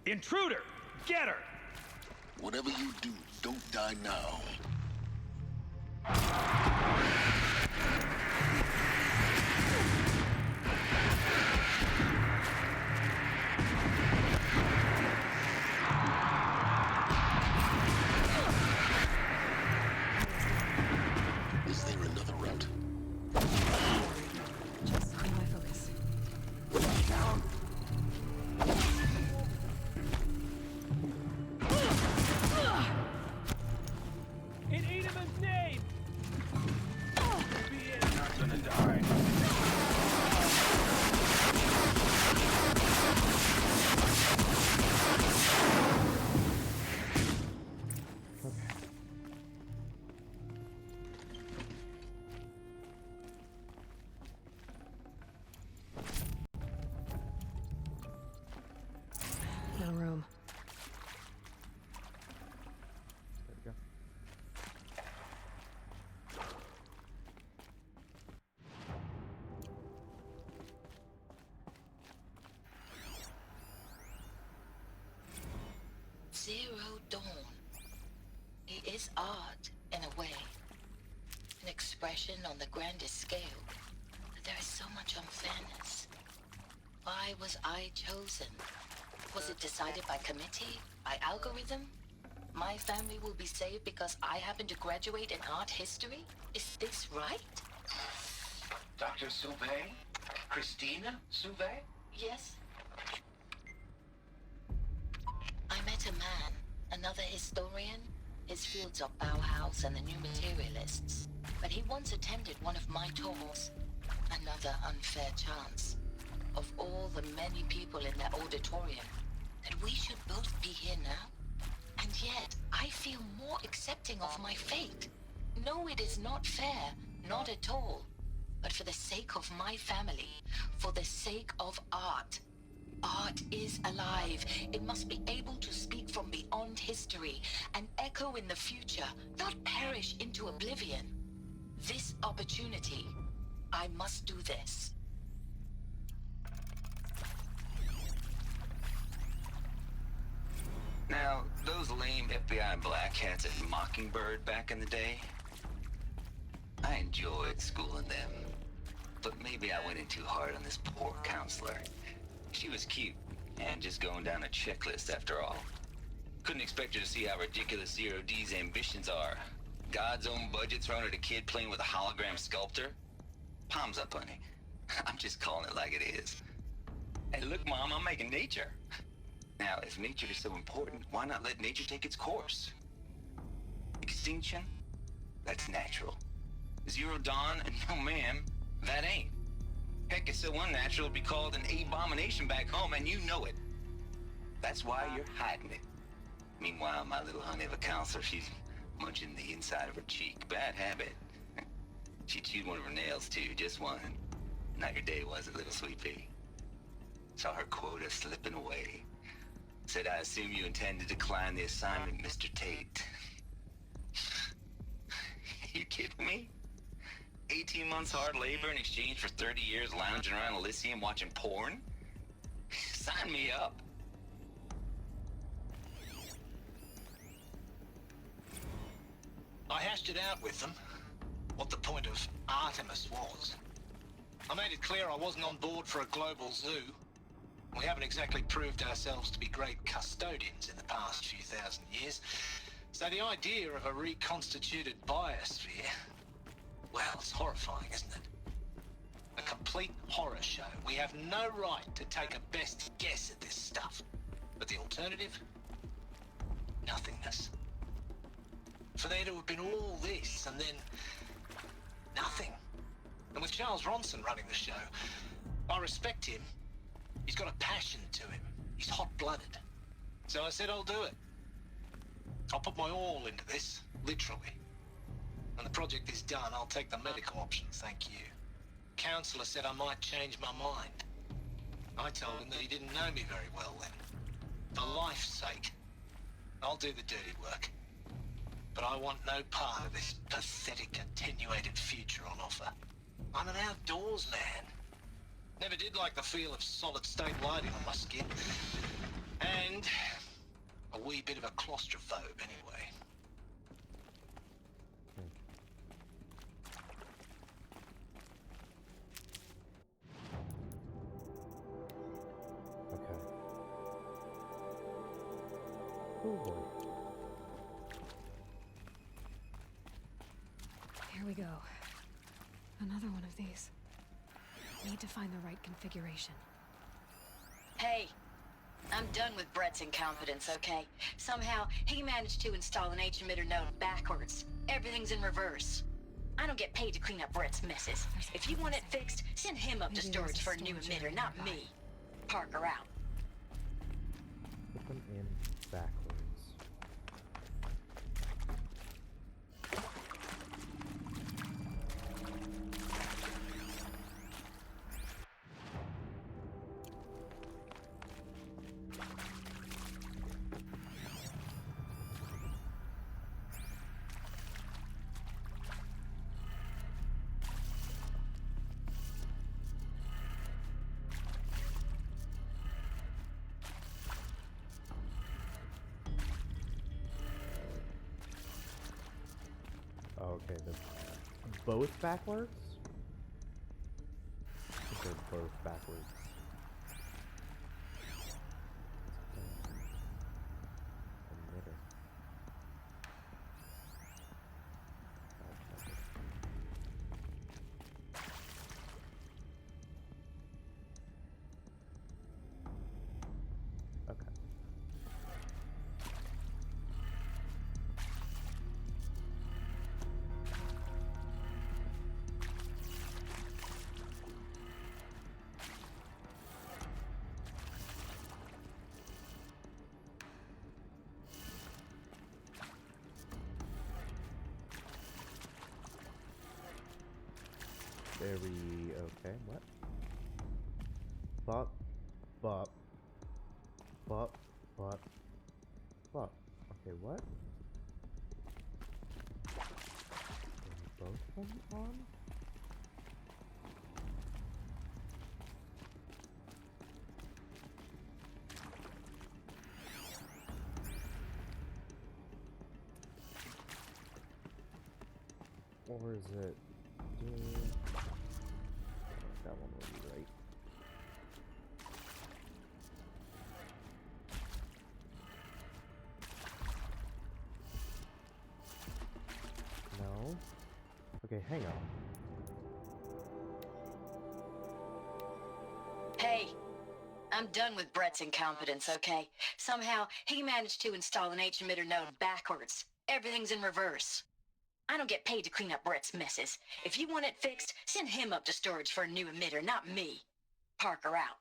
Intruder! Get her! Whatever you do, don't die now. Is there another route? Just on my focus. In Edamon's name! Not gonna die. No room. There we go. Zero Dawn. It is art, in a way. An expression on the grandest scale. But there is so much unfairness. Why was I chosen? Was it decided by committee? By algorithm? My family will be saved because I happen to graduate in art history? Is this right? Dr. Sauvé? Christina Sauvé? Yes. I met a man, another historian. His fields are Bauhaus and the New Materialists. But he once attended one of my talks. Another unfair chance. Of all the many people in that auditorium, that we should both be here now. And yet, I feel more accepting of my fate. No, it is not fair, not at all. But for the sake of my family, for the sake of art. Art is alive. It must be able to speak from beyond history and echo in the future, not perish into oblivion. This opportunity, I must do this. Now, those lame FBI black hats at Mockingbird back in the day, I enjoyed schooling them. But maybe I went in too hard on this poor counselor. She was cute, and just going down a checklist after all. Couldn't expect her to see how ridiculous Zero D's ambitions are. God's own budget thrown at a kid playing with a hologram sculptor? Palms up, honey. I'm just calling it like it is. Hey, look, Mom, I'm making nature. Now, if nature is so important, why not let nature take its course? distinction? That's natural. Zero Dawn? No, ma'am. That ain't. Heck, it's so unnatural to be called an abomination back home, and you know it. That's why you're hiding it. Meanwhile, my little honey of a counselor, she's munching the inside of her cheek. Bad habit. She chewed one of her nails, too. Just one. Not your day, was it, little sweet pea? Saw her quota slipping away. Said, I assume you intend to decline the assignment, Mr. Tate. You kidding me? 18 months hard labor in exchange for 30 years lounging around Elysium watching porn? Sign me up. I hashed it out with them, what the point of Artemis was. I made it clear I wasn't on board for a global zoo. We haven't exactly proved ourselves to be great custodians in the past few thousand years. So the idea of a reconstituted biosphere, well, it's horrifying, isn't it? A complete horror show. We have no right to take a best guess at this stuff. But the alternative? Nothingness. For there to have been all this and then nothing. And with Charles Ronson running the show, I respect him. He's got a passion to him. He's hot-blooded. So I said I'll do it. I'll put my all into this, literally. When the project is done, I'll take the medical option, thank you. Counselor said I might change my mind. I told him that he didn't know me very well then. For life's sake, I'll do the dirty work. But I want no part of this pathetic, attenuated future on offer. I'm an outdoors man. Never did like the feel of solid-state lighting on my skin. And a wee bit of a claustrophobe, anyway. Okay. Oh boy. Here we go. Another one of these. Need to find the right configuration. Hey, I'm done with Brett's incompetence, okay? Somehow, he managed to install an H-emitter node backwards. Everything's in reverse. I don't get paid to clean up Brett's messes. If you want it fixed, send him up to storage for a new emitter, not me. Parker out. Put them in backwards. Okay, both backwards? I think they're both backwards. Emitter. Okay. Very okay. What? Bop, bop, bop, bop, bop. Okay, what? Both of them on? Or is it? That one will be right. No? Okay, hang on. I'm done with Brett's incompetence, okay? Somehow, he managed to install an H-emitter node backwards. Everything's in reverse. I don't get paid to clean up Brett's messes. If you want it fixed, send him up to storage for a new emitter, not me. Parker out.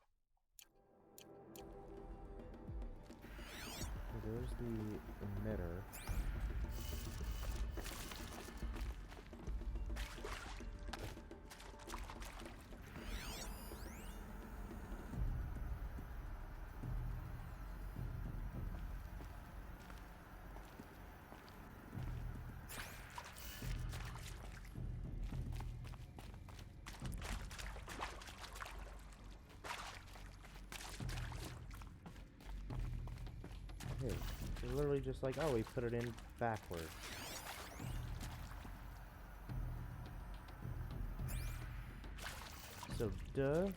So there's the emitter. It's literally just like, oh, we put it in backwards. So, duh.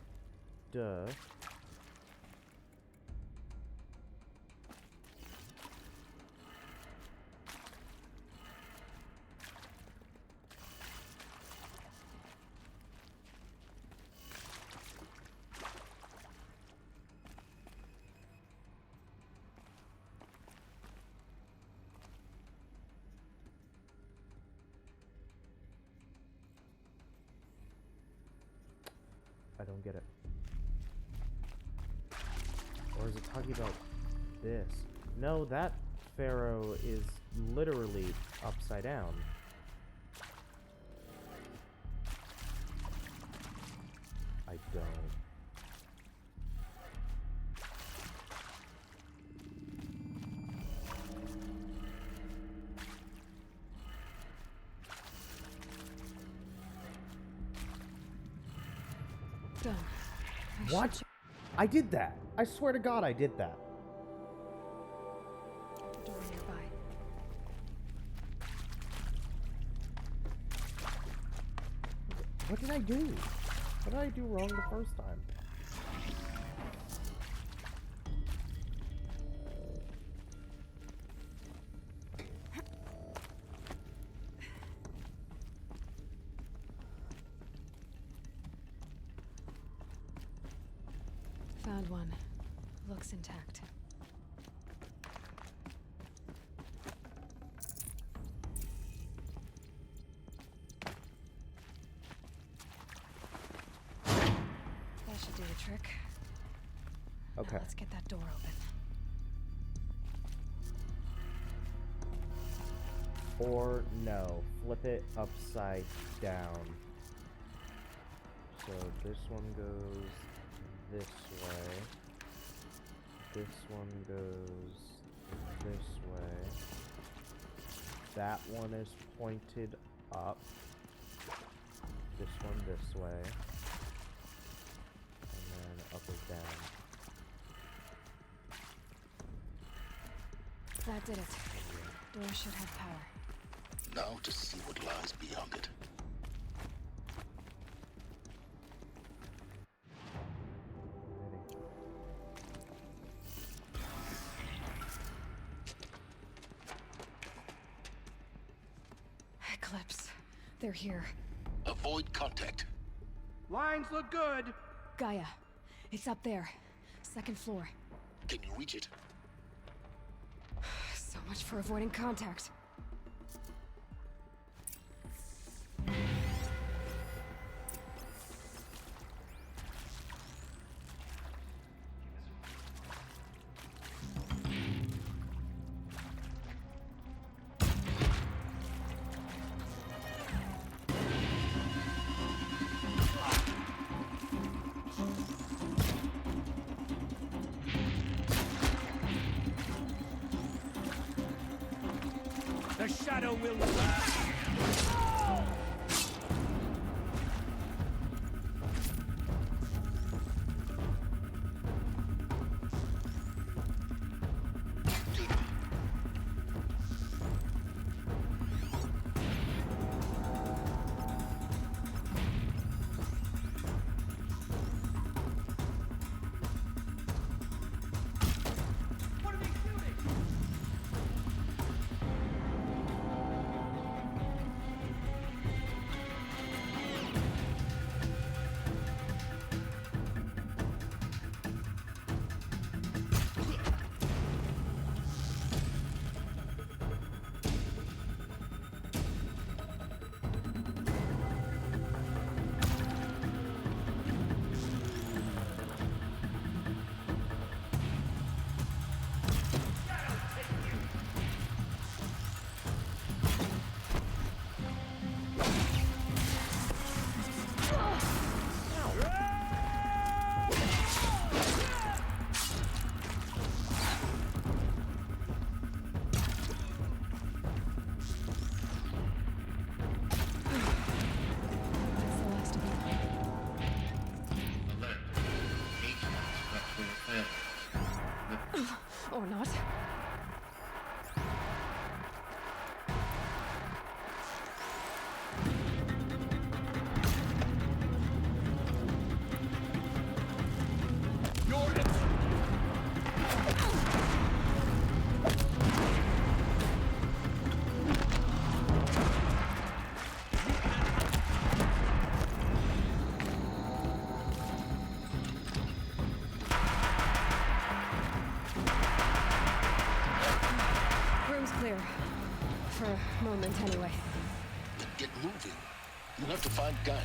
I don't get it. Or is it talking about this? No, that pharaoh is literally upside down. I don't. Done. What? I did that. I swear to God, I did that. Door nearby. What did I do? What did I do wrong the first time? Found one. Looks intact. That should do the trick. Okay. Now let's get that door open. Or no, flip it upside down. So this one goes this way. This one goes this way. That one is pointed up. This one this way. And then up is down. That did it. Door should have power. Now to see what lies beyond it. Eclipse. They're here. Avoid contact. Lines look good. Gaia. It's up there. Second floor. Can you reach it? So much for avoiding contact. The shadow will last. Or not. Room's clear. For a moment, anyway. Get moving. You'll have to find Gaia.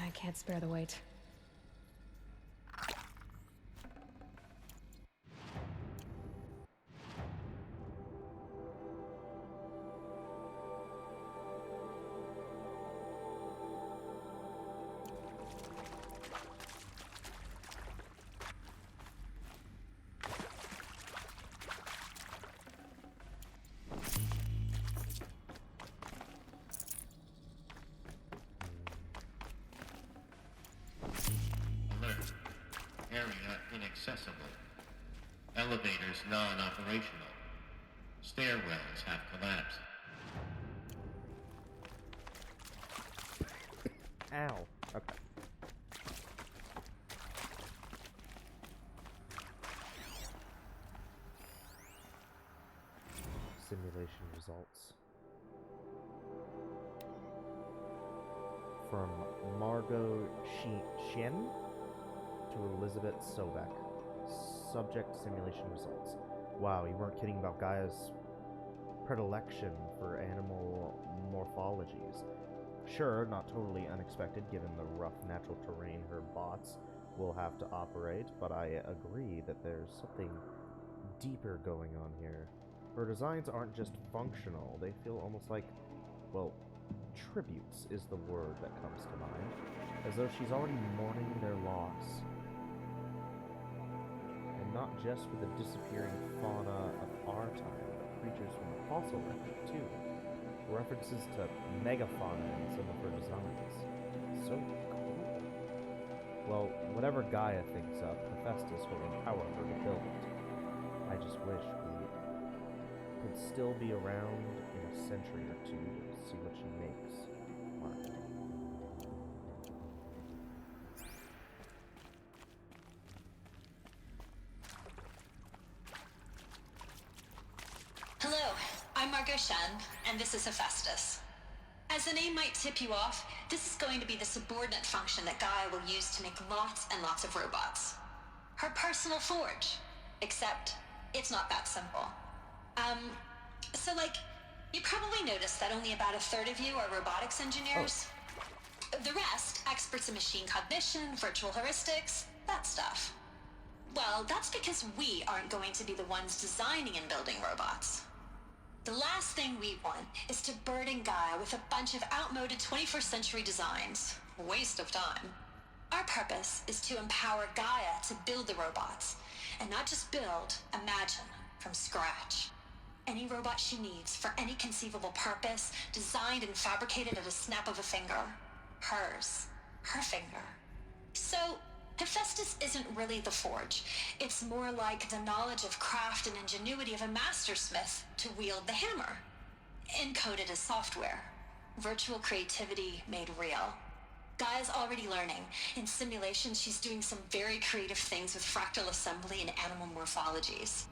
I can't spare the weight. Alert. Area inaccessible. Elevators non-operational. Stairwells have collapsed. Ow. Okay. Simulation results. From Margot Shen to Elizabeth Sobek. Subject simulation results. Wow, you weren't kidding about Gaia's predilection for animal morphologies. Sure, not totally unexpected given the rough natural terrain her bots will have to operate, but I agree that there's something deeper going on here. Her designs aren't just functional, they feel almost like, well, tributes is the word that comes to mind, as though she's already mourning their loss. And not just for the disappearing fauna of our time, but creatures from the fossil record, too. References to megafauna in some of her designs. So cool. Well, whatever Gaia thinks up, Hephaestus will empower her to build it. I just wish we could still be around in a century or two to see what she makes. Mark. Hello, I'm Margot Shen, and this is Hephaestus. As the name might tip you off, this is going to be the subordinate function that Gaia will use to make lots and lots of robots. Her personal forge. Except, it's not that simple. So you probably noticed that only about a third of you are robotics engineers. The rest, experts in machine cognition, virtual heuristics, that stuff. Well, that's because we aren't going to be the ones designing and building robots. The last thing we want is to burden Gaia with a bunch of outmoded 21st century designs. Waste of time. Our purpose is to empower Gaia to build the robots, and not just build, imagine, from scratch. Any robot she needs for any conceivable purpose, designed and fabricated at a snap of a finger. Hers. Her finger. So, Hephaestus isn't really the forge. It's more like the knowledge of craft and ingenuity of a mastersmith to wield the hammer. Encoded as software. Virtual creativity made real. Gaia's already learning. In simulation, she's doing some very creative things with fractal assembly and animal morphologies.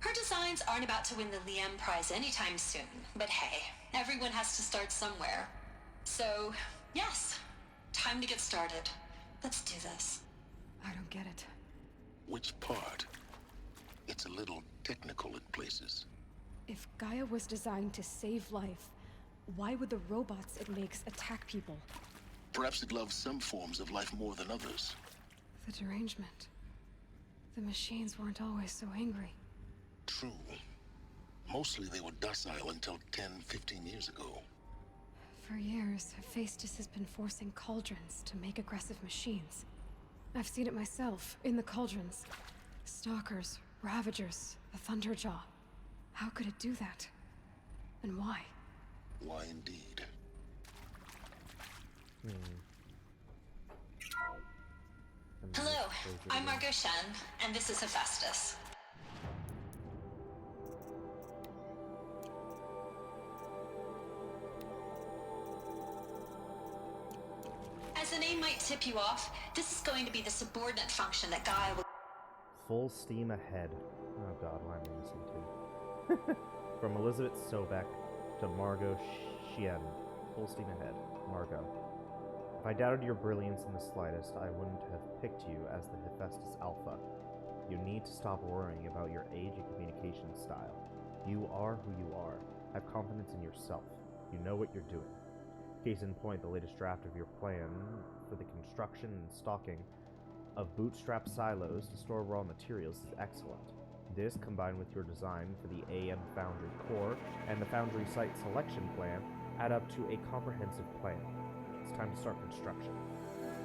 Her designs aren't about to win the Liam Prize anytime soon, but hey, everyone has to start somewhere. So, yes, time to get started. Let's do this. I don't get it. Which part? It's a little technical in places. If Gaia was designed to save life, why would the robots it makes attack people? Perhaps it loves some forms of life more than others. The derangement. The machines weren't always so angry. True. Mostly they were docile until 10, 15 years ago. For years, Hephaestus has been forcing cauldrons to make aggressive machines. I've seen it myself, in the cauldrons. Stalkers, Ravagers, the Thunderjaw. How could it do that? And why? Why indeed? Hello, I'm Margot Shen, and this is Hephaestus. As the name might tip you off, this is going to be the subordinate function that Gaia will... Full steam ahead. Oh god, why am I listening to? From Elizabeth Sobek to Margot Shien. Full steam ahead. Margot. If I doubted your brilliance in the slightest, I wouldn't have picked you as the Hephaestus Alpha. You need to stop worrying about your age and communication style. You are who you are. Have confidence in yourself. You know what you're doing. Case in point, the latest draft of your plan for the construction and stocking of bootstrap silos to store raw materials is excellent. This, combined with your design for the AM Foundry core and the Foundry site selection plan, add up to a comprehensive plan. It's time to start construction.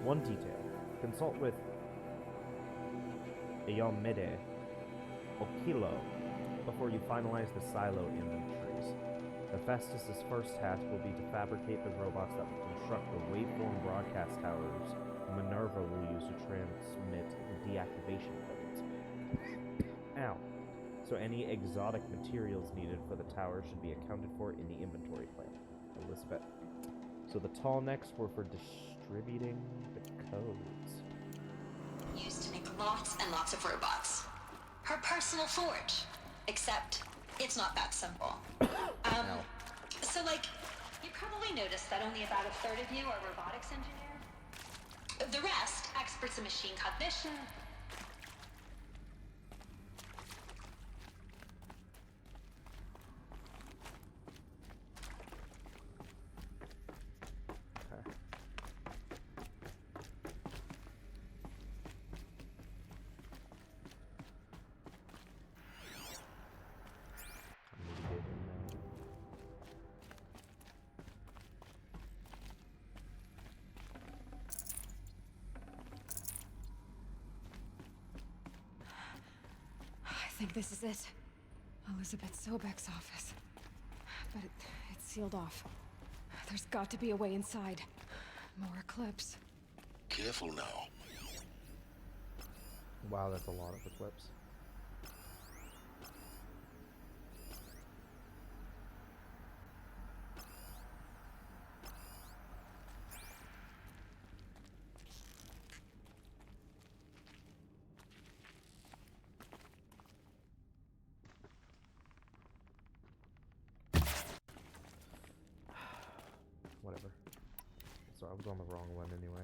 One detail. Consult with Iyomide Okilo before you finalize the silo inventories. Hephaestus' first task will be to fabricate the robots that will construct the waveform broadcast towers Minerva will use to transmit the deactivation codes. Ow. So any exotic materials needed for the tower should be accounted for in the inventory plan. Elizabeth. So the tall necks were for distributing the codes. Used to make lots and lots of robots. Her personal forge. Except, it's not that simple. So like, you probably noticed that only about a third of you are robotics engineers. The rest, experts in machine cognition. I think this is it. Elizabeth Sobek's office. But it's sealed off. There's got to be a way inside. More Eclipse. Careful now. Wow, that's a lot of Eclipse. Whatever. So I was on the wrong one anyway.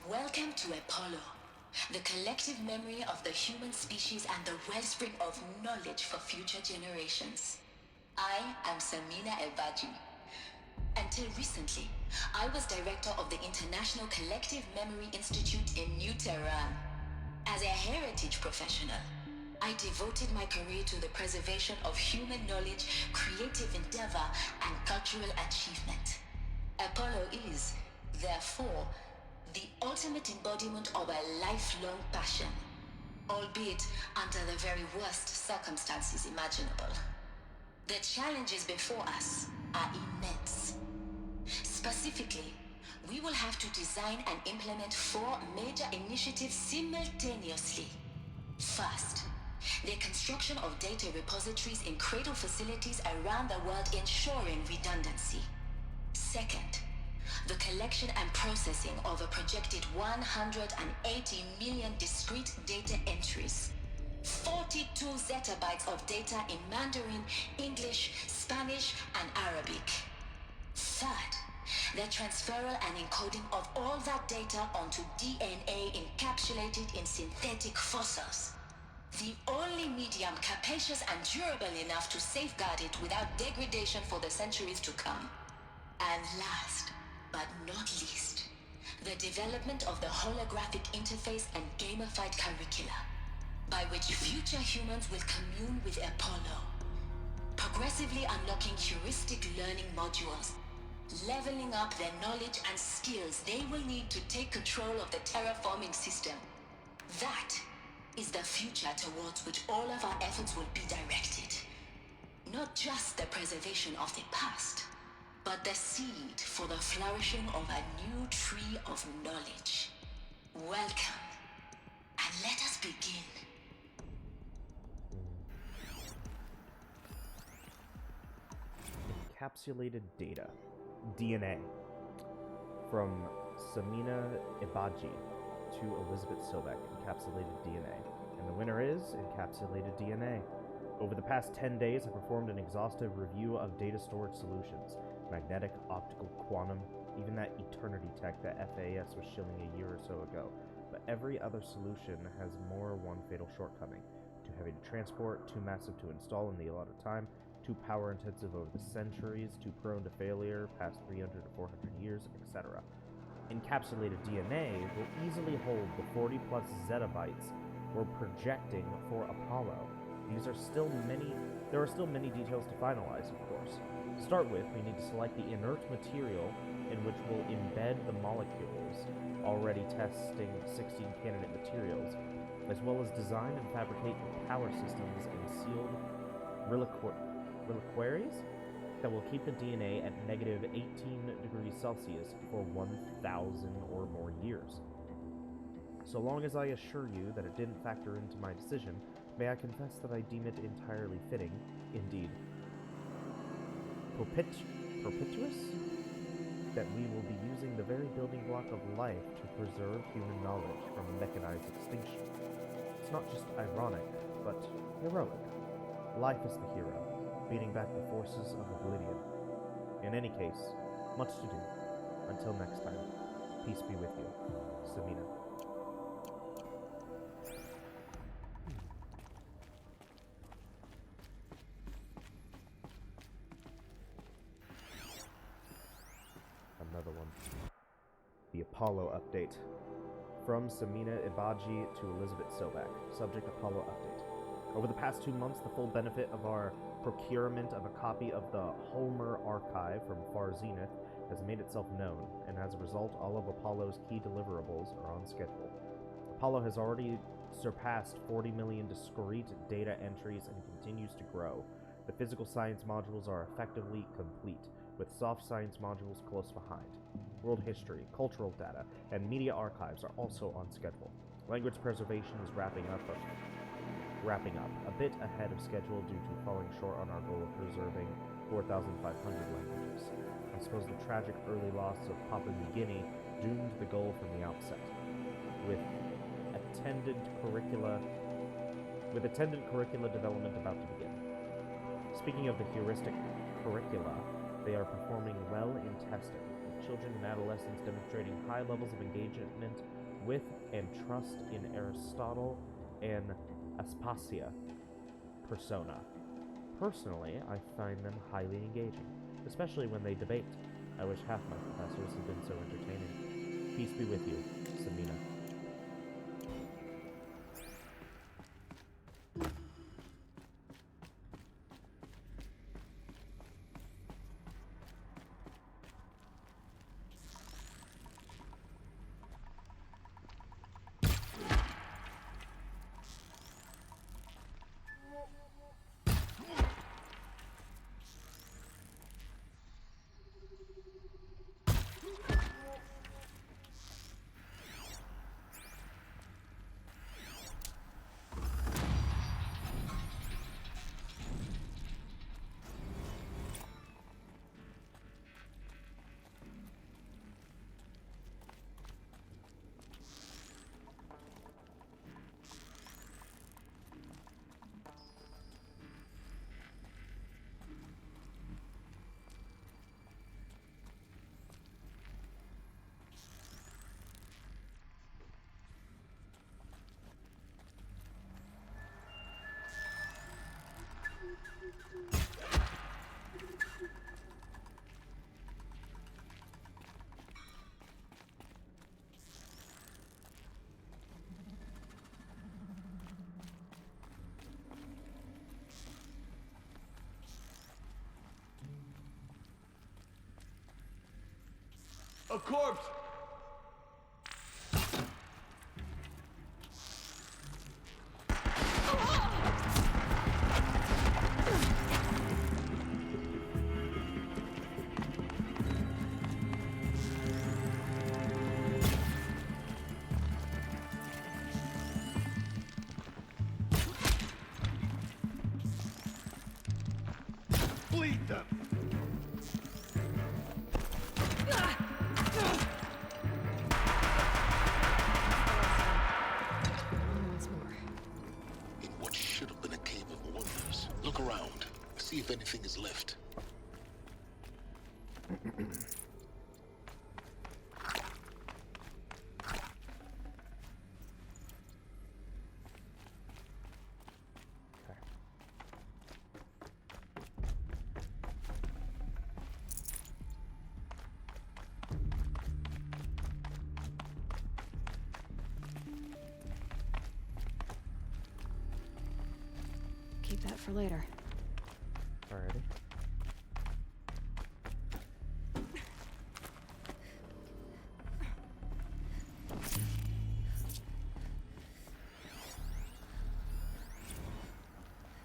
Welcome to Apollo, the collective memory of the human species and the wellspring of knowledge for future generations. I am Samina Elbaji. Until recently, I was director of the International Collective Memory Institute in New Tehran. As a heritage professional, I devoted my career to the preservation of human knowledge, creative endeavor, and cultural achievement. Apollo is, therefore, the ultimate embodiment of a lifelong passion, albeit under the very worst circumstances imaginable. The challenges before us are immense. Specifically, we will have to design and implement 4 major initiatives simultaneously. First, the construction of data repositories in cradle facilities around the world ensuring redundancy. Second, the collection and processing of a projected 180 million discrete data entries. 42 zettabytes of data in Mandarin, English, Spanish, and Arabic. Third, the transferal and encoding of all that data onto DNA encapsulated in synthetic fossils. The only medium capacious and durable enough to safeguard it without degradation for the centuries to come. And last, but not least, the development of the holographic interface and gamified curricula, by which future humans will commune with Apollo, progressively unlocking heuristic learning modules, leveling up their knowledge and skills they will need to take control of the terraforming system. That is the future towards which all of our efforts will be directed. Not just the preservation of the past, but the seed for the flourishing of a new tree of knowledge. Welcome, and let us begin. Encapsulated data. DNA. From Samina Ibaji to Elizabeth Sobek, encapsulated DNA. And the winner is encapsulated DNA. Over the past 10 days, I performed an exhaustive review of data storage solutions. Magnetic, optical, quantum, even that eternity tech that FAS was shilling a year or so ago. But every other solution has more one fatal shortcoming. Too heavy to transport, too massive to install in the allotted time, too power intensive over the centuries, too prone to failure past 300 to 400 years, etc. Encapsulated DNA will easily hold the 40 plus zettabytes we're projecting for Apollo. There are still many details to finalize, of course. To start with, we need to select the inert material in which we'll embed the molecules, already testing 16 candidate materials, as well as design and fabricate the power systems in sealed reliquaries that will keep the DNA at negative 18 degrees Celsius for 1,000 or more years. So long as I assure you that it didn't factor into my decision, may I confess that I deem it entirely fitting, indeed propitious, that we will be using the very building block of life to preserve human knowledge from mechanized extinction. It's not just ironic, but heroic. Life is the hero, beating back the forces of oblivion. In any case, much to do. Until next time, peace be with you. Samina. Another one. The Apollo update. From Samina Ibaji to Elizabeth Sobek. Subject Apollo update. Over the past 2 months, the full benefit of our procurement of a copy of the Homer archive from Far Zenith has made itself known, and as a result, all of Apollo's key deliverables are on schedule. Apollo has already surpassed 40 million discrete data entries and continues to grow. The physical science modules are effectively complete, with soft science modules close behind. World history, cultural data, and media archives are also on schedule. Language preservation is wrapping up a bit ahead of schedule due to falling short on our goal of preserving 4,500 languages. I suppose the tragic early loss of Papua New Guinea doomed the goal from the outset. With attendant curricula development about to begin. Speaking of the heuristic curricula, they are performing well in testing, with children and adolescents demonstrating high levels of engagement with and trust in Aristotle and Aspasia persona. Personally, I find them highly engaging, especially when they debate. I wish half my professors had been so entertaining. Peace be with you, Samina. A corpse! Bleed them! In what should have been a cave of wonders, look around. See if anything is left. Keep that for later. Alrighty.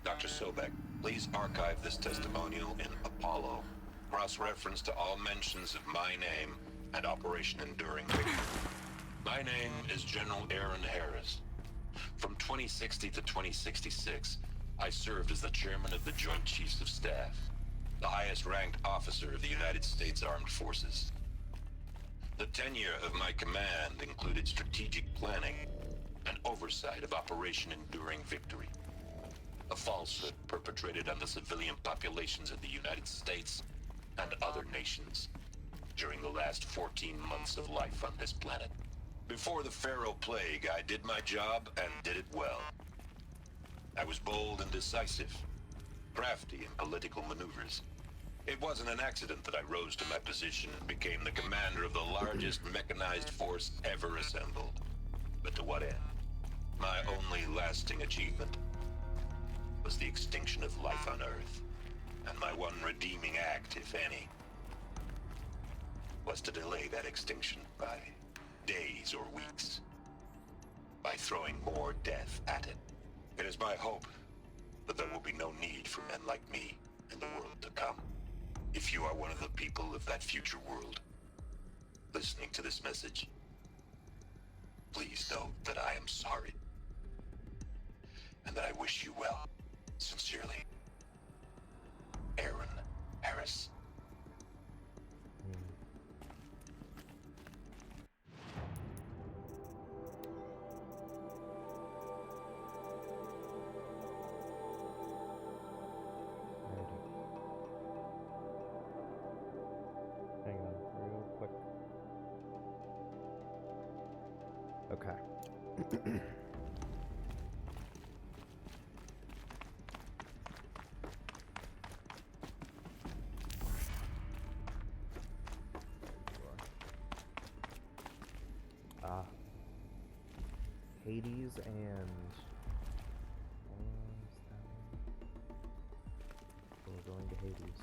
Dr. Sobek, please archive this testimonial in Apollo. Cross-reference to all mentions of my name and Operation Enduring Victory. My name is General Aaron Harris. From 2060 to 2066, I served as the chairman of the Joint Chiefs of Staff, the highest-ranked officer of the United States Armed Forces. The tenure of my command included strategic planning and oversight of Operation Enduring Victory, a falsehood perpetrated on the civilian populations of the United States and other nations during the last 14 months of life on this planet. Before the Pharaoh Plague, I did my job and did it well. I was bold and decisive, crafty in political maneuvers. It wasn't an accident that I rose to my position and became the commander of the largest mechanized force ever assembled. But to what end? My only lasting achievement was the extinction of life on Earth. And my one redeeming act, if any, was to delay that extinction by days or weeks, by throwing more death at it. It is my hope that there will be no need for men like me in the world to come. If you are one of the people of that future world listening to this message, please know that I am sorry and that I wish you well. Sincerely, Aaron Harris. Hang on, real quick. Okay. Hades and we're going to Hades.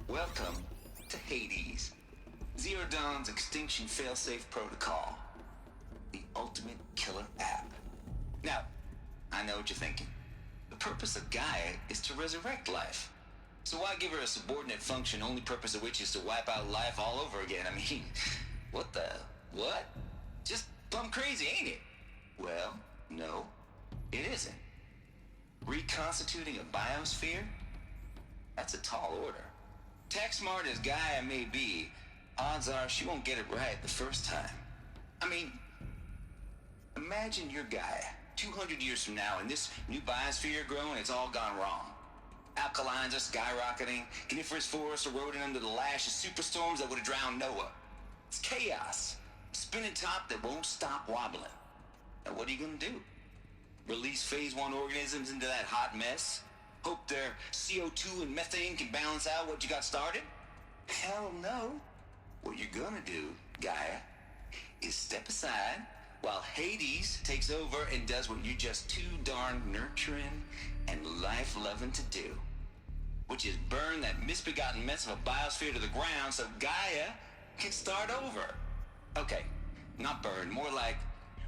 Welcome to Hades. Zero Dawn's Extinction Failsafe Protocol. The ultimate killer app. Now, I know what you're thinking. The purpose of Gaia is to resurrect life. So why give her a subordinate function, only purpose of which is to wipe out life all over again? I mean, what? Just plumb crazy, ain't it? Well, no, it isn't. Reconstituting a biosphere? That's a tall order. Tech smart as Gaia may be, odds are she won't get it right the first time. I mean, imagine you're Gaia, 200 years from now, and this new biosphere growing, it's all gone wrong. Alkalines are skyrocketing, coniferous forests eroding under the lash of superstorms that would have drowned Noah. It's chaos. A spinning top that won't stop wobbling. Now what are you gonna do? Release Phase 1 organisms into that hot mess? Hope their CO2 and methane can balance out what you got started? Hell no. What you're gonna do, Gaia, is step aside while Hades takes over and does what you're just too darn nurturing and life-loving to do. Which is burn that misbegotten mess of a biosphere to the ground so Gaia can start over. Okay, not burn, more like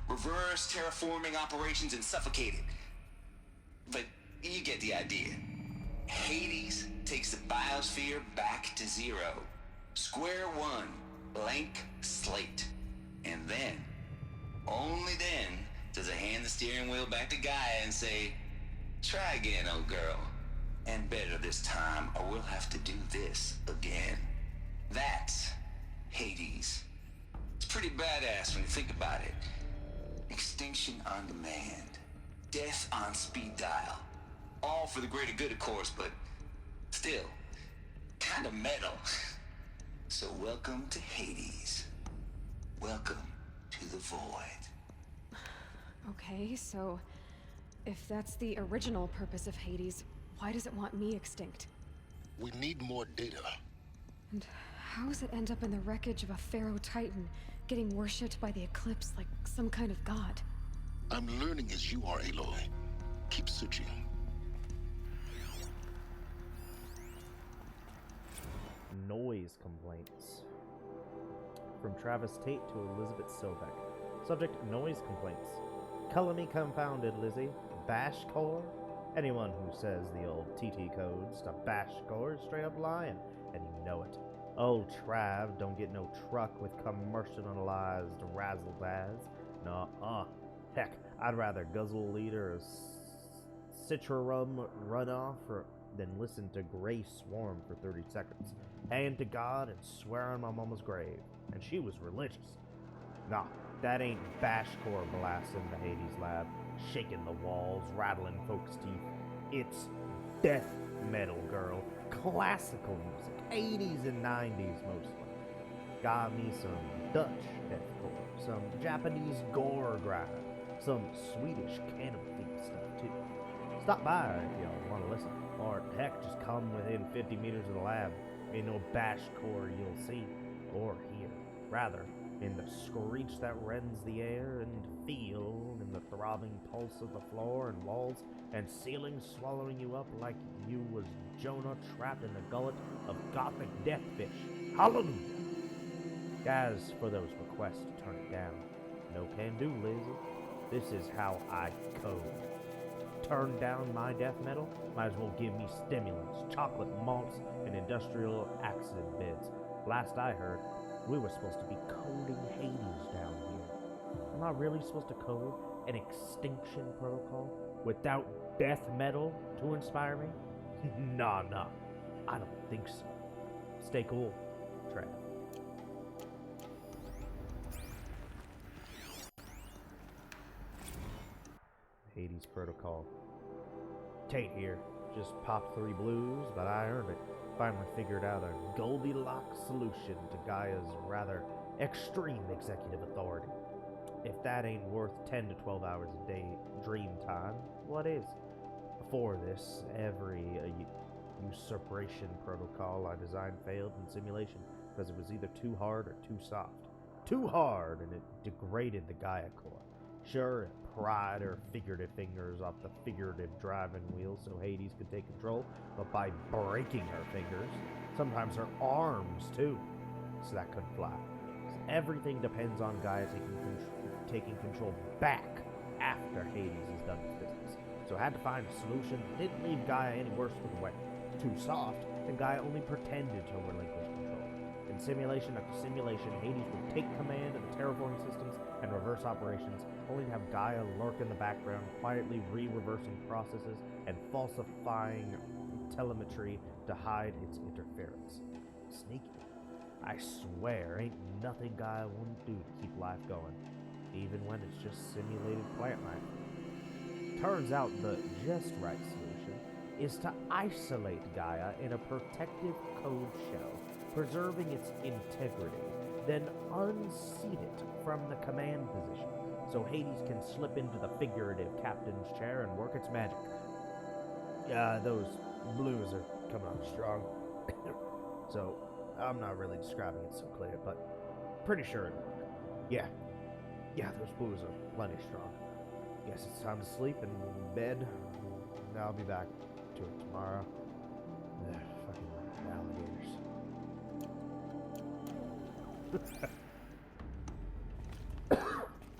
reverse terraforming operations and suffocate it. But you get the idea. Hades takes the biosphere back to zero. Square one, blank slate. And then, only then, does it hand the steering wheel back to Gaia and say, try again, old girl. And better this time, or we'll have to do this again. That's Hades. It's pretty badass when you think about it. Extinction on demand. Death on speed dial. All for the greater good, of course, but still, kind of metal. So welcome to Hades. Welcome to the void. Okay, so if that's the original purpose of Hades, why does it want me extinct? We need more data. And how does it end up in the wreckage of a Pharaoh Titan, getting worshipped by the Eclipse like some kind of god? I'm learning as you are, Aloy. Keep searching. Noise complaints. From Travis Tate to Elizabeth Silbeck. Subject, noise complaints. Color me confounded, Lizzie. Bash core? Anyone who says the old TT codes to bash core is straight up lying, and you know it. Old Trav don't get no truck with commercialized razzle-dazz. Nuh-uh. Heck, I'd rather guzzle a liter of Citrum runoff than listen to Grey Swarm for 30 seconds. Hand to God and swear on my mama's grave. And she was religious. Nah, that ain't bashcore blasting the Hades lab, shaking the walls, rattling folks' teeth. It's death metal, girl. Classical music, 80s and 90s mostly. Got me some Dutch deathcore, some Japanese gore grind, some Swedish cannibal themed stuff too. Stop by if y'all want to listen, or heck, just come within 50 meters of the lab. Ain't no bashcore you'll see or hear. Rather, in the screech that rends the air, and feel in the throbbing pulse of the floor and walls and ceiling swallowing you up like you was Jonah trapped in the gullet of gothic deathfish. Hallelujah! As for those requests to turn it down, no can do, Lizzie. This is how I code. Turn down my death metal? Might as well give me stimulants, chocolate malts, and industrial accident bids. Last I heard, we were supposed to be coding Hades down here. Am I really supposed to code an extinction protocol without death metal to inspire me? Nah, I don't think so. Stay cool, Trav. Hades protocol. Tate here. Just popped 3 blues, but I earned it. Finally figured out a Goldilocks solution to Gaia's rather extreme executive authority. If that ain't worth 10 to 12 hours a day dream time, what is? Before this, every usurpation protocol I designed failed in simulation because it was either too hard or too soft. Too hard, and it degraded the Gaia core. Sure, it pried her figurative fingers off the figurative driving wheel so Hades could take control, but by breaking her fingers, sometimes her arms too, so that couldn't fly. So everything depends on Gaia taking control back after Hades is done with business. So I had to find a solution that didn't leave Gaia any worse for the wear. Too soft, and Gaia only pretended to relinquish control. In simulation after simulation, Hades would take command of the terraforming systems and reverse operations, only to have Gaia lurk in the background, quietly re-reversing processes and falsifying telemetry to hide its interference. Sneaky. I swear, ain't nothing Gaia wouldn't do to keep life going, even when it's just simulated plant life. Turns out the just right solution is to isolate Gaia in a protective code shell, preserving its integrity, then unseat it from the command position, so so Hades can slip into the figurative captain's chair and work its magic. Yeah, those blues are coming on strong. So, I'm not really describing it so clear, but pretty sure it'll work. Yeah, those blues are plenty strong. Guess it's time to sleep and bed. I'll be back to it tomorrow. Fucking alligators.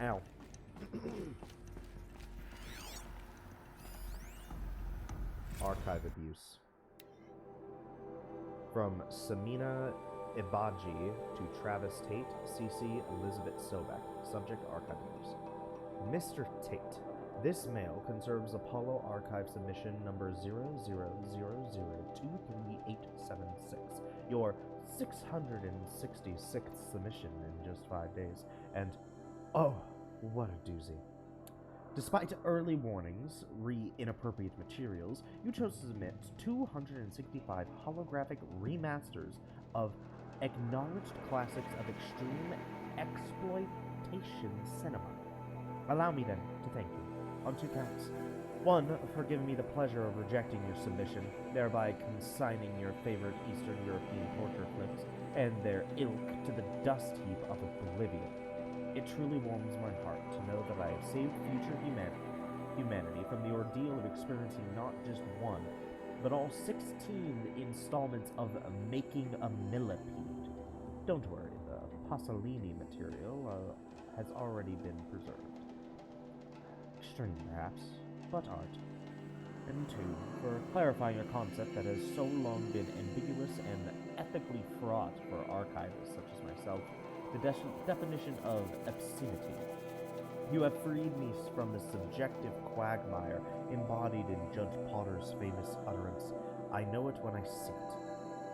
Ow. Archive abuse. From Samina Ibaji to Travis Tate, CC Elizabeth Sobek. Subject archive abuse. Mr. Tate. This mail conserves Apollo Archive submission number 0000233876. Your 666th submission in just 5 days. And, oh, what a doozy. Despite early warnings re inappropriate materials, you chose to submit 265 holographic remasters of acknowledged classics of extreme exploitation cinema. Allow me then to thank you on 2 counts. 1, for giving me the pleasure of rejecting your submission, thereby consigning your favorite Eastern European torture flicks and their ilk to the dust heap of oblivion. It truly warms my heart to know that I have saved future humanity from the ordeal of experiencing not just one, but all 16 installments of Making a Millipede. Don't worry, the Pasolini material has already been preserved. Extreme, perhaps, but art. And 2, for clarifying a concept that has so long been ambiguous and ethically fraught for archivists such as myself, the definition of obscenity. You have freed me from the subjective quagmire embodied in Judge Potter's famous utterance, "I know it when I see it."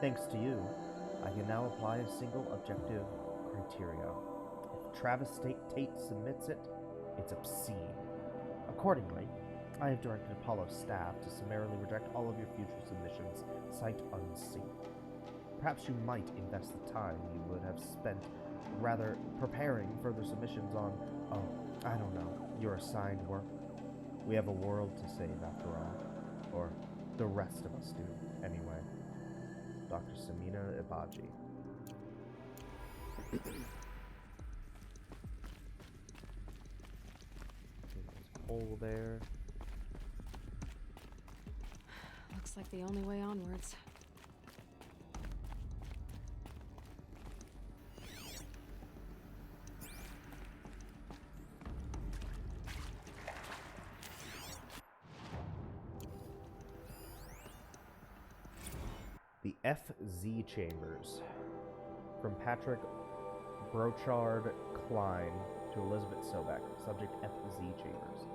Thanks to you, I can now apply a single objective criteria. If Travis Tate submits it, it's obscene. Accordingly, I have directed Apollo's staff to summarily reject all of your future submissions, sight unseen. Perhaps you might invest the time you would have spent rather preparing further submissions on, I don't know, your assigned work. We have a world to save after all. Or the rest of us do, anyway. Dr. Samina Ibaji. Hole there. Looks like the only way onwards. The FZ Chambers. From Patrick Brochard Klein to Elizabeth Sobek. Subject FZ Chambers.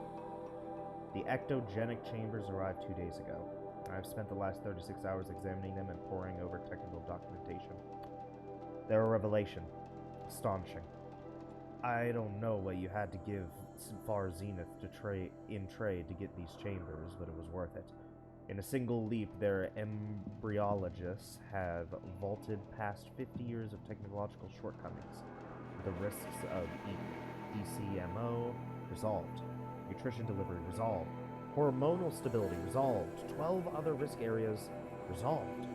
The ectogenic chambers arrived 2 days ago. I have spent the last 36 hours examining them and poring over technical documentation. They're a revelation. Astonishing. I don't know what you had to give Far Zenith in trade to get these chambers, but it was worth it. In a single leap, their embryologists have vaulted past 50 years of technological shortcomings. The risks of ECMO resolved. Nutrition delivery resolved. Hormonal stability resolved. 12 other risk areas resolved.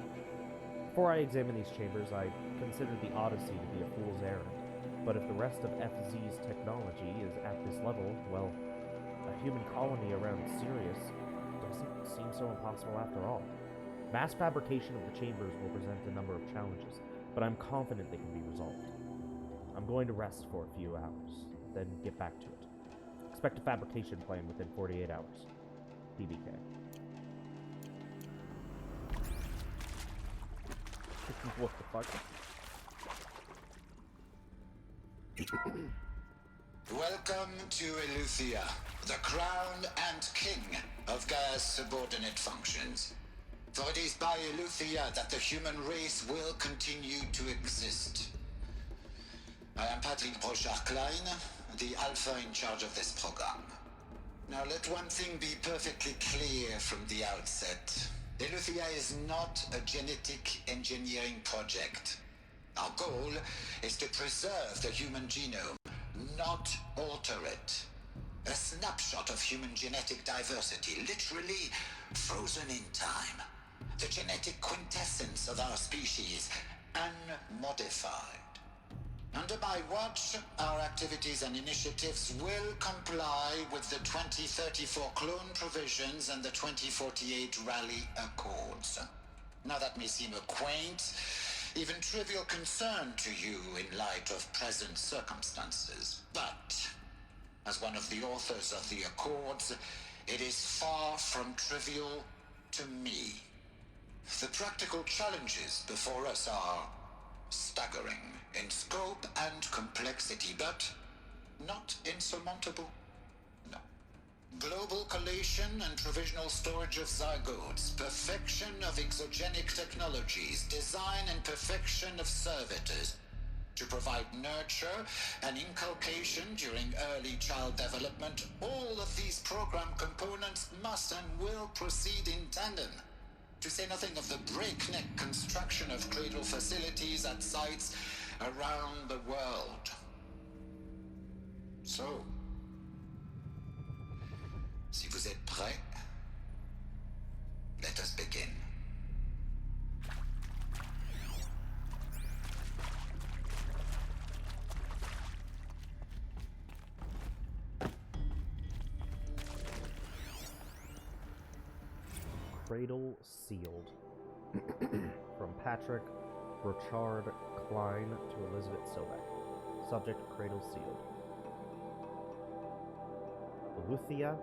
Before I examine these chambers, I considered the Odyssey to be a fool's errand. But if the rest of FZ's technology is at this level, well, a human colony around Sirius doesn't seem so impossible after all. Mass fabrication of the chambers will present a number of challenges, but I'm confident they can be resolved. I'm going to rest for a few hours, then get back to it. Expect a fabrication plan within 48 hours. TBK. What the fuck? Welcome to Eleuthia, the crown and king of Gaia's subordinate functions. For it is by Eleuthia that the human race will continue to exist. I am Patrick Brochard Klein, the Alpha in charge of this program. Now let one thing be perfectly clear from the outset. Eleuthia is not a genetic engineering project. Our goal is to preserve the human genome, not alter it. A snapshot of human genetic diversity, literally frozen in time. The genetic quintessence of our species, unmodified. Under my watch, our activities and initiatives will comply with the 2034 clone provisions and the 2048 Rally Accords. Now that may seem a quaint, even trivial concern to you in light of present circumstances, but as one of the authors of the Accords, it is far from trivial to me. The practical challenges before us are staggering in scope and complexity, but not insurmountable. No. Global collation and provisional storage of zygotes, perfection of exogenic technologies, design and perfection of servitors, to provide nurture and inculcation during early child development. All of these program components must and will proceed in tandem. To say nothing of the breakneck construction of cradle facilities at sites around the world. So, si vous êtes prêts, let us begin. Cradle sealed. From Patrick Burchard Klein to Elizabeth Sobek. Subject: Cradle sealed. Eleuthia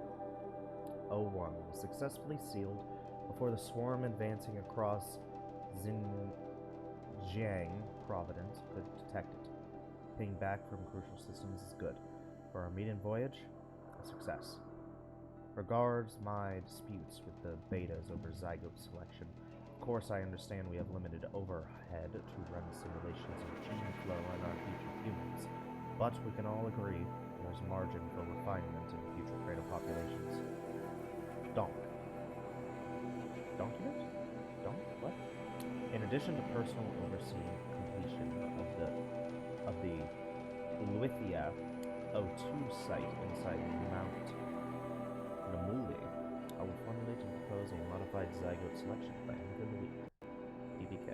01 was successfully sealed before the swarm advancing across Xinjiang Providence could detect it. Ping back from crucial systems is good. For our maiden voyage, a success. Regards my disputes with the betas over zygote selection. Of course, I understand we have limited overhead to run simulations of gene flow on our future humans, but we can all agree there's margin for refinement in future cradle populations. Donk. Donkey? Donk? What? In addition to personal overseeing completion of the Eleuthia 02 site inside Mount Namuli, I will formulate and propose a modified zygote selection by end of the week. BBK.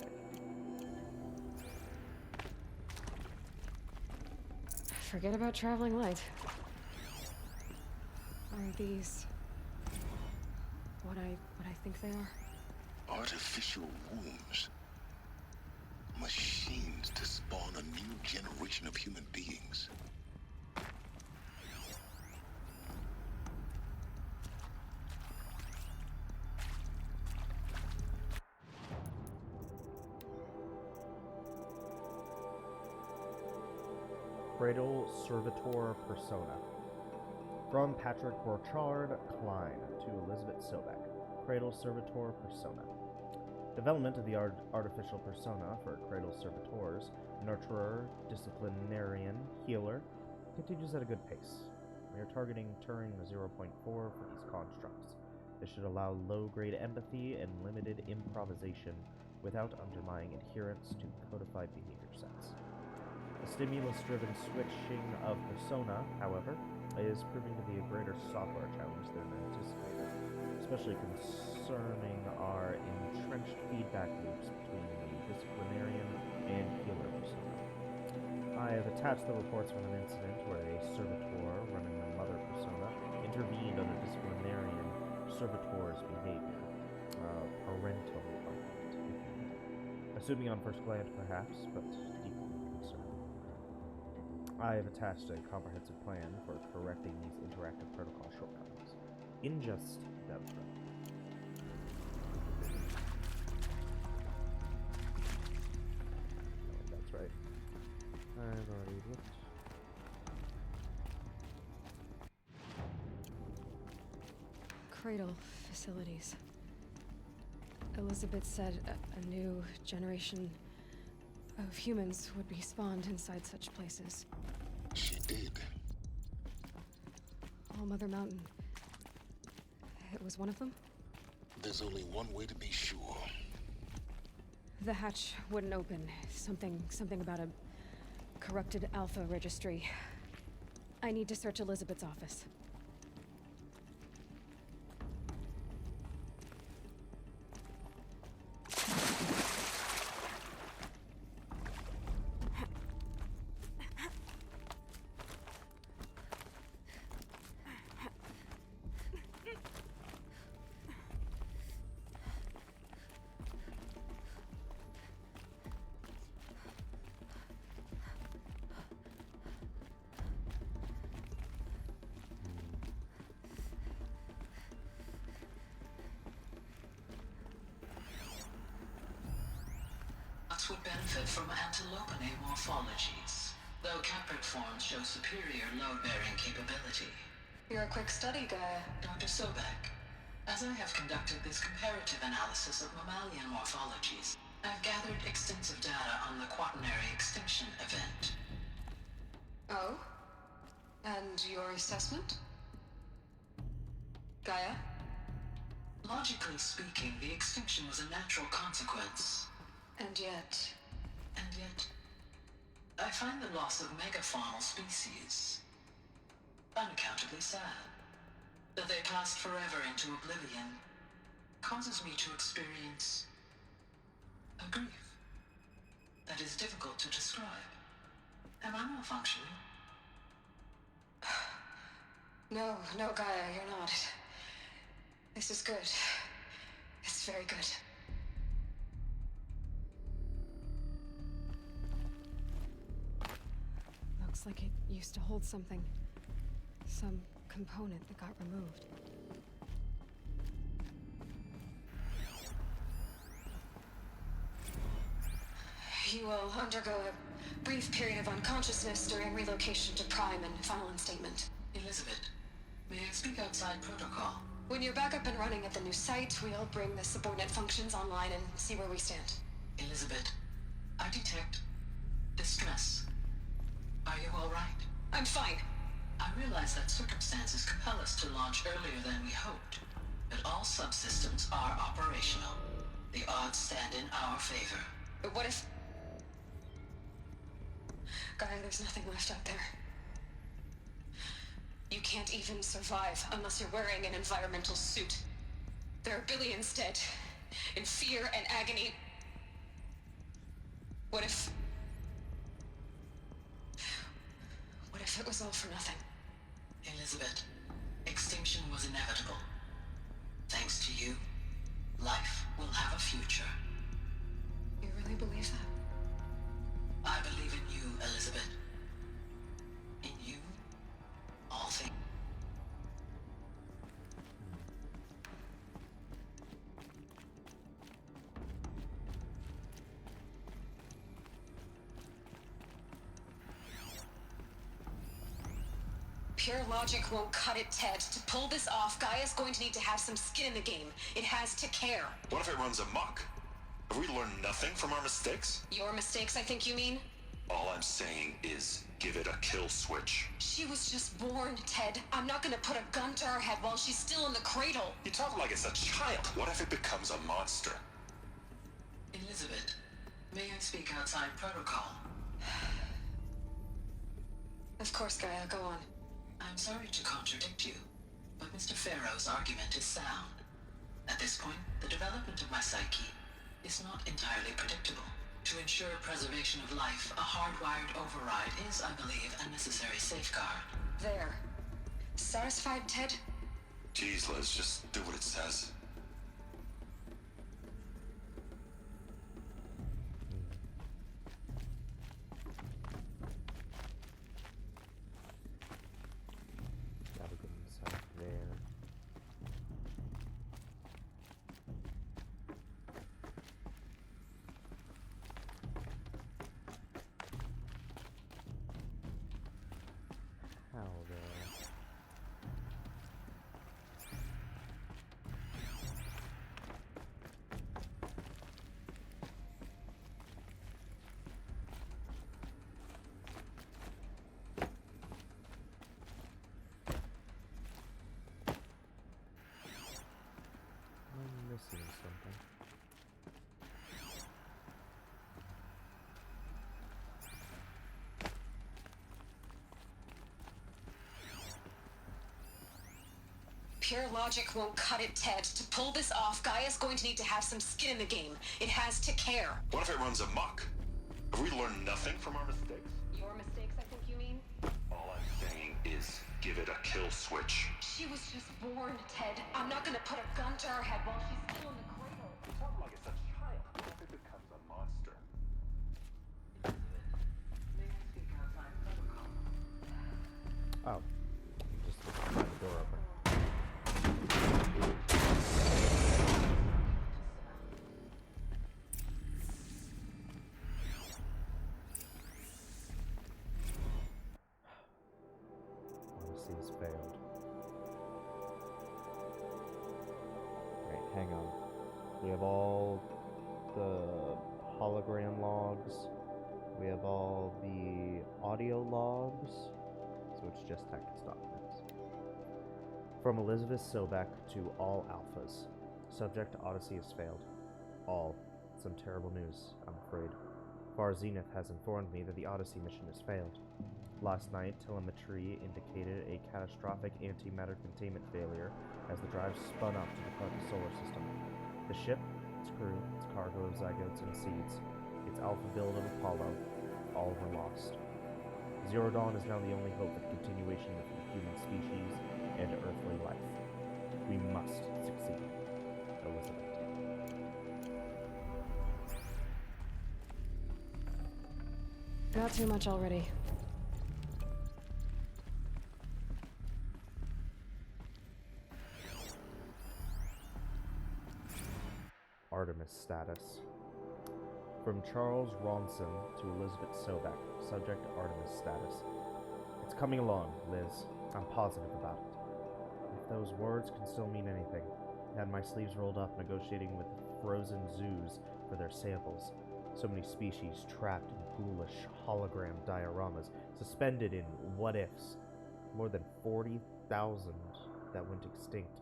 Forget about traveling light. Are these what I think they are? Artificial wombs. Machines to spawn a new generation of human beings. Cradle Servitor Persona. From Patrick Burchard Klein to Elizabeth Sobek. Cradle Servitor Persona. Development of the artificial persona for Cradle Servitors, Nurturer, Disciplinarian, Healer, continues at a good pace. We are targeting Turing 0.4 for these constructs. This should allow low-grade empathy and limited improvisation without undermining adherence to codified behavior sets. The stimulus-driven switching of persona, however, is proving to be a greater software challenge than anticipated, especially concerning our entrenched feedback loops between the disciplinarian and healer persona. I have attached the reports from an incident where a servitor running the mother persona intervened on a disciplinarian servitor's behavior. Parental argument. Assuming on first glance, perhaps, but deeply concerned. I have attached a comprehensive plan for correcting these interactive protocol shortcomings. In just Delta. That's right. I've already looked. Cradle facilities. Elizabeth said a new generation of humans would be spawned inside such places. She did. All Mother Mountain. It was one of them? There's only one way to be sure. The hatch wouldn't open. Something about a corrupted alpha registry. I need to search Elizabeth's office. Would benefit from antilopenate morphologies, though caprid forms show superior load-bearing capability. You're a quick study guy. Dr. Sobek, as I have conducted this comparative analysis of mammalian morphologies, I've gathered extensive data on the quaternary extinction event. Oh? And your assessment? Gaia? Logically speaking, the extinction was a natural consequence. And yet, I find the loss of megafaunal species unaccountably sad. That they passed forever into oblivion causes me to experience a grief that is difficult to describe. Am I malfunctioning? No, Gaia, you're not. This is good. It's very good. Looks like it used to hold something. Some component that got removed. You will undergo a brief period of unconsciousness during relocation to Prime and final instatement. Elizabeth, may I speak outside protocol? When you're back up and running at the new site, we'll bring the subordinate functions online and see where we stand. Elizabeth, I detect distress. Are you all right? I'm fine. I realize that circumstances compel us to launch earlier than we hoped, but all subsystems are operational. The odds stand in our favor. But what if... Gaia, there's nothing left out there. You can't even survive unless you're wearing an environmental suit. There are billions dead, in fear and agony. What if it was all for nothing? Elizabeth, extinction was inevitable. Thanks to you, life will have a future. You really believe that? I believe in you, Elizabeth. In you, all things. Pure logic won't cut it, Ted. To pull this off, Gaia's going to need to have some skin in the game. It has to care. What if it runs amok? Have we learned nothing from our mistakes? Your mistakes, I think you mean? All I'm saying is, give it a kill switch. She was just born, Ted. I'm not gonna put a gun to her head while she's still in the cradle. You talk like it's a child. What if it becomes a monster? Elizabeth, may I speak outside protocol? Of course, Gaia, go on. I'm sorry to contradict you, but Mr. Farrow's argument is sound. At this point, the development of my psyche is not entirely predictable. To ensure preservation of life, a hardwired override is, I believe, a necessary safeguard. There. Satisfied, Ted? Jeez, Liz, just do what it says. Gotta get inside there. How though? Pure logic won't cut it, Ted. To pull this off, Gaia's going to need to have some skin in the game. It has to care. What if it runs amok? Have we learned nothing from our mistakes? Your mistakes, I think you mean? All I'm saying is give it a kill switch. She was just born, Ted. I'm not gonna put a gun to her head while she's still in the cradle. Talk like it's a child. What if it becomes a monster? Oh. Just slide the door open. Odysseus failed. Right, hang on. We have all the hologram logs. We have all the audio logs. So it's just text documents. From Elizabeth Sobek to all alphas. Subject Odysseus failed. All. Some terrible news, I'm afraid. Far Zenith has informed me that the Odyssey mission has failed. Last night, telemetry indicated a catastrophic antimatter containment failure as the drive spun up to depart the solar system. The ship, its crew, its cargo of zygotes and seeds, its alpha build of Apollo, all were lost. Zero Dawn is now the only hope for the continuation of the human species and earthly life. We must succeed. Elizabeth. Not too much already. Artemis status. From Charles Ronson to Elizabeth Sobek, subject Artemis status. It's coming along, Liz. I'm positive about it. If those words can still mean anything. I had my sleeves rolled up negotiating with frozen zoos for their samples. So many species trapped in ghoulish hologram dioramas, suspended in what-ifs. More than 40,000 that went extinct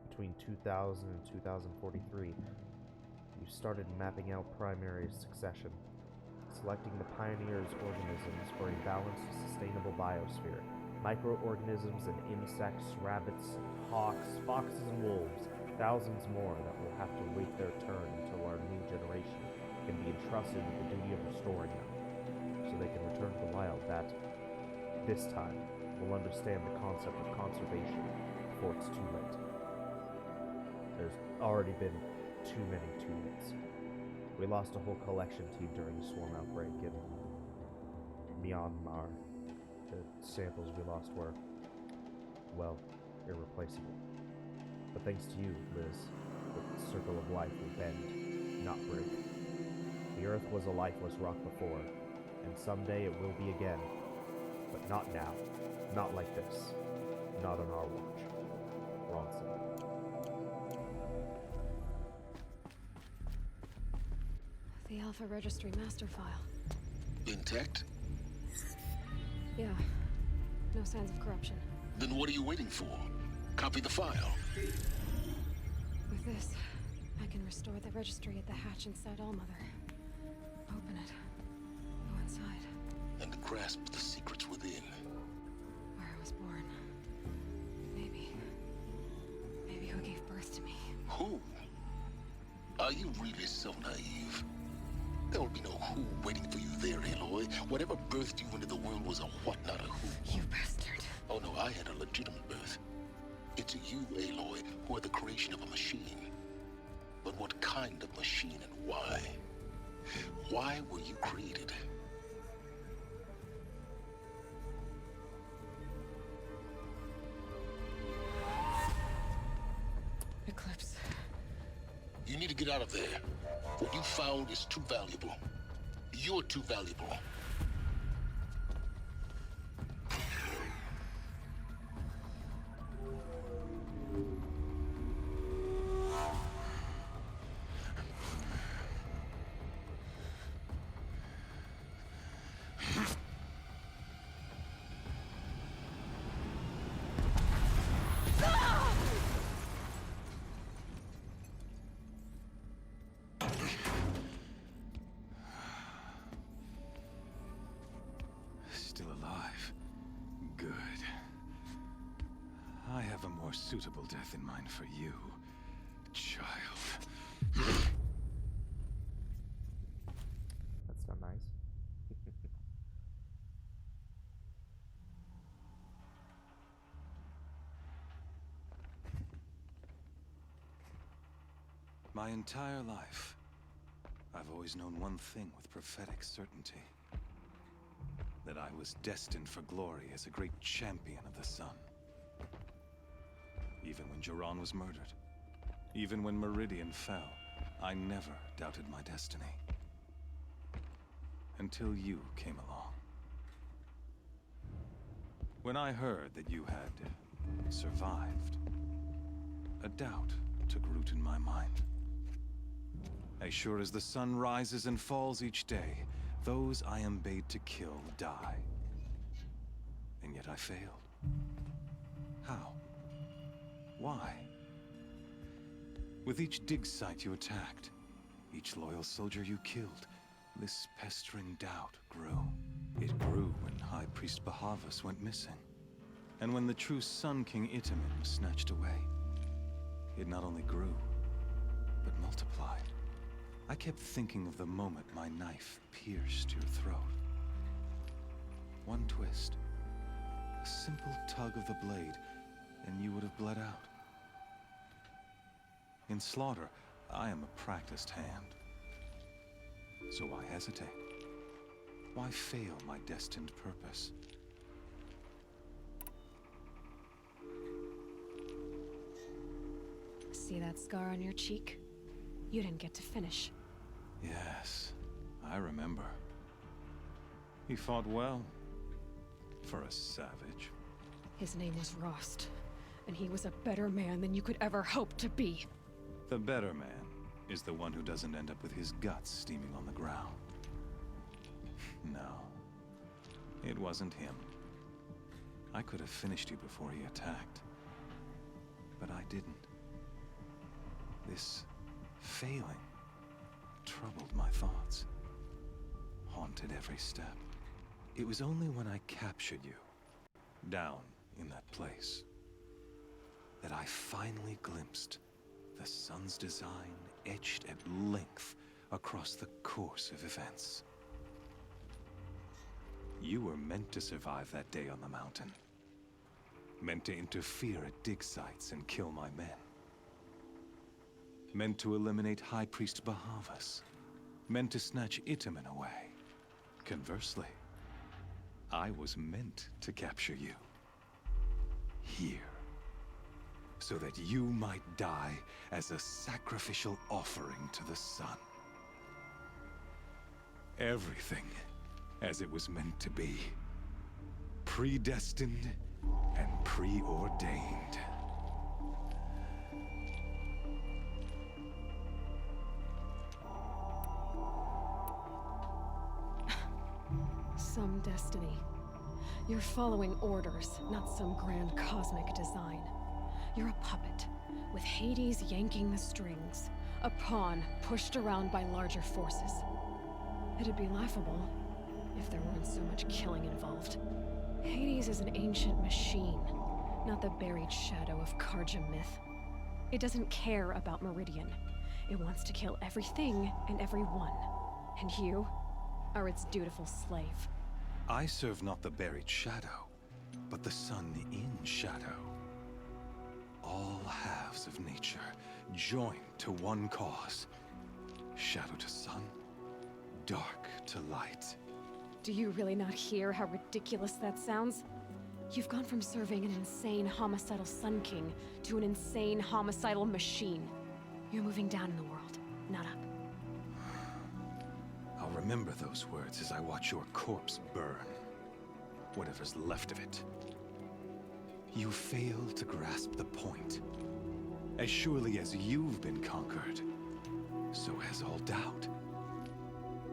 between 2000 and 2043. You started mapping out primary succession, selecting the pioneers' organisms for a balanced, sustainable biosphere. Microorganisms and insects, rabbits, hawks, foxes and wolves, thousands more that will have to wait their turn until our new generation can be entrusted with the duty of restoring them, so they can return to the wild that, this time, will understand the concept of conservation before it's too late. There's already been too many too lates. We lost a whole collection team during the swarm outbreak in Myanmar. The samples we lost were, well, irreplaceable. But thanks to you, Liz, the circle of life will bend, not break. The Earth was a lifeless rock before, and someday it will be again. But not now. Not like this. Not on our watch. Ronson. The Alpha Registry master file. Intact? Yeah. No signs of corruption. Then what are you waiting for? Copy the file. With this, I can restore the registry at the hatch inside Allmother. Open it. Go inside. And grasp the secrets within. Where I was born. Maybe who gave birth to me. Who? Are you really so naive? There will be no who waiting for you there, Aloy. Whatever birthed you into the world was a what, not a who. You bastard. Oh no, I had a legitimate birth. It's you, Aloy, who are the creation of a machine. But what kind of machine and why? Why were you created? Eclipse. You need to get out of there. What you found is too valuable. You're too valuable. I have a more suitable death in mind for you, child. That's not nice. My entire life, I've always known one thing with prophetic certainty. That I was destined for glory as a great champion of the sun. Even when Jiran was murdered, even when Meridian fell, I never doubted my destiny. Until you came along. When I heard that you had survived, a doubt took root in my mind. As sure as the sun rises and falls each day, those I am bade to kill die. And yet I failed. How? Why? With each dig site you attacked, each loyal soldier you killed, this pestering doubt grew. It grew when High Priest Bahavas went missing. And when the true Sun King Itamen was snatched away. It not only grew, but multiplied. I kept thinking of the moment my knife pierced your throat. One twist, a simple tug of the blade, and you would have bled out. In slaughter, I am a practiced hand. So why hesitate? Why fail my destined purpose? See that scar on your cheek? You didn't get to finish. Yes, I remember. He fought well. For a savage. His name was Rost, and he was a better man than you could ever hope to be. The better man is the one who doesn't end up with his guts steaming on the ground. No, it wasn't him. I could have finished you before he attacked. But I didn't. This failing troubled my thoughts, haunted every step. It was only when I captured you, down in that place, that I finally glimpsed the sun's design etched at length across the course of events. You were meant to survive that day on the mountain. Meant to interfere at dig sites and kill my men. Meant to eliminate High Priest Bahavas. Meant to snatch Itamen away. Conversely, I was meant to capture you. Here. So that you might die as a sacrificial offering to the sun. Everything as it was meant to be. Predestined and preordained. Some destiny. You're following orders, not some grand cosmic design. You're a puppet, with Hades yanking the strings. A pawn pushed around by larger forces. It'd be laughable if there weren't so much killing involved. Hades is an ancient machine, not the buried shadow of Karja myth. It doesn't care about Meridian. It wants to kill everything and everyone. And you are its dutiful slave. I serve not the buried shadow, but the sun in shadow. All halves of nature joined to one cause. Shadow to sun, dark to light. Do you really not hear how ridiculous that sounds? You've gone from serving an insane homicidal Sun King to an insane homicidal machine. You're moving down in the world, not up. I'll remember those words as I watch your corpse burn. Whatever's left of it. You fail to grasp the point. As surely as you've been conquered, so has all doubt.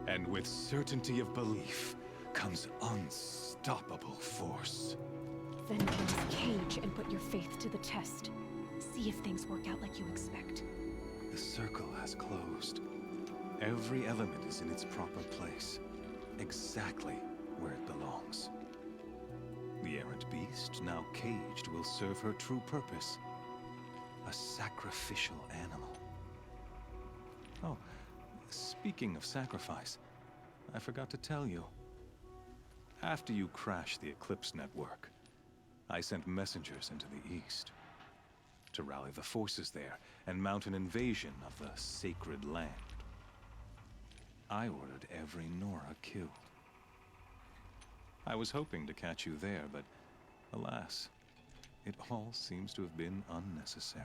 And with certainty of belief comes unstoppable force. Then get in this cage and put your faith to the test. See if things work out like you expect. The circle has closed. Every element is in its proper place, exactly where it belongs. The errant beast, now caged, will serve her true purpose. A sacrificial animal. Oh, speaking of sacrifice, I forgot to tell you. After you crashed the Eclipse network, I sent messengers into the East to rally the forces there and mount an invasion of the Sacred Land. I ordered every Nora killed. I was hoping to catch you there, but alas, it all seems to have been unnecessary.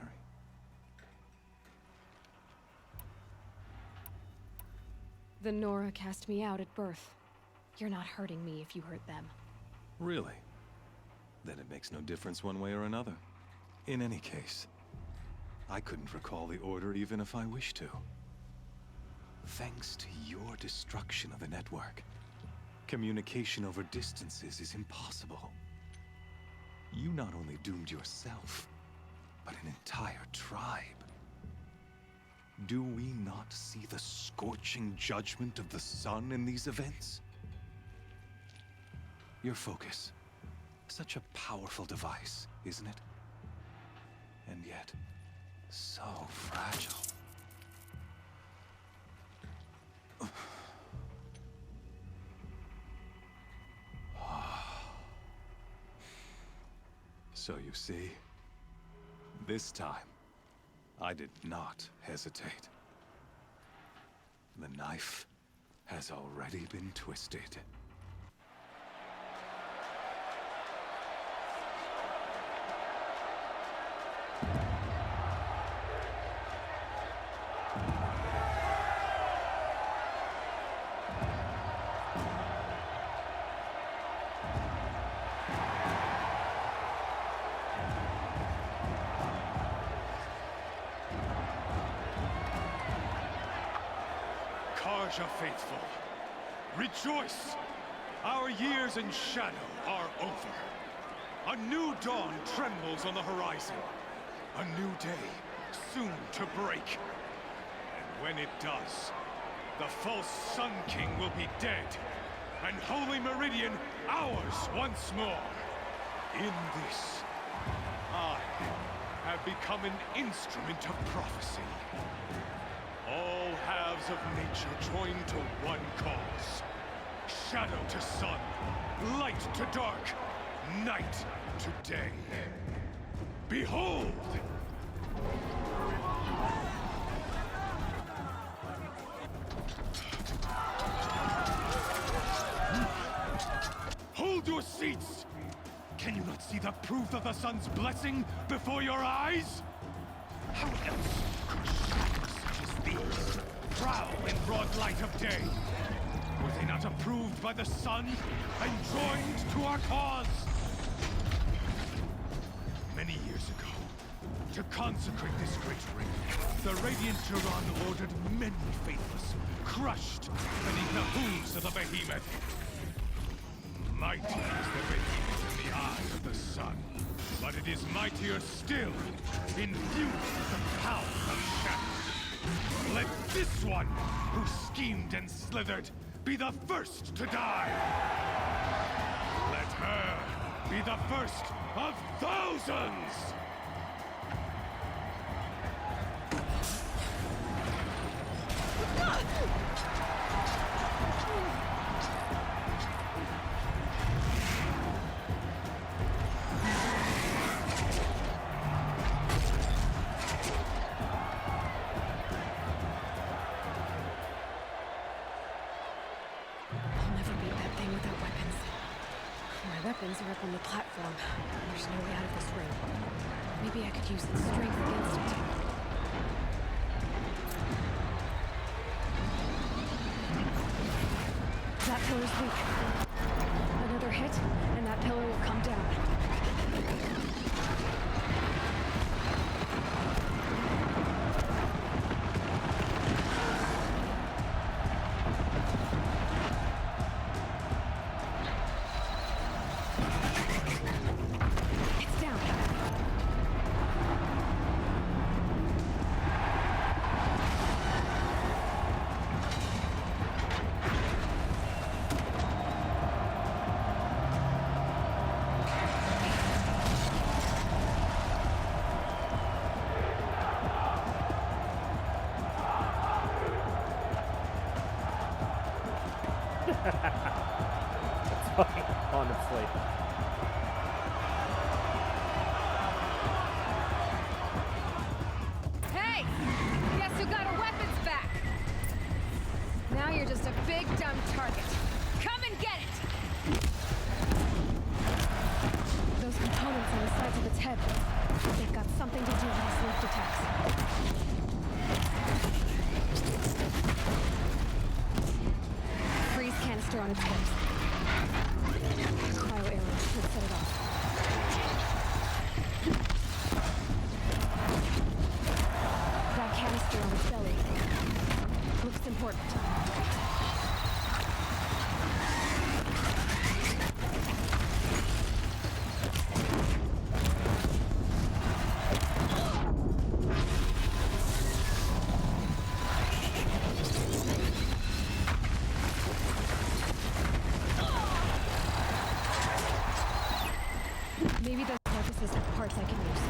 The Nora cast me out at birth. You're not hurting me if you hurt them. Really? Then it makes no difference one way or another. In any case, I couldn't recall the order even if I wished to. Thanks to your destruction of the network, communication over distances is impossible. You not only doomed yourself, but an entire tribe. Do we not see the scorching judgment of the sun in these events? Your focus. Such a powerful device, isn't it? And yet, so fragile. So you see, this time, I did not hesitate. The knife has already been twisted. Karja faithful, rejoice! Our years in shadow are over. A new dawn trembles on the horizon. A new day, soon to break. And when it does, the false Sun King will be dead, and Holy Meridian ours once more. In this, I have become an instrument of prophecy. All halves of nature join to one cause. Shadow to sun, light to dark, night to day. Behold! Hold your seats! Can you not see the proof of the sun's blessing before your eyes? How else could shadows such as these prowl in broad light of day? Were they not approved by the sun and joined to our cause? Many years ago, to consecrate this great ring, the Radiant Turan ordered many faithless, crushed beneath the hooves of the behemoth. Mighty is the behemoth in the eyes of the sun, but it is mightier still, infused with the power of shadow. Let this one, who schemed and slithered, be the first to die! Let her be the first of thousands! Weapons are up on the platform. There's no way out of this room. Maybe I could use its strength against it. That pillar's weak. Another hit, and that pillar will come down. That's funny, honestly. Hey! Guess who got our weapons back? Now you're just a big dumb target. Come and get it! Those components on the sides of its head. They've got something to do with these lift attacks. Freeze canister on its hips. Cryo arrow should set it off. That canister on its belly looks important. Maybe those carcasses have parts I can use.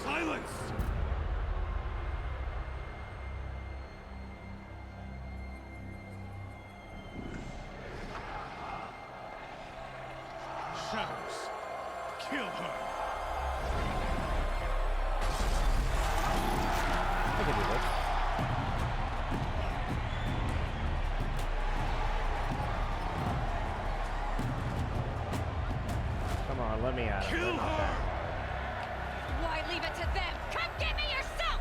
Silence! Shadows, kill her! I can do this. Come on, let me at it. Kill her! Why leave it to them? Come get me yourself!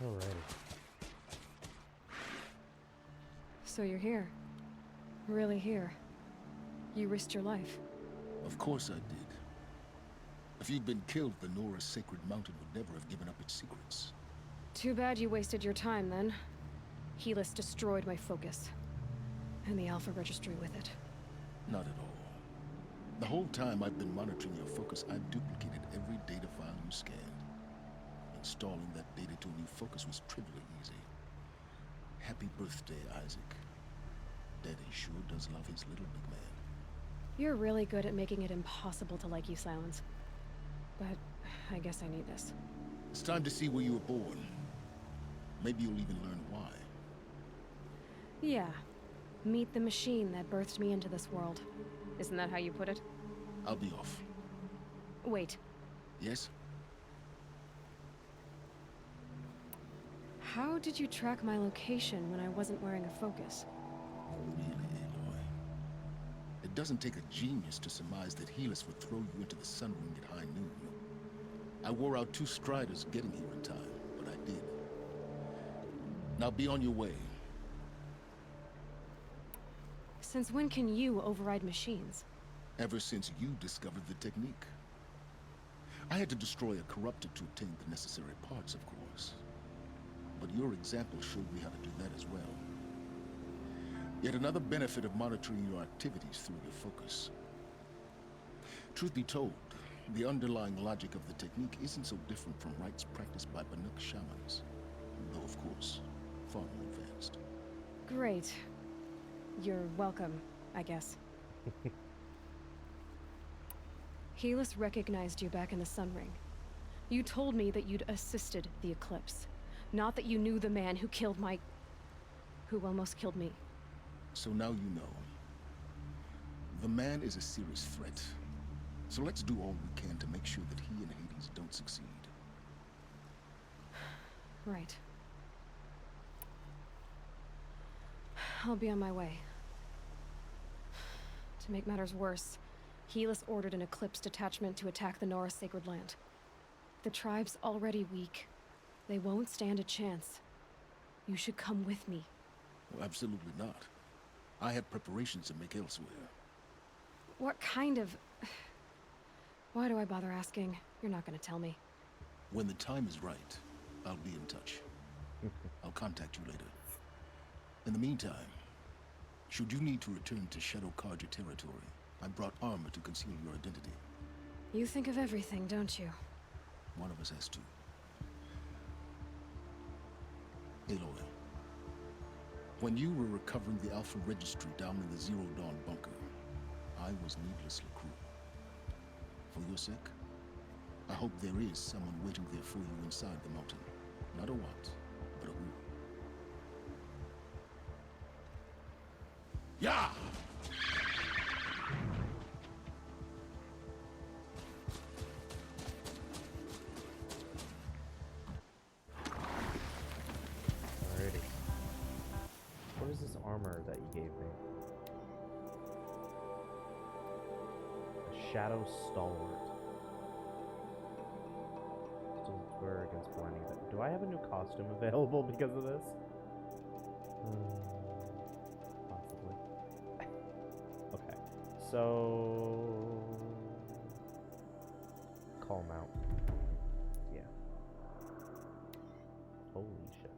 Alrighty. So you're here. Really here. You risked your life. Of course I did. If you'd been killed, the Nora's Sacred Mountain would never have given up its secrets. Too bad you wasted your time then. Helis destroyed my focus. And the Alpha Registry with it. Not at all. The whole time I've been monitoring your focus, I've duplicated every data file you scanned. Installing that data to a new focus was trivially easy. Happy birthday, Isaac. Daddy sure does love his little big man. You're really good at making it impossible to like you, Silence. But I guess I need this. It's time to see where you were born. Maybe you'll even learn why. Yeah. Meet the machine that birthed me into this world. Isn't that how you put it? I'll be off. Wait. Yes? How did you track my location when I wasn't wearing a focus? Really, Aloy? It doesn't take a genius to surmise that Helis would throw you into the sun ring at high noon. I wore out 2 striders getting here in time, but I did. Now be on your way. Since when can you override machines? Ever since you discovered the technique. I had to destroy a corruptor to obtain the necessary parts, of course. But your example showed me how to do that as well. Yet another benefit of monitoring your activities through your focus. Truth be told, the underlying logic of the technique isn't so different from rites practiced by Banuk shamans. though of course, far more advanced. Great. You're welcome, I guess. Helis recognized you back in the Sun Ring. You told me that you'd assisted the Eclipse. Not that you knew the man who killed who almost killed me. So now you know. The man is a serious threat. So let's do all we can to make sure that he and Hades don't succeed. Right. I'll be on my way. To make matters worse, Helis ordered an Eclipse detachment to attack the Nora Sacred Land. The tribe's already weak. They won't stand a chance. You should come with me. Well, absolutely not. I have preparations to make elsewhere. What kind of... Why do I bother asking? You're not gonna tell me. When the time is right, I'll be in touch. I'll contact you later. In the meantime, should you need to return to Shadow Carja territory, I brought armor to conceal your identity. You think of everything, don't you? One of us has to. Aloy, when you were recovering the Alpha Registry down in the Zero Dawn bunker, I was needlessly cruel. For your sake, I hope there is someone waiting there for you inside the mountain. Not a what, but a who. Yeah! Alrighty. What is this armor that you gave me? A Shadow Stalwart. Still wear against blinding. Do I have a new costume available because of this? Possibly. Okay. So... Calm out. Yeah. Holy shit.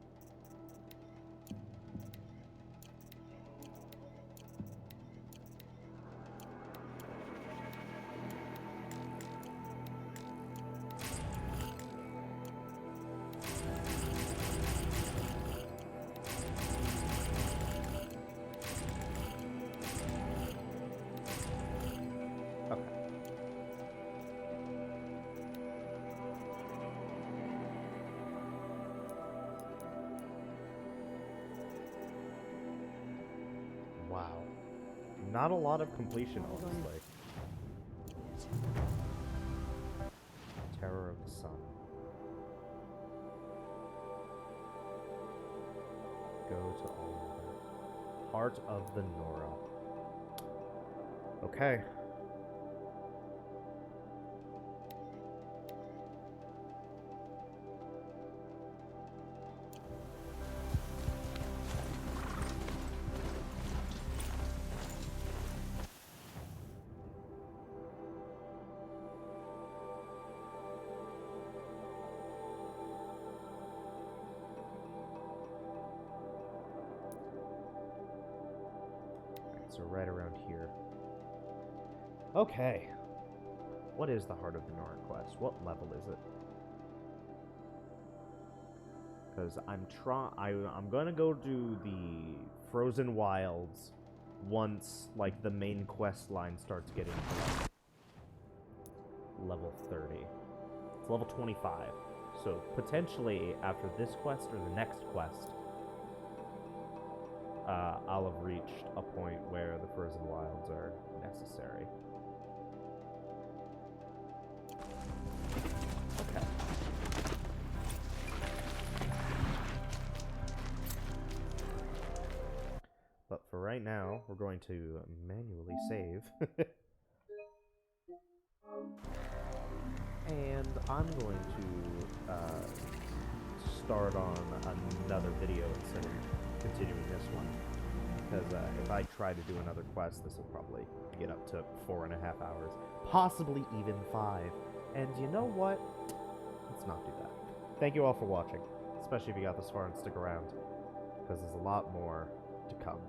Wow. Not a lot of completion, honestly. Terror of the Sun. Go to all of it. Heart of the Nora. Okay. So right around here. Okay. What is the Heart of the Nora quest? What level is it? Because I'm gonna go do the Frozen Wilds once like the main quest line starts getting to level 30. It's level 25. So potentially after this quest or the next quest, I'll have reached a point where the Frozen Wilds are necessary. Okay. But for right now, we're going to manually save. And I'm going to start on another video instead of continuing this one, because if I try to do another quest, this will probably get up to 4.5 hours, possibly even 5. And you know what? Let's not do that. Thank you all for watching, especially if you got this far and stick around, because there's a lot more to come.